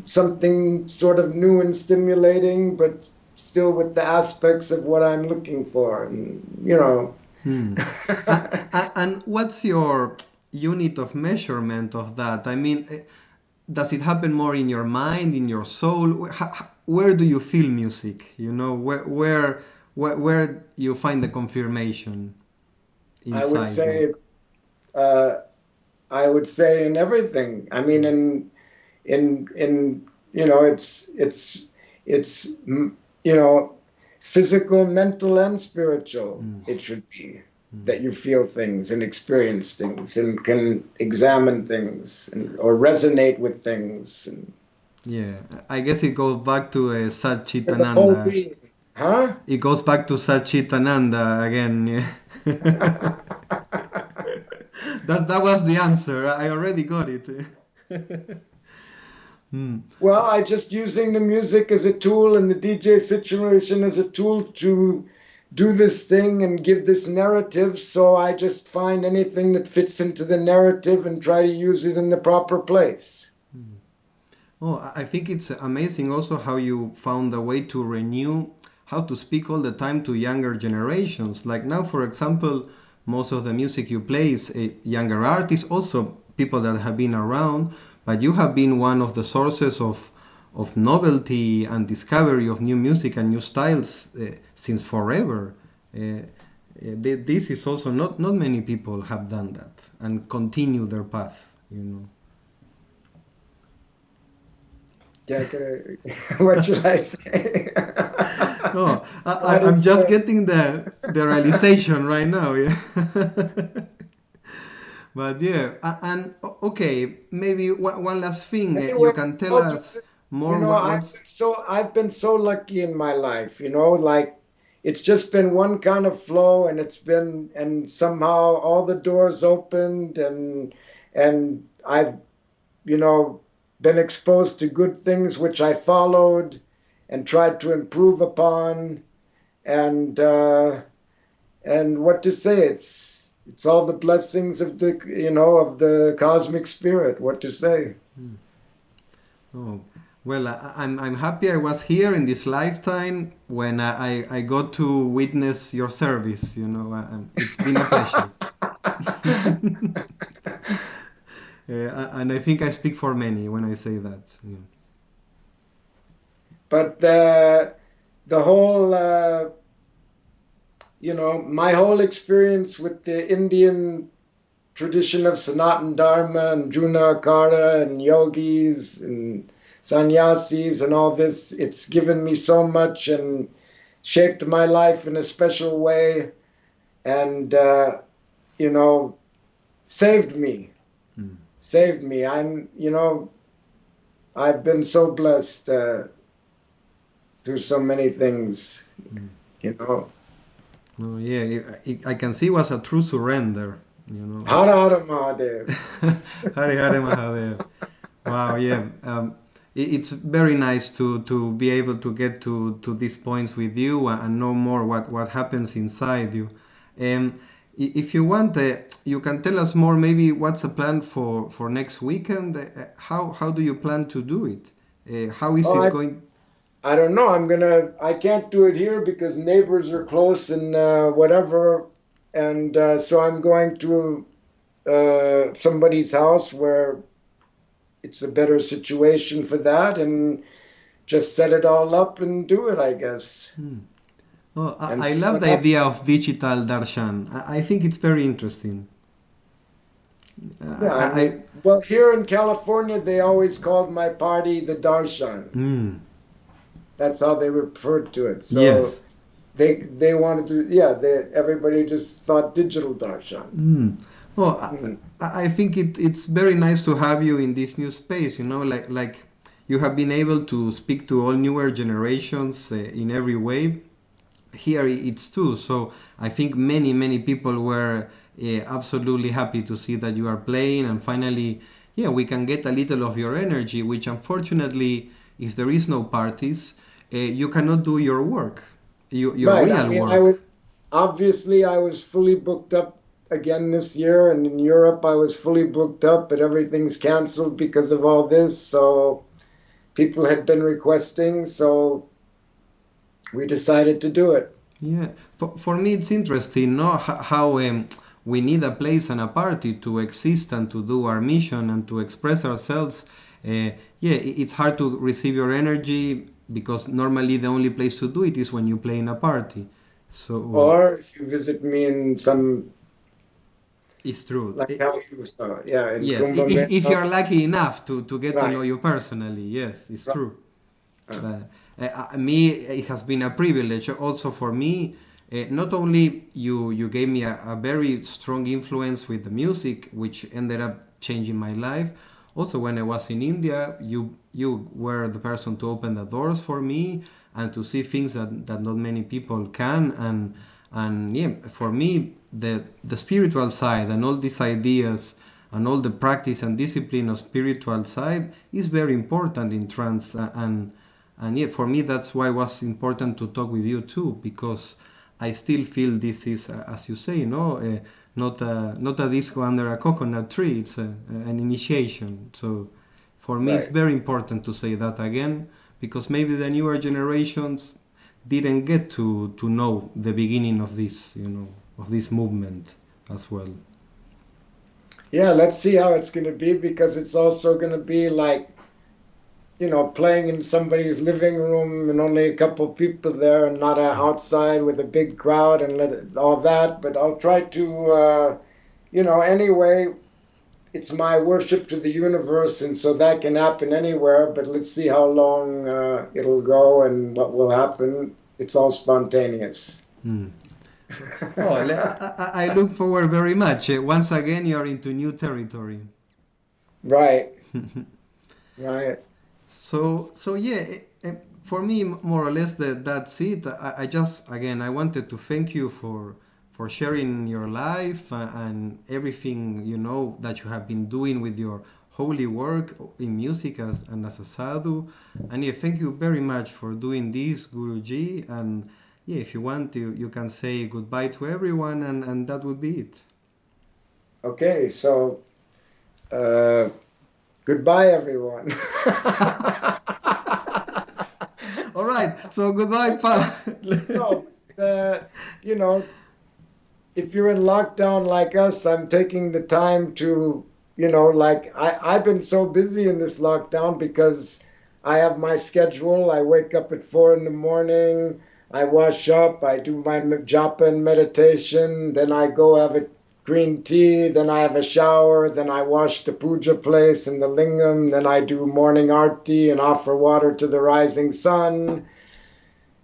something sort of new and stimulating, but still with the aspects of what I'm looking for. And. Hmm. And what's your unit of measurement of that? I mean, does it happen more in your mind, in your soul? Where do you feel music? You know, where you find the confirmation I would inside you? say, uh, I would say in everything. I mean, in it's you know physical, mental, and spiritual. Mm. It should be Mm. that you feel things and experience things and can examine things or resonate with things and Yeah, I guess it goes back to with the whole Satchitananda. being, huh? It goes back to Satchitananda again. Yeah. That was the answer. I already got it. Hmm. Well, I just using the music as a tool and the DJ situation as a tool to do this thing and give this narrative. So I just find anything that fits into the narrative and try to use it in the proper place. Oh, I think it's amazing also how you found a way to renew, how to speak all the time to younger generations. Like now, for example, most of the music you play is younger artists, also people that have been around, but you have been one of the sources of novelty and discovery of new music and new styles since forever. This is also not many people have done that and continue their path, you know. Yeah, what should I say? No, That I'm is just getting the realization right now. Yeah. But yeah, and okay, maybe one last thing. You can anyways, tell us more. What's I've been so lucky in my life, like it's just been one kind of flow, and and somehow all the doors opened, and I've you know been exposed to good things which I followed and tried to improve upon, and what to say, it's all the blessings of the cosmic spirit. What to say? oh, well, I'm happy I was here in this lifetime when I got to witness your service. You know, it's been a pleasure. And I think I speak for many when I say that. Yeah. But the whole, my whole experience with the Indian tradition of Sanatan Dharma and Juna Akhara and yogis and sannyasis and all this, it's given me so much and shaped my life in a special way and, you know, saved me. Mm. Saved me. I've been so blessed through so many things, Mm. you know. Oh, yeah, I can see it was a true surrender, you know. Hara Hara Mahadev. Hare Hare Mahadev. Wow, yeah. It's very nice to be able to get to these points with you and know more what happens inside you. Um, If you want, you can tell us more. Maybe what's the plan for next weekend? How do you plan to do it? How is Oh, it going? I don't know. I can't do it here because neighbors are close and whatever. And so I'm going to somebody's house where it's a better situation for that and just set it all up and do it, I guess, Oh, and I see love what the happens. idea of digital darshan. I think it's very interesting. Yeah, I I mean, well, here in California, they always called my party the Darshan. That's how they referred to it. So yes. they wanted to, yeah, everybody just thought digital Darshan. Well, Mhm. I think it's very nice to have you in this new space. Like you have been able to speak to all newer generations in every way. Here it's too. So I think many people were absolutely happy to see that you are playing, and finally, yeah, we can get a little of your energy. Which unfortunately, if there is no parties, you cannot do your work, your Right. I real mean, work. I was fully booked up again this year, and in Europe, I was fully booked up, but everything's canceled because of all this. So people had been requesting, so we decided to do it. Yeah, for me it's interesting, no, how we need a place and a party to exist and to do our mission and to express ourselves. Yeah, it's hard to receive your energy because normally the only place to do it is when you play in a party. So Or if you visit me in some, it's true. like how you saw, yeah, in Yes, Kumbh if Mela. you're lucky enough to get to know Right, you personally, yes, it's right. true. Me, it has been a privilege also for me. Not only you gave me a very strong influence with the music, which ended up changing my life. Also, when I was in India, you were the person to open the doors for me and to see things that not many people can. And yeah, for me, the spiritual side and all these ideas and all the practice and discipline of spiritual side is very important in trance and yeah, for me that's why it was important to talk with you too, because I still feel this is, as you say, no, not a disco under a coconut tree. It's an initiation. So for me, it's Right. very important to say that again, because maybe the newer generations didn't get to know the beginning of this, of this movement as well. Yeah, let's see how it's going to be because it's also going to be like, playing in somebody's living room and only a couple people there and not outside with a big crowd and all that. But I'll try to, anyway, it's my worship to the universe, and so that can happen anywhere. But let's see how long it'll go and what will happen. It's all spontaneous. Hmm. Oh, I look forward very much. Once again, you're into new territory. Right, right. So yeah, for me, more or less, that's it. I just, again, I wanted to thank you for sharing your life and everything that you have been doing with your holy work in music and as a sadhu. And yeah, thank you very much for doing this, Guruji. And yeah, if you want to, you can say goodbye to everyone, and that would be it. Okay, so uh, goodbye, everyone. All right, so goodbye, pal. No, you know, if you're in lockdown like us, I'm taking the time to, like I've been so busy in this lockdown because I have my schedule. I wake up at 4 in the morning, I wash up, I do my japa and meditation, then I go have a green tea, then I have a shower, then I wash the puja place and the lingam, then I do morning arti and offer water to the rising sun,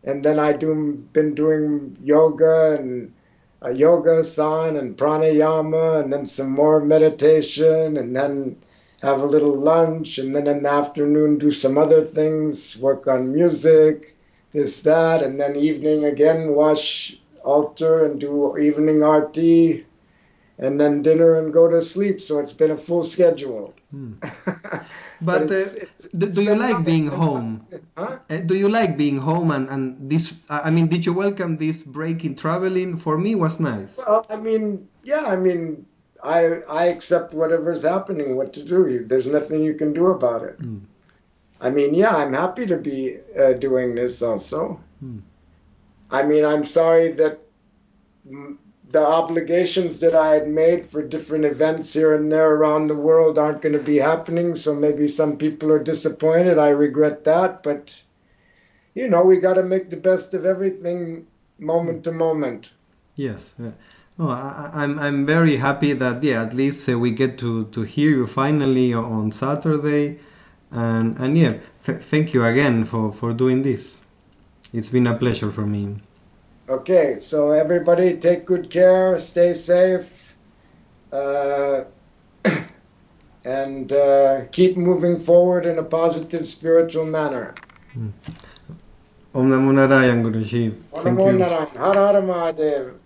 and then been doing yoga and yoga san and pranayama, and then some more meditation, and then have a little lunch, and then in the afternoon do some other things, work on music, this that, and then evening again wash altar and do evening arti, and then dinner and go to sleep. So it's been a full schedule. But do it's you like being phenomenal. home? Huh? Do you like being home and this? I mean, did you welcome this break in traveling? For me, was nice. Well, I mean, yeah, I mean, I accept whatever's happening, what to do. There's nothing you can do about it. Mm. I mean, yeah, I'm happy to be doing this also. Mm. I mean, I'm sorry that the obligations that I had made for different events here and there around the world aren't going to be happening. So maybe some people are disappointed. I regret that. But, you know, we got to make the best of everything moment to moment. Yes. Oh, I'm very happy that yeah, at least we get to hear you finally on Saturday, and yeah, thank you again for doing this. It's been a pleasure for me. Okay, so everybody take good care, stay safe, uh, and keep moving forward in a positive spiritual manner. Om Namo Narayan Guruji. Om Thank Namo you. Narayan. Har Har Mahadev.